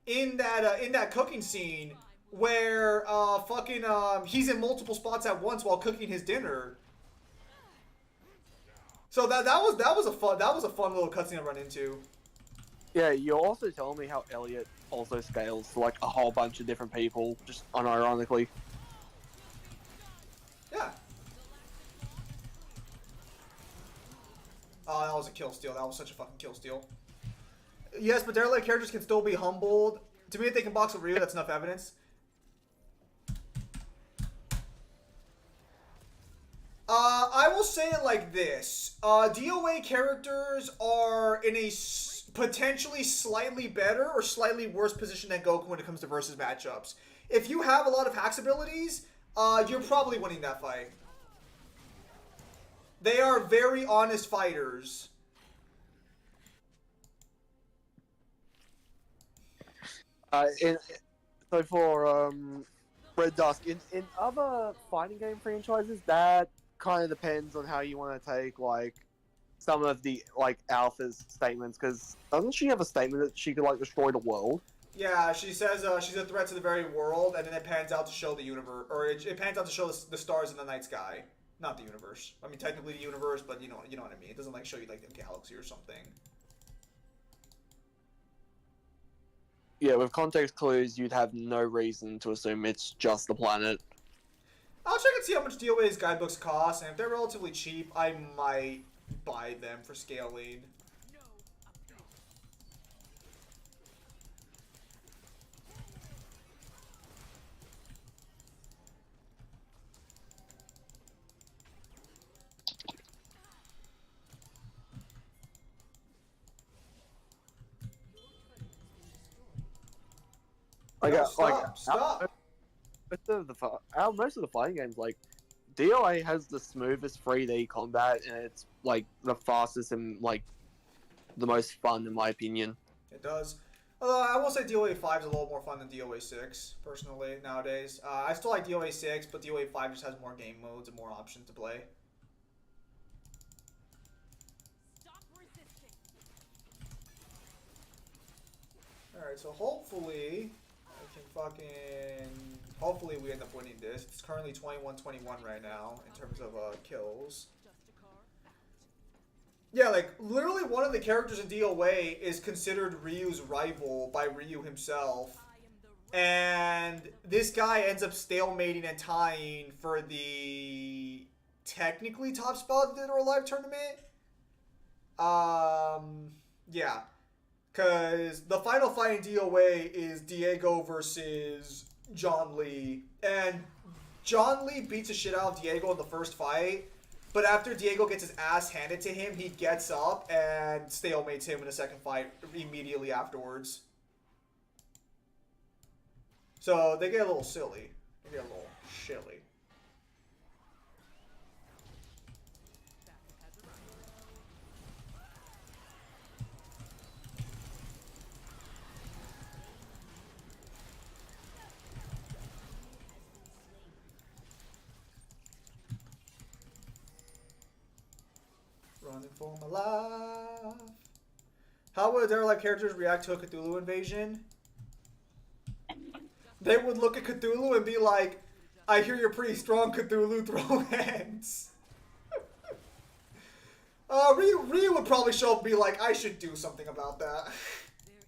in that cooking scene where he's in multiple spots at once while cooking his dinner. So that was a fun little cutscene to run into. Yeah, you're also telling me how Elliot also scales to like a whole bunch of different people, just unironically. Yeah. Oh, that was a kill steal. That was such a fucking kill steal. Yes, but Derelict characters can still be humbled. To me, if they can box with Ryu, that's enough evidence. I will say it like this. DOA characters are in a potentially slightly better or slightly worse position than Goku when it comes to versus matchups. If you have a lot of hacks abilities, you're probably winning that fight. They are very honest fighters. So for Red Dusk, in other fighting game franchises, that kind of depends on how you want to take like some of the like Alpha's statements. Because doesn't she have a statement that she could like destroy the world? Yeah, she says she's a threat to the very world, and then it pans out to show the universe, or it pans out to show the stars in the night sky, not the universe. I mean, technically the universe, but you know what I mean. It doesn't like show you like the galaxy or something. Yeah, with context clues, you'd have no reason to assume it's just the planet. I'll check and see how much DOA's guidebooks cost, and if they're relatively cheap, I might buy them for scaling. Stop. Most of the fighting games, like DOA has the smoothest 3D combat, and it's like the fastest and like the most fun in my opinion. It does. Although I will say DOA 5 is a little more fun than DOA 6, personally, nowadays. I still like DOA 6, but DOA 5 just has more game modes and more options to play. Stop resisting. Alright, so hopefully hopefully we end up winning this. It's currently 21-21 right now in terms of kills. Just a car. Yeah, like literally one of the characters in DOA is considered Ryu's rival by Ryu himself. I am the And this guy ends up stalemating and tying for the technically top spot of the Dead or Alive tournament. Yeah. Because the final fight in DOA is Diego versus John Lee. And John Lee beats the shit out of Diego in the first fight. But after Diego gets his ass handed to him, he gets up and stalemates him in the second fight immediately afterwards. So they get a little silly. They get a little shilly. Running for my life. How would their like characters react to a Cthulhu invasion? They would look at Cthulhu and be like, I hear you're pretty strong, Cthulhu, throw hands. Ryu would probably show up and be like, I should do something about that. there is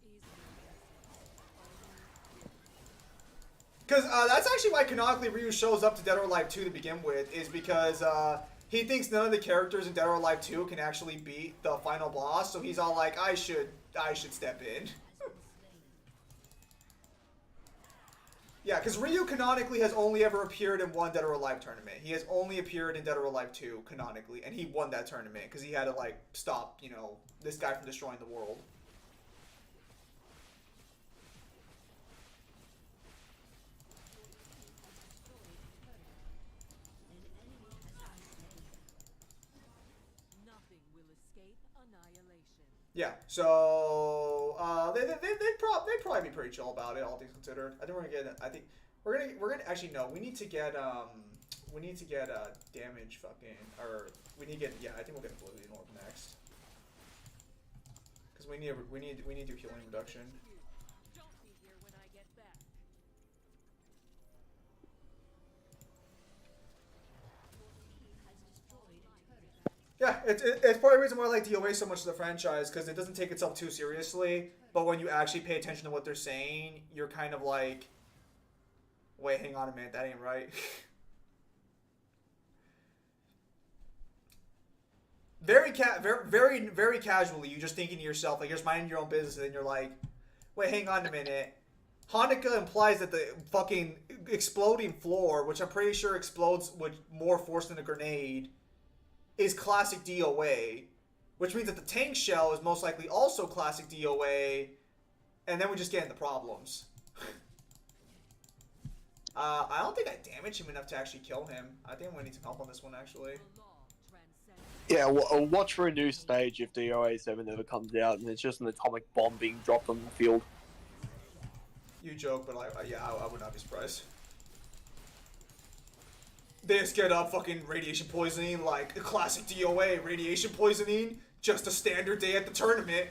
Because that's actually why canonically Ryu shows up to Dead or Alive 2 to begin with, is because he thinks none of the characters in Dead or Alive 2 can actually beat the final boss, so he's all like, I should step in. Yeah, because Ryu canonically has only ever appeared in one Dead or Alive tournament. He has only appeared in Dead or Alive 2 canonically, and he won that tournament because he had to like stop, you know, this guy from destroying the world. Yeah, so they'd probably be pretty chill about it, all things considered. I think we're gonna get. I think we're gonna actually no. We need to get damage fucking or we need to get I think we'll get Oblivion Orb next because we need to do healing reduction. Don't be here when I get back. Yeah, it's part of the reason why I like DOA so much of the franchise, because it doesn't take itself too seriously, but when you actually pay attention to what they're saying, you're kind of like, wait, hang on a minute, that ain't right. very casually, you just thinking to yourself, like, you're just minding your own business, and then you're like, wait, hang on a minute. Hanukkah implies that the fucking exploding floor, which I'm pretty sure explodes with more force than a grenade, is classic DOA, which means that the tank shell is most likely also classic DOA, and then we just get into problems. I don't think I damaged him enough to actually kill him. I think we need some help on this one, actually. The law transcends. Yeah, well, watch for a new stage if DOA 7 ever comes out, and it's just an atomic bomb being dropped on the field. You joke, but I would not be surprised. They just get up fucking radiation poisoning, like a classic DOA, radiation poisoning, just a standard day at the tournament.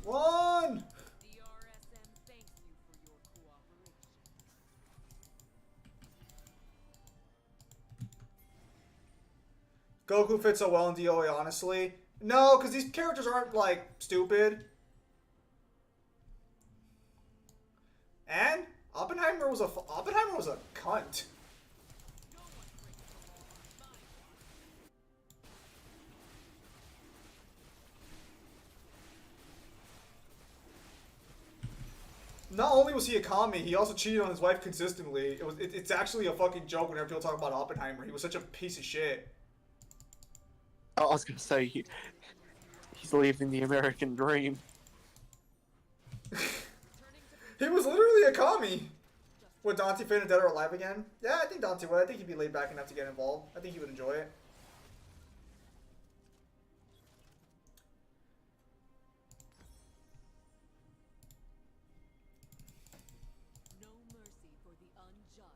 One! The RSM thanks you for your cooperation. Goku fits so well in DOA, honestly. No, because these characters aren't, like, stupid. And Oppenheimer was a cunt. Not only was he a commie, he also cheated on his wife consistently. It's actually a fucking joke whenever people talk about Oppenheimer. He was such a piece of shit. I was gonna say, he's living the American dream. He was literally a commie. Would Dante fit in Dead or Alive again? Yeah, I think Dante would. I think he'd be laid back enough to get involved. I think he would enjoy it. No mercy for the unjust.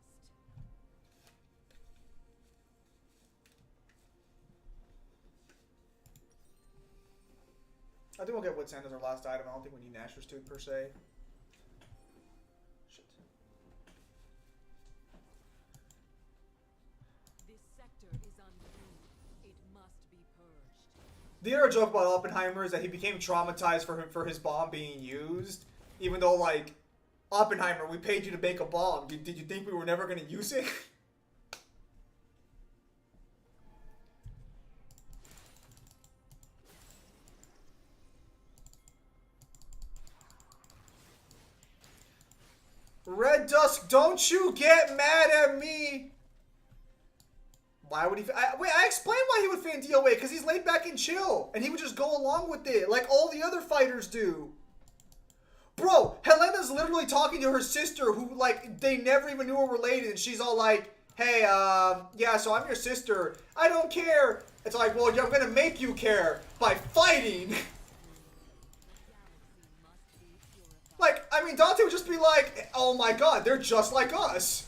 I think we'll get Witsend as our last item. I don't think we need Nashor's Tooth per se. Shit. This sector is unclean. It must be purged. The other joke about Oppenheimer is that he became traumatized for his bomb being used, even though, like, Oppenheimer, we paid you to make a bomb. Did you think we were never going to use it? Red Dusk, don't you get mad at me! Why would he? Wait, I explained why he would fit in DOA, because he's laid back and chill, and he would just go along with it, like all the other fighters do. Bro, Helena's literally talking to her sister, who, like, they never even knew were related, and she's all like, hey, yeah, so I'm your sister. I don't care. It's like, well, I'm gonna make you care by fighting. Like, I mean, Dante would just be like, oh my god, they're just like us.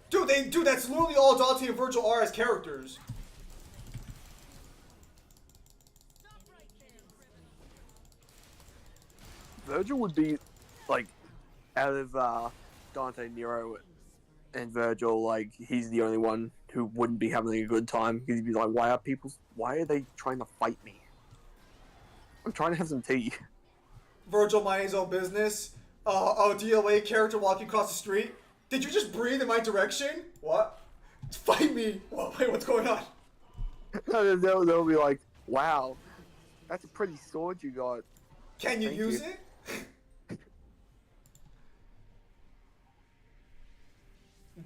Dude, that's literally all Dante and Virgil are as characters. Virgil would be, like, out of Dante, Nero, and Virgil, like, he's the only one who wouldn't be having a good time. He'd be like, why are they trying to fight me? I'm trying to have some tea. Virgil minding his own business. A DOA character walking across the street. Did you just breathe in my direction? What? Fight me! What? Wait, what's going on? They'll be like, wow, that's a pretty sword you got. Can you Thank use you. it?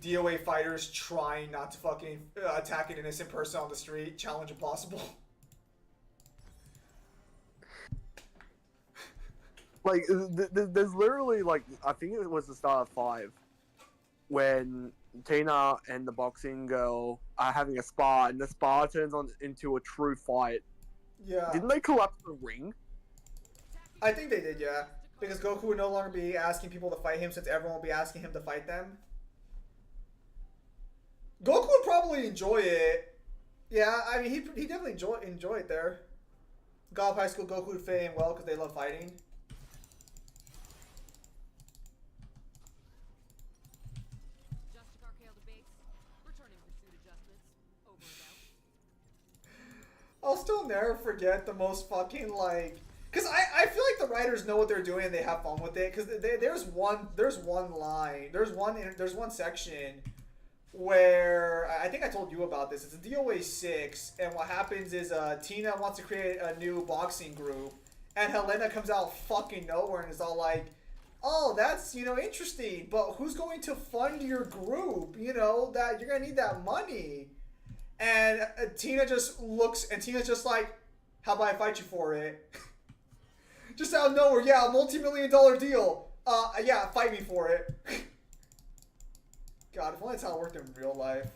DOA fighters trying not to fucking attack an innocent person on the street. Challenge impossible. Like, there's literally, like, I think it was the start of 5, when Tina and the boxing girl are having a spar, and the spar turns on into a true fight. Yeah. Didn't they collapse the ring? I think they did, yeah. Because Goku would no longer be asking people to fight him since everyone would be asking him to fight them. Goku would probably enjoy it. Yeah, I mean, he definitely enjoy it there. God of High School Goku would fit in well because they love fighting. Just took RKL to base. Returning pursuit adjustments. Over and out. I'll still never forget the most fucking, like... Because I feel like the writers know what they're doing and they have fun with it. Because there's one line, there's one section where I think I told you about this. It's a DOA 6, and what happens is Tina wants to create a new boxing group, and Helena comes out fucking nowhere and is all like, "Oh, that's interesting, but who's going to fund your group? That you're gonna need that money." And Tina just looks, and Tina's just like, "How about I fight you for it?" Just out of nowhere, yeah, a multi-million-dollar deal. Yeah, fight me for it. God, if only that's how it worked in real life.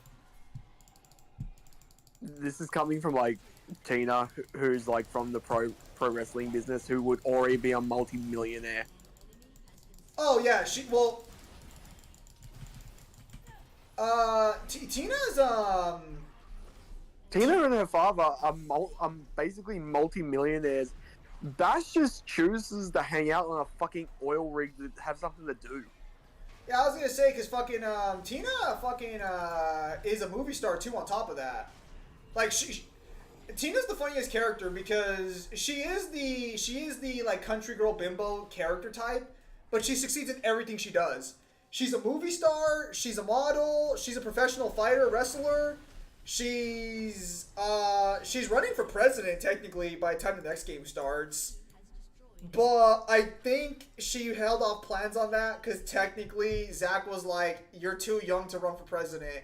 This is coming from, like, Tina, who's, like, from the pro wrestling business, who would already be a multi-millionaire. Oh, yeah, Tina's, Tina and her father are basically multi-millionaires. Bash just chooses to hang out on a fucking oil rig to have something to do. Yeah, I was gonna say, because fucking, Tina fucking, is a movie star, too, on top of that. Like, Tina's the funniest character because she is the, like, country girl bimbo character type, but she succeeds in everything she does. She's a movie star, she's a model, she's a professional fighter, wrestler, she's running for president, technically, by the time the next game starts. But I think she held off plans on that because technically Zach was like, "You're too young to run for president."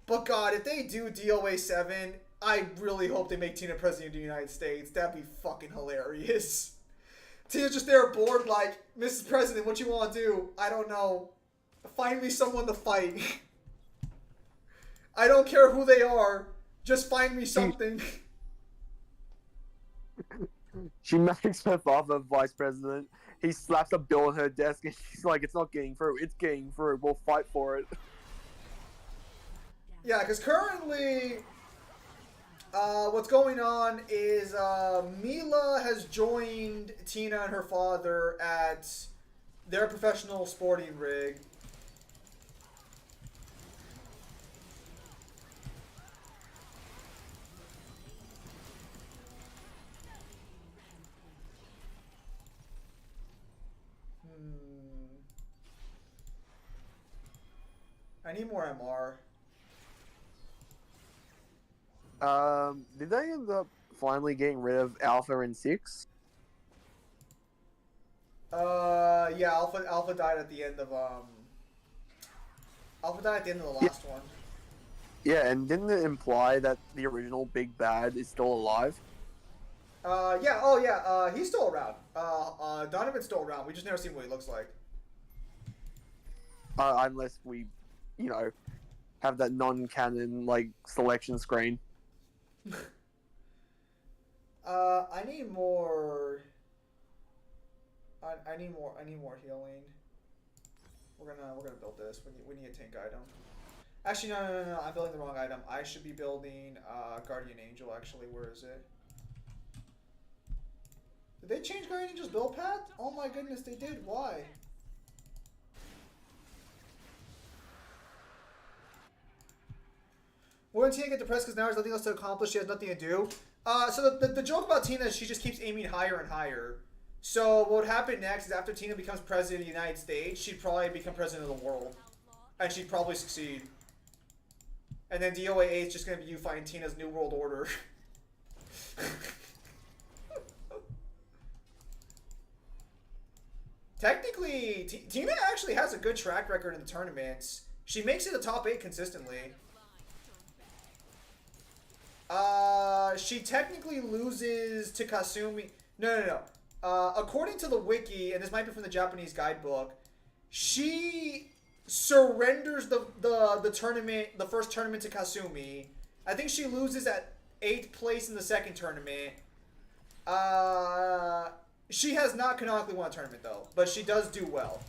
But God, if they do DOA 7, I really hope they make Tina president of the United States. That'd be fucking hilarious. Tina's just there bored like, "Mrs. President, what you want to do?" "I don't know. Find me someone to fight." "I don't care who they are. Just find me something." She makes her father vice president. He slaps a bill on her desk and she's like, "It's not getting through. It's getting through. We'll fight for it." Yeah, because currently, what's going on is Mila has joined Tina and her father at their professional sporting rig. I need more MR. Did they end up finally getting rid of Alpha in 6? Yeah, Alpha died at the end of Alpha died at the end of the last one. Yeah, and didn't it imply that the original Big Bad is still alive? Yeah, oh yeah, he's still around. Donovan's still around. We just never seen what he looks like. Unless we, have that non-canon, like, selection screen. I need more. I need more healing. We're gonna build this. We need a tank item. Actually, no. I'm building the wrong item. I should be building Guardian Angel. Actually, where is it? Did they change Guardian Angel's build path? Oh my goodness, they did. Why? When Tina get depressed because now there's nothing else to accomplish, she has nothing to do. So the joke about Tina is she just keeps aiming higher and higher. So what would happen next is after Tina becomes president of the United States, she'd probably become president of the world. And she'd probably succeed. And then DOA 8 is just going to be you fighting Tina's New World Order. Technically, Tina actually has a good track record in the tournaments. She makes it a top 8 consistently. She technically loses to Kasumi. No. According to the wiki, and this might be from the Japanese guidebook, she surrenders the tournament, the first tournament to Kasumi. I think she loses at 8th place in the second tournament. She has not canonically won a tournament though, but she does do well.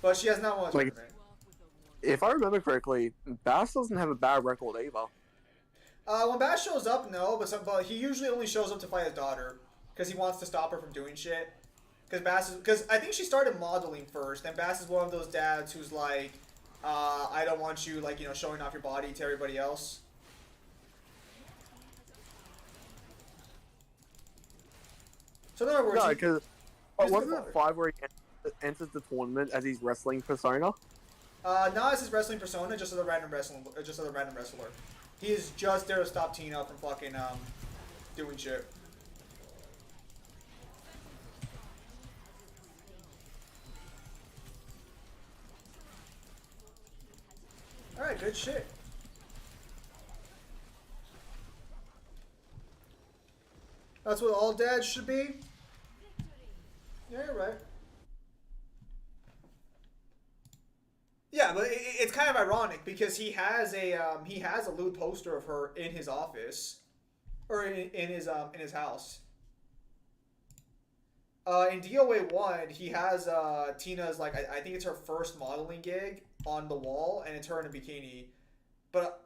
But she has not won a Like- tournament. If I remember correctly, Bass doesn't have a bad record either. When Bass shows up, no, but he usually only shows up to fight his daughter because he wants to stop her from doing shit. Because I think she started modeling first, and Bass is one of those dads who's like, I don't want you like showing off your body to everybody else. So in other words, No, he- because he's a wasn't good it father. 5 where he enters the tournament as his wrestling persona? not as his wrestling persona, just as a random wrestler. He is just there to stop Tina from fucking doing shit. Alright, good shit. That's what all dads should be? Yeah, you're right. Yeah, but it's kind of ironic because he has a lewd poster of her in his office, or in his house. In DOA 1, he has Tina's like I think it's her first modeling gig on the wall, and it's her in a bikini. But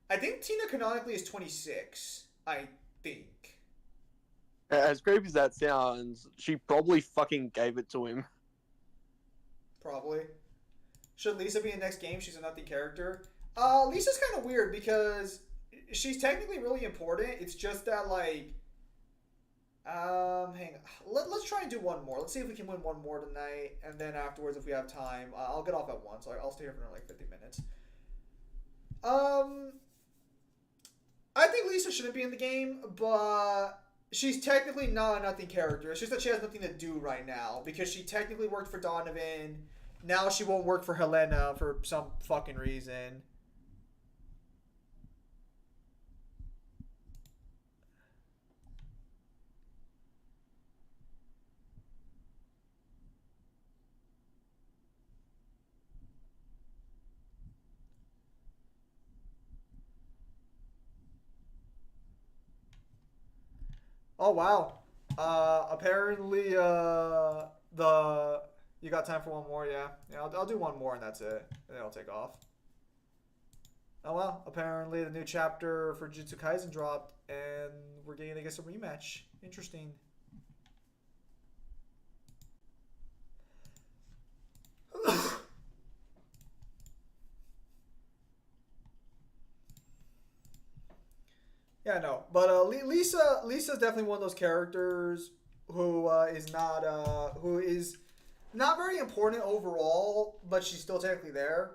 I think Tina canonically is 26. I think. As creepy as that sounds, she probably fucking gave it to him. Probably. Should Lisa be in the next game? She's a nothing character. Lisa's kind of weird because she's technically really important. It's just that like, hang on. Let's try and do one more. Let's see if we can win one more tonight, and then afterwards, if we have time, I'll get off at 1, so I'll stay here for like 50 minutes. I think Lisa shouldn't be in the game, but she's technically not a nothing character. It's just that she has nothing to do right now because she technically worked for Donovan. Now she won't work for Helena for some fucking reason. Oh wow. Apparently you got time for one more, yeah. Yeah, I'll do one more and that's it. And then I'll take off. Oh well, apparently the new chapter for Jujutsu Kaisen dropped and we're getting, I guess, a rematch. Interesting. Yeah, no, but Lisa's definitely one of those characters who is not very important overall, but she's still technically there.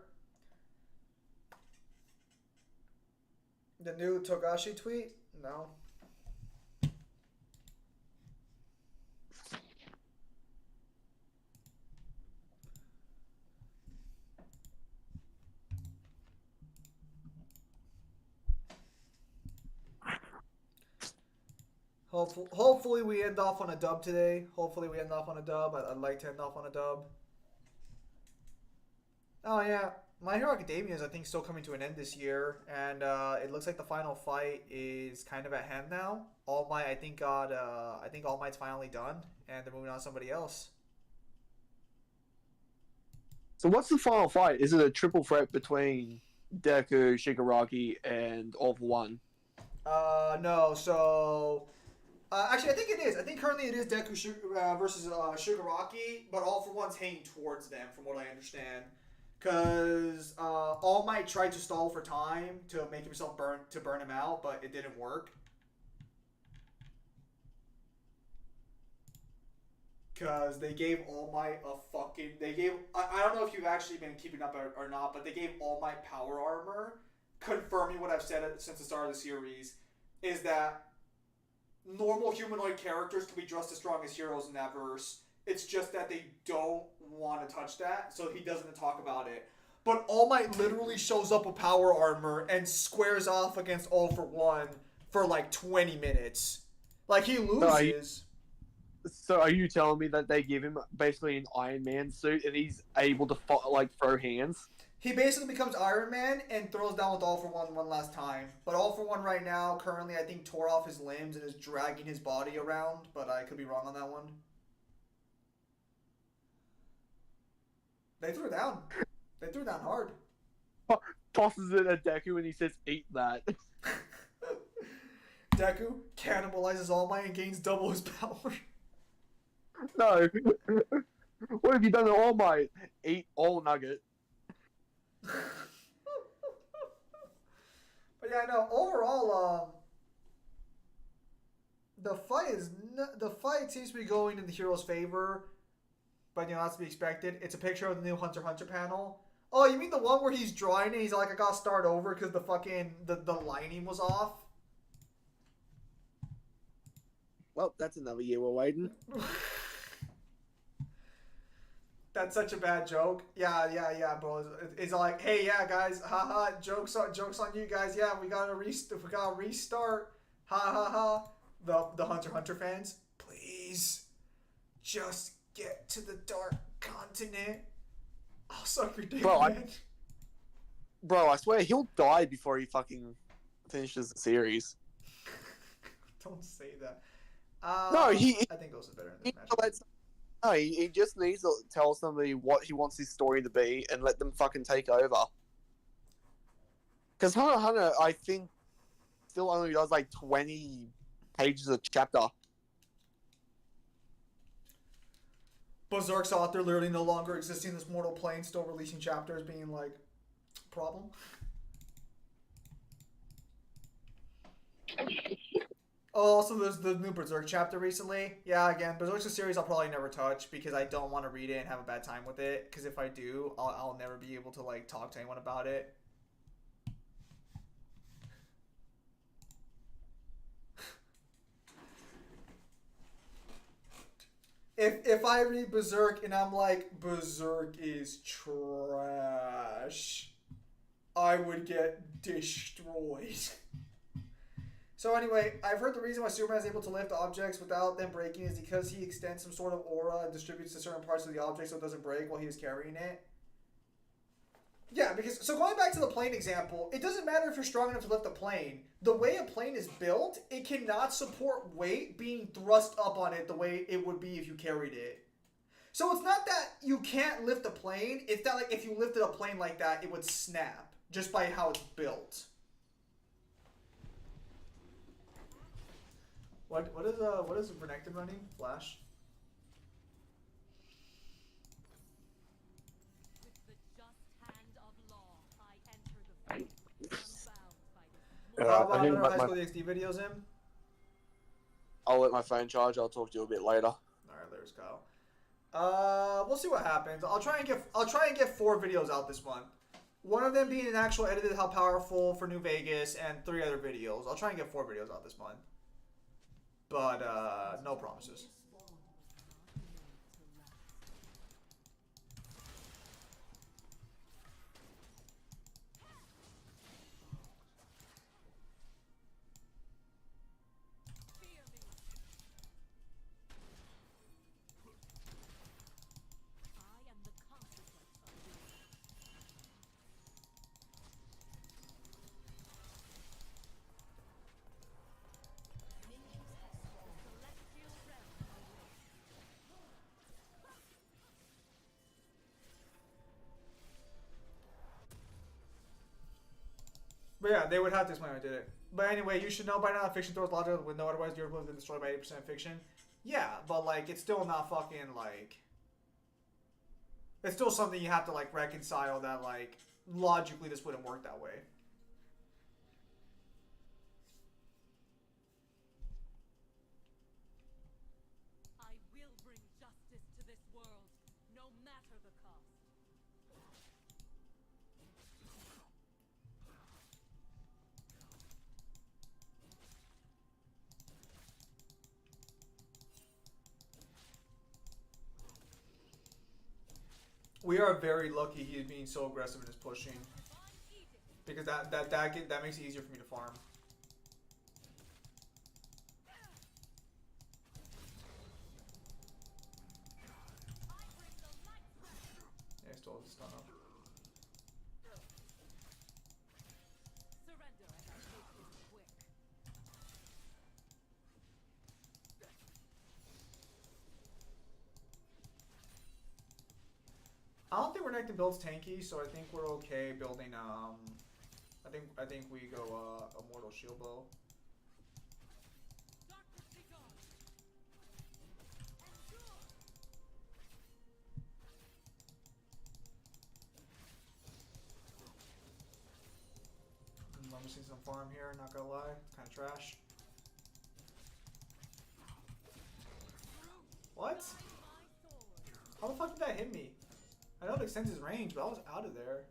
The new Togashi tweet? No. Hopefully we end off on a dub today. Hopefully we end off on a dub. I'd like to end off on a dub. Oh yeah, My Hero Academia is I think still coming to an end this year, and it looks like the final fight is kind of at hand now. All Might I think All Might's finally done, and they're moving on to somebody else. So what's the final fight? Is it a triple threat between Deku, Shigaraki, and All for One? No. So actually, I think it is. I think currently it is Deku versus Shigaraki, but All for One's hanging towards them, from what I understand. Because All Might tried to stall for time to make himself burn him out, but it didn't work. Because they gave All Might a fucking... I don't know if you've actually been keeping up or not, but they gave All Might power armor, confirming what I've said since the start of the series, is that normal humanoid characters can be just as strong as heroes in that verse. It's just that they don't want to touch that, so he doesn't talk about it. But All Might literally shows up with power armor and squares off against All for One for like 20 minutes. Like, he loses. So are you telling me that they give him basically an Iron Man suit and he's able to throw hands? He basically becomes Iron Man and throws down with All for One last time. But All for One right now, currently, I think tore off his limbs and is dragging his body around. But I could be wrong on that one. They threw it down. They threw it down hard. Tosses it at Deku and he says, "Eat that." Deku cannibalizes All Might and gains double his power. No. What have you done to All Might? Eat All Nugget. But yeah, no. Overall, the fight seems to be going in the hero's favor, but that's to be expected. It's a picture of the new Hunter x Hunter panel. Oh, you mean the one where he's drawing and he's like, I gotta start over because the fucking the lining was off? Well, that's another year we're waiting. That's such a bad joke. Yeah, bro. It's like, hey, yeah, guys, haha, jokes on you guys. Yeah, we gotta restart. Ha ha ha. The Hunter x Hunter fans, please, just get to the Dark Continent. I'll suck your dick, man. Bro, I swear he'll die before he fucking finishes the series. Don't say that. No, I think Ghost is better in this match. No, he just needs to tell somebody what he wants his story to be and let them fucking take over. Because Hunter x Hunter, I think, still only does like 20 pages a chapter. Berserk's author literally no longer existing in this mortal plane, still releasing chapters, being like, problem? Oh, also there's the new Berserk chapter recently. Yeah, again, Berserk's a series I'll probably never touch because I don't want to read it and have a bad time with it. Because if I do, I'll never be able to like talk to anyone about it. If I read Berserk and I'm like, Berserk is trash, I would get destroyed. So anyway, I've heard the reason why Superman is able to lift objects without them breaking is because he extends some sort of aura and distributes to certain parts of the object so it doesn't break while he is carrying it. Yeah, because, so going back to the plane example, it doesn't matter if you're strong enough to lift a plane. The way a plane is built, it cannot support weight being thrust up on it the way it would be if you carried it. So it's not that you can't lift a plane, it's that like if you lifted a plane like that, it would snap just by how it's built. What is Renekton running? Flash? With the just hand of law, I enter the fight, unbound by this How about I think another High School DxD videos in? I'll let my phone charge. I'll talk to you a bit later. Alright, there's Kyle. We'll see what happens. I'll try and get 4 videos out this month. One of them being an actual edited How Powerful for New Vegas, and 3 other videos. I'll try and get 4 videos out this month. But, no promises. fear me. I am the consequence of this. Celestial realm awaits. But yeah, they would have to explain how I did it. But anyway, you should know by now that fiction throws logic out the window, otherwise the earth would have been destroyed by 80% fiction. Yeah, but like, it's still not fucking like... It's still something you have to like reconcile that like, logically this wouldn't work that way. I will bring justice to this world, no matter the cost. We are very lucky he is being so aggressive in his pushing. Because that makes it easier for me to farm. Yeah, he still has a stun up. Surrender as I make this quick. I don't think Renekton builds tanky, so I think we're okay building I think we go Immortal Shield Bow. Darkness be gone. I'm missing some farm here, not gonna lie. Kinda trash. What? How the fuck did that hit me? I know it extends his range, but I was out of there.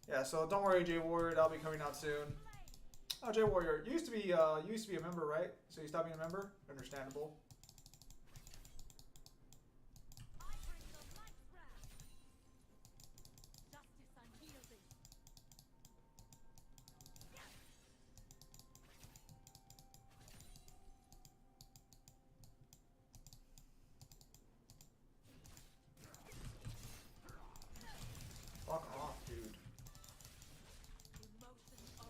Yeah, so don't worry, J Warrior, that'll be coming out soon. Oh, J Warrior, you used to be a member, right? So you stopped being a member? Understandable. I bring the light wrath. Justice unyielding. Fuck off, dude. Emotions are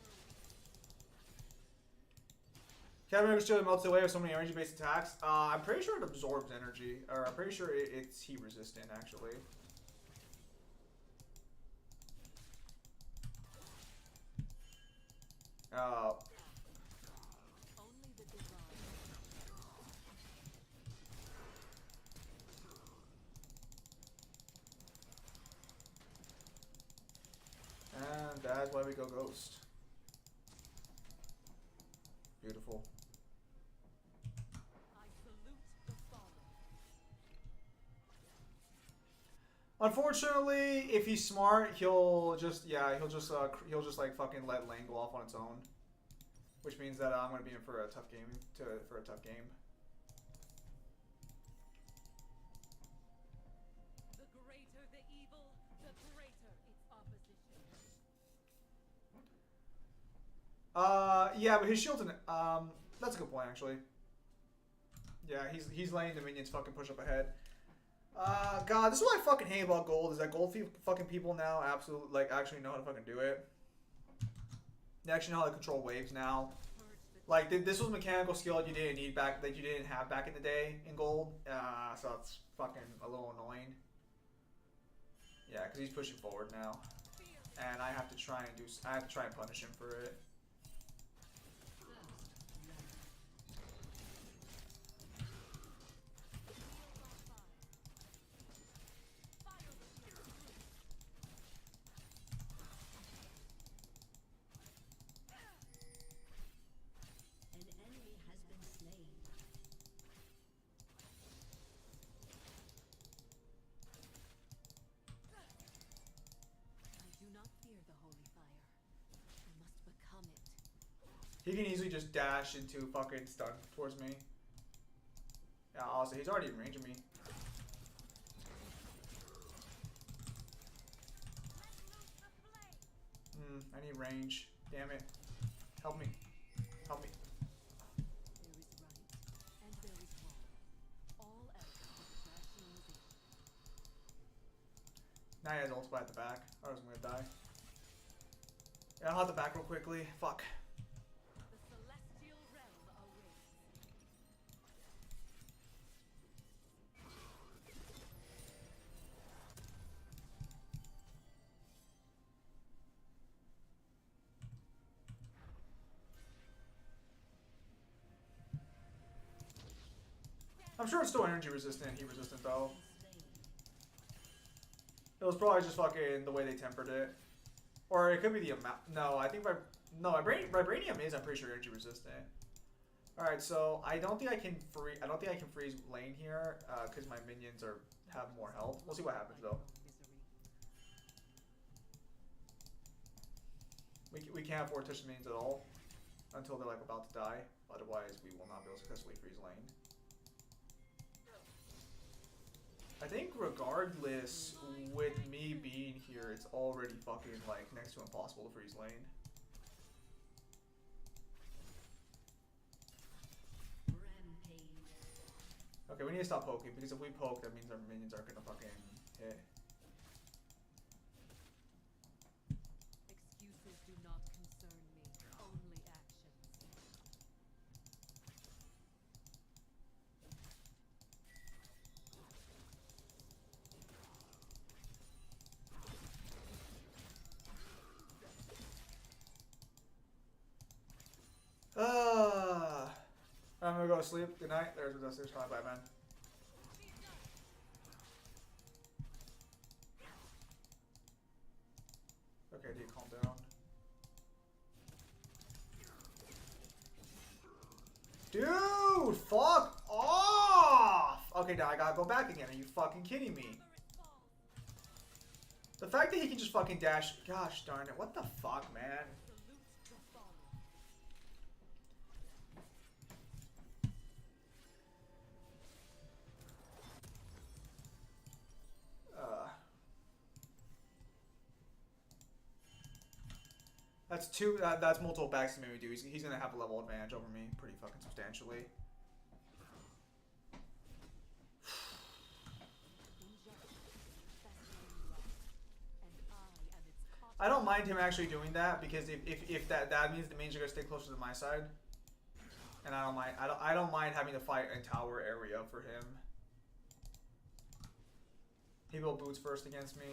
Captain America Shield melts away with so many energy-based attacks. I'm pretty sure it absorbs energy, or I'm pretty sure it's heat resistant, actually. only the divine. And that's why we go Ghost. Beautiful. I salute the fallen. Unfortunately, if he's smart, he'll just like fucking let lane go off on its own, which means that I'm gonna be in for a tough game. The greater the evil, the greater its opposition. Yeah, but his shield's an that's a good point actually. Yeah, he's letting the minions fucking push up ahead. God, this is what I fucking hate about gold is that gold fucking people now absolutely like actually know how to fucking do it. They actually know how to control waves now. Like this was mechanical skill you didn't need back that you didn't have back in the day in gold. So it's fucking a little annoying. Yeah, because he's pushing forward now, and I have to try and punish him for it. An enemy has been slain. I do not fear the holy fire. I must become it. He can easily just dash into fucking stun towards me. Yeah, also he's already in range of me. I need range. Damn it. Help me. Help me. There is right and there is wrong. All else is rationalization. Now he has ultimate at the back. I was gonna die. Yeah, I'll have the back real quickly. Fuck. The celestial realm awaits. I'm sure it's still energy resistant, heat resistant though. Slain. It was probably just fucking the way they tempered it. Or it could be the amount. No, I think Vibranium is, I'm pretty sure, energy resistant. Alright, so I don't think I can freeze lane here, because my minions have more health. We'll see what happens though. We can't afford to touch the minions at all until they're like about to die. Otherwise we will not be able to successfully freeze lane. I think regardless, with me being here, it's already fucking like next to impossible to freeze lane. Rampage. Okay, we need to stop poking because if we poke, that means our minions aren't gonna fucking hit. Excuses do not concern me, only actions. I'm gonna go to sleep. Good night. There's my Batman. Okay, dude, calm down. Dude, fuck off! Okay, now I gotta go back again. Are you fucking kidding me? The fact that he can just fucking dash. Gosh darn it. What the fuck, man? That's two. That's multiple backs to me. We do. He's gonna have a level advantage over me, pretty fucking substantially. I don't mind him actually doing that because if that means the minions are gonna stay closer to my side, and I don't mind having to fight a tower area for him. He built boots first against me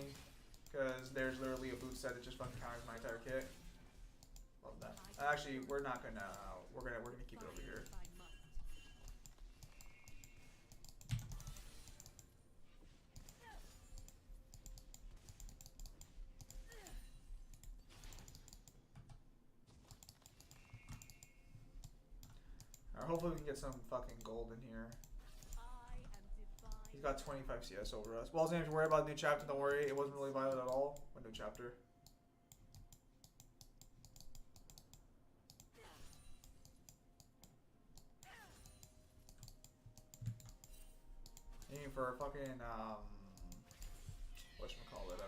because there's literally a boot set that just fucking counters my entire kit. Love that. Actually, we're not gonna. We're gonna keep it over here. Alright, hopefully we can get some fucking gold in here. He's got 25 CS over us. Well, if you worry about the new chapter, don't worry. It wasn't really violent at all. A new chapter. Aiming for fucking whatchamacallit,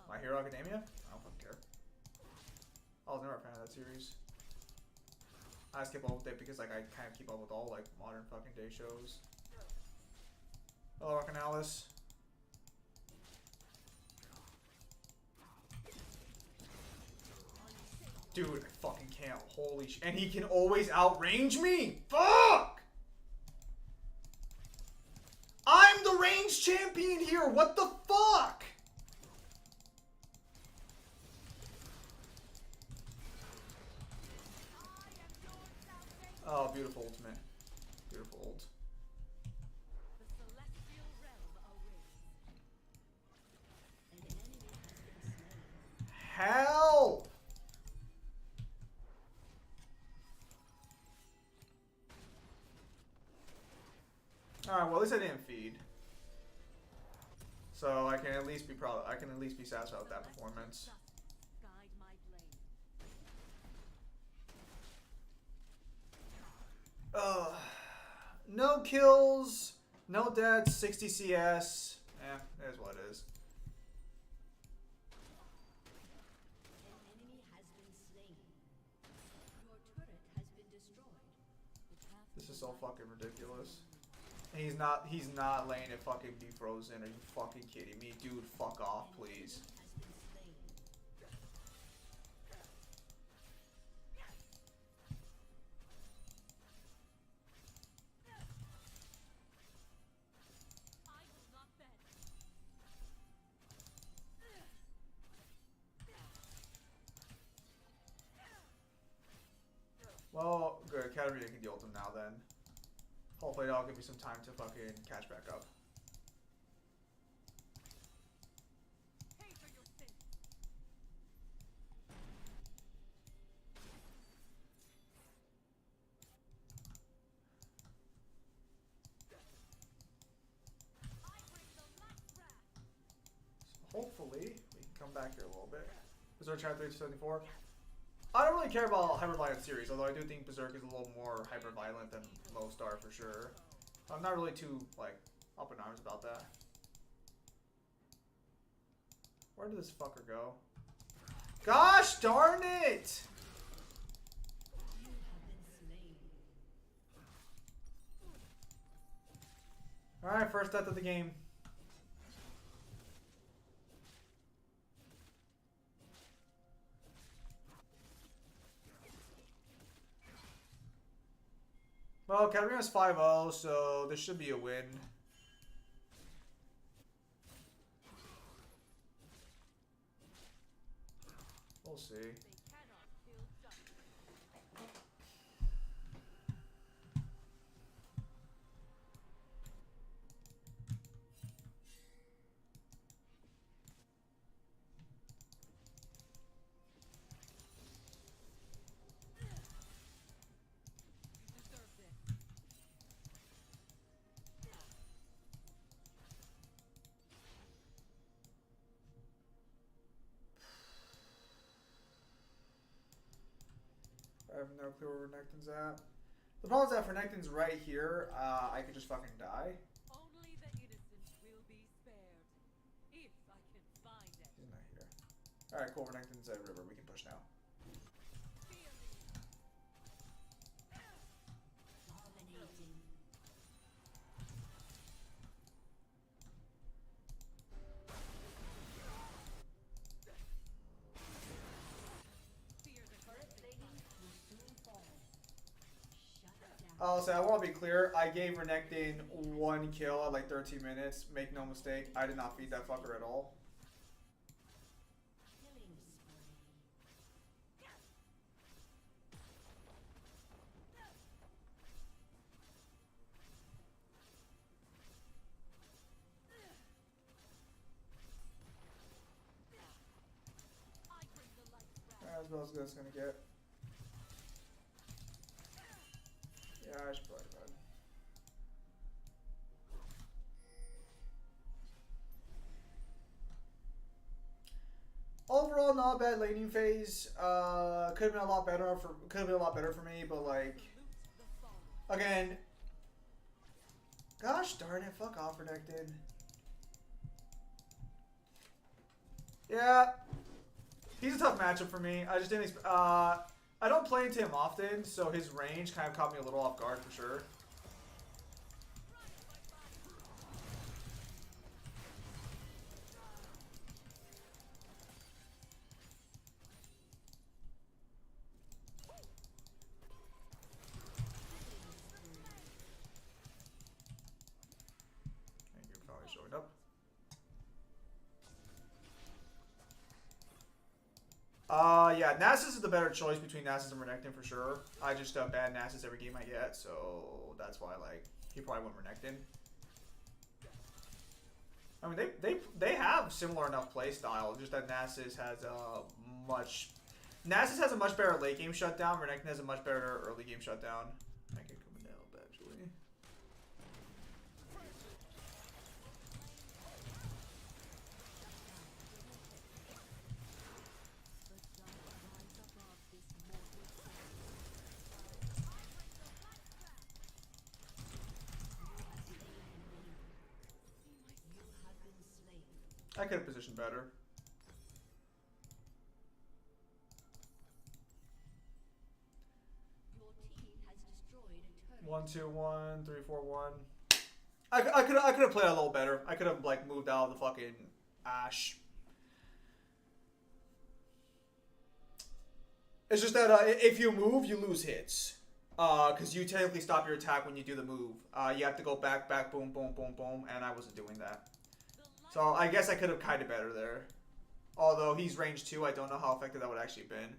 My Hero Academia? I don't fucking care. I was never a fan of that series. I skip up with it because like I kind of keep up with all like modern fucking day shows. Hello, Rockin' Alice. Dude, I fucking can't. Holy sh! And he can always outrange me. Fuck! I'm the range champion here. What the fuck? Oh, beautiful ultimate. Beautiful ult. Help! Alright, well at least I didn't feed. So I can at least be proud. I can at least be satisfied with that performance. No kills, no deaths, 60 CS. It is what it is. An enemy has been slain. Your turret has been destroyed. This is so fucking ridiculous. And he's not letting it fucking be frozen. Are you fucking kidding me? Dude, fuck off, please. Has been slain. Well, good. Katarina can deal with him now then. Hopefully that'll give me some time to fucking catch back up. So hopefully we can come back here a little bit. Berserk Chapter 374. I don't really care about hyper violent series, although I do think Berserk is a little more hyper violent than most are for sure. I'm not really too like up in arms about that. Where did this fucker go? Gosh darn it! You have been slain. Alright, first death of the game. Well, Katarina's 5-0, so this should be a win. We'll see. They cannot kill justice. You deserve this. I have no clue where Renekton's at. The problem is that if Renekton's right here, I could just fucking die. Only the innocent will be spared. If I can find it. He's not here. Alright, cool. Renekton's at river. We can push now. Fear me. Dominating. Fear the Turret plating will soon fall. Shut down. I'll say, I want to be clear. I gave Renekton 1 kill at like 13 minutes. Make no mistake. I did not feed that fucker at all. Killing spree. I bring the light back. As well as good as it's gonna get. Yeah, I should probably go ahead. Overall, not a bad laning phase. Could have been a lot better for me, but like Loot the fallen. again. Gosh darn it! Fuck off, Renekton. Yeah, he's a tough matchup for me. I just didn't. I don't play into him often, so his range kind of caught me a little off guard for sure. Thank you for always showing up. Yeah, Nasus is the better choice between Nasus and Renekton for sure. I just ban Nasus every game I get, so that's why like he probably went Renekton. I mean, they have similar enough play style, just that Nasus has a much better late game shutdown. Renekton has a much better early game shutdown. I can come and help actually. The dark rise above this mortal soul. You have been slain. I could have positioned better. Your team has destroyed a turret. 1, 2, 1, 3, 4, 1. I could have played a little better. I could have like moved out of the fucking Ash. It's just that if you move, you lose hits. Because you technically stop your attack when you do the move. You have to go back, boom, boom, boom, boom, and I wasn't doing that. So I guess I could have kind of better there. Although he's range 2, I don't know how effective that would actually been.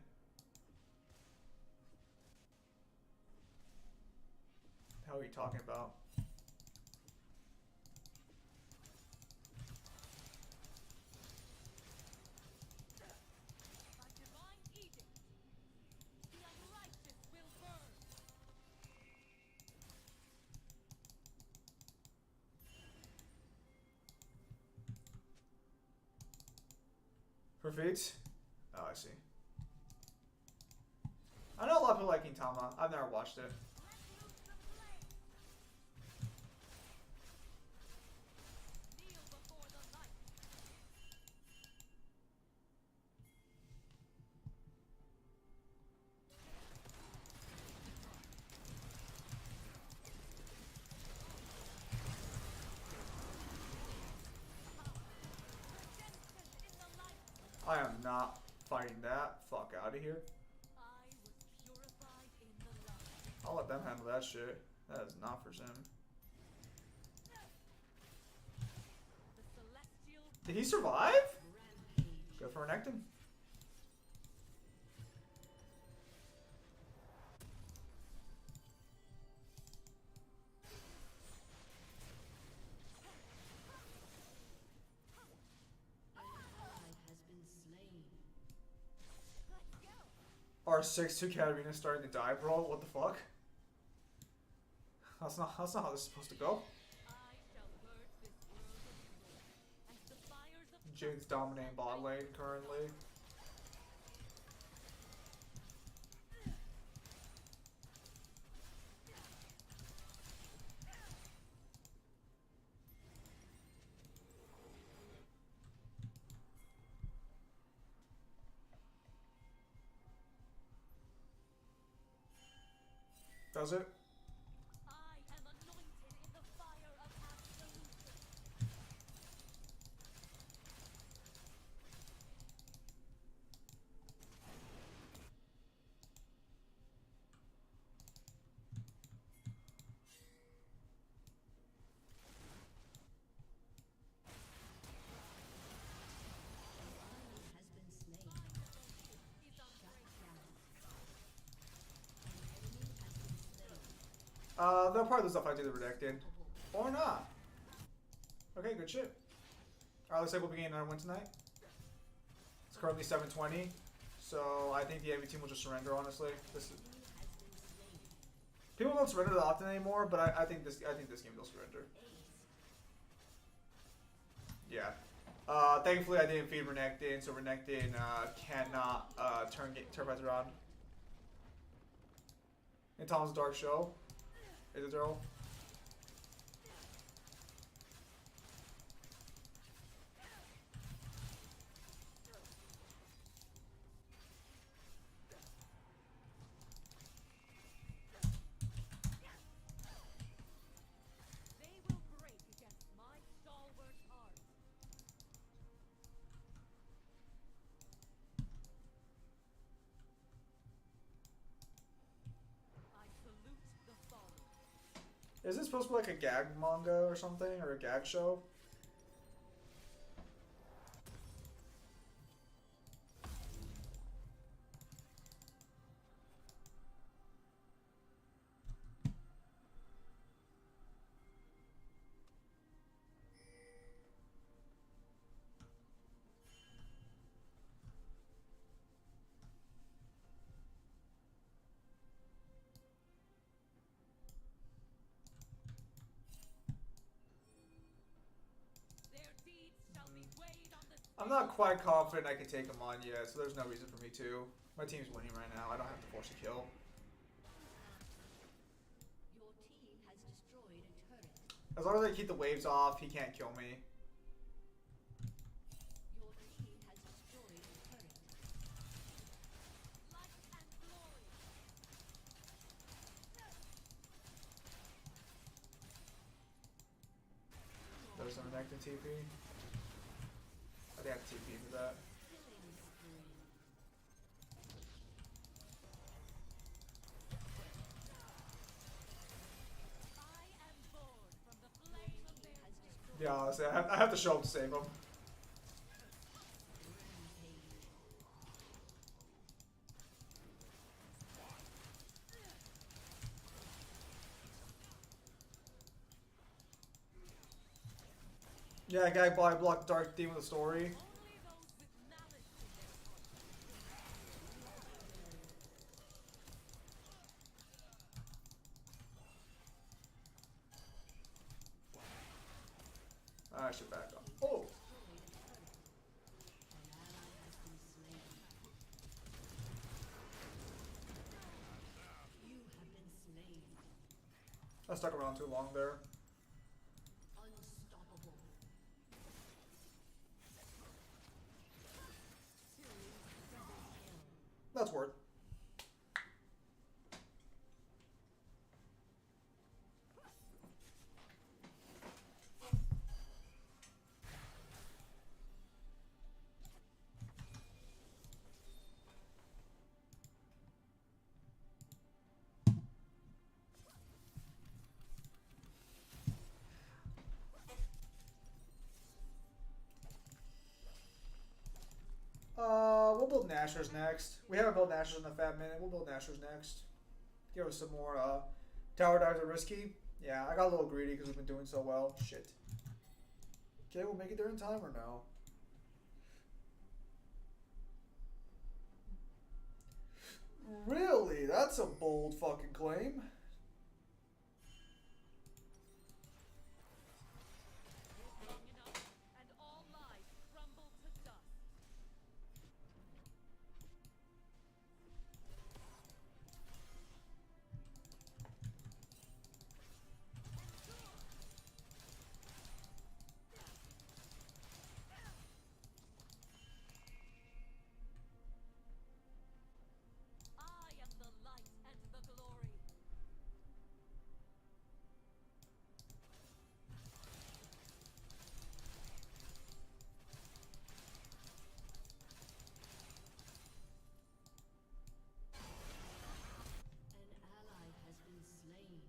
How are you talking about? By divine edict, the unrighteous will burn. For feats? Oh, I see. I know a lot of people like Gintama. I've never watched it. I am not fighting that. Fuck out of here. I was purified in the light. I'll let them handle that shit. That is not for Sim. The celestial Did he survive? Rampage. Good for Renekton. An ally has been slain. Our 6-2 Katarina starting to die, bro. What the fuck? That's not how this is supposed to go. I shall purge this world of evil, and the fires of Jade's dominating bot lane currently. Does it? I am anointed in the fire of absolution. Has been slain. My devotion is Shut unbreakable. down. An enemy has been slain. They'll probably lose that fight to the Renekton. Or not. Okay, good shit. Alright, looks like we'll be getting another win tonight. It's currently 7:20. So I think the enemy team will just surrender, honestly. People don't surrender that often anymore, but I think this game will surrender. Yeah. Thankfully I didn't feed Renekton, so Renekton cannot turn fights around. In Tom's Dark Show. Is it Earl? They will break against my stalwart heart. I salute the fallen. Is this supposed to be like a gag manga or something? Or a gag show? Their deeds shall be weighed on the I'm not quite confident I can take him on yet, so there's no reason for me to. My team's winning right now. I don't have to force a kill. Your team has destroyed a turret. As long as I keep the waves off, he can't kill me. Your team has destroyed a turret. light and glory. There's an Renekton TP. I think I have TP for that. Killing spree. I am born from the flame of their Has destroyed Yeah, honestly, I have to show him to save him. rampage. Yeah, guy blocked Dark Theme with a story. only those with malice in their hearts. I should back up. Oh! An ally has been slain. You have been slain. I stuck around too long there. Unstoppable. That's worth. Nashers next. We haven't built Nashers in a fat minute. We'll build Nashers next. Give us some more. Tower dives are risky. Yeah, I got a little greedy because we've been doing so well. Shit. Okay, we'll make it there in time or no? Really? That's a bold fucking claim. Long enough, and all lies crumble to dust. I am the light and the glory. An ally has been slain.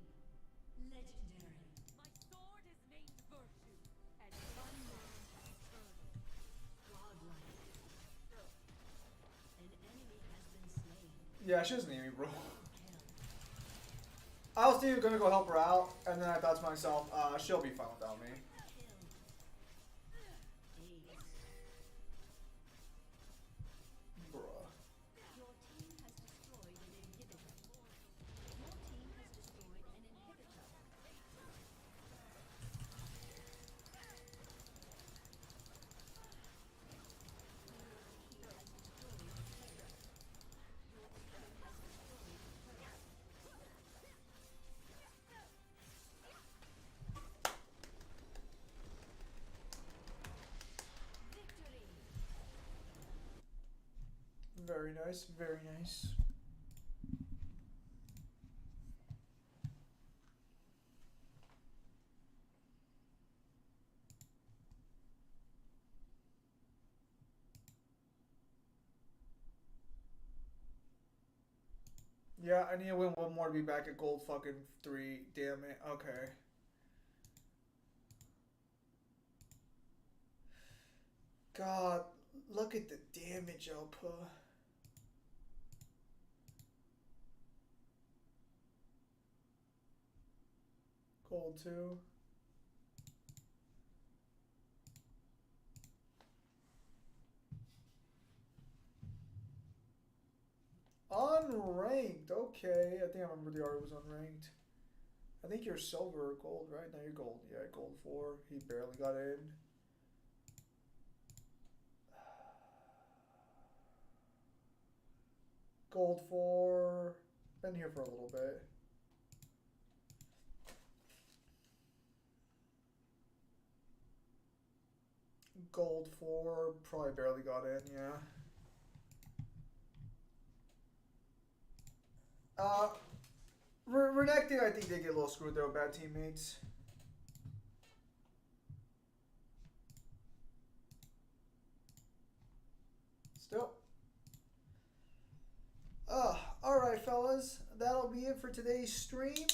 Legendary. My sword is named Virtue, and unknown eternal. Godlike. An enemy has been slain. Yeah, she doesn't need me, bro. Kill. I was thinking gonna go help her out, and then I thought to myself, she'll be fine without me. Kill. Ace. Bruh. Your team has destroyed an inhibitor. Your team has destroyed an inhibitor. Victory. Very nice, very nice. Yeah, I need to win one more to be back at gold fucking 3. Damn it. Okay. God, look at the damage output. Gold 2. Unranked. Okay, I think I remember the art was unranked. I think you're silver or gold, right? No, you're gold. Yeah, gold 4. He barely got in. Gold 4. Been here for a little bit. Gold 4. Probably barely got in, yeah. Renekton, I think they get a little screwed there with bad teammates. Still. Alright, fellas. That'll be it for today's stream.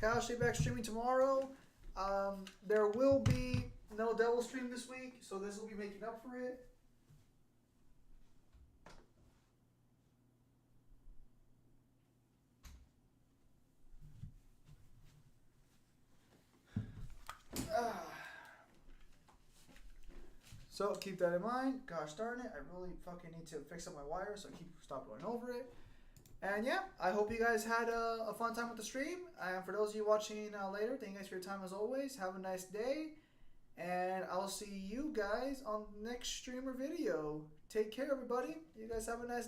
Kyle should be back streaming tomorrow. There will be no Devil stream this week, so this will be making up for it. So keep that in mind. Gosh darn it, I really fucking need to fix up my wire, so I stop going over it. And yeah, I hope you guys had a fun time with the stream. And for those of you watching later, thank you guys for your time as always. Have a nice day. And I'll see you guys on the next stream or video. Take care, everybody. You guys have a nice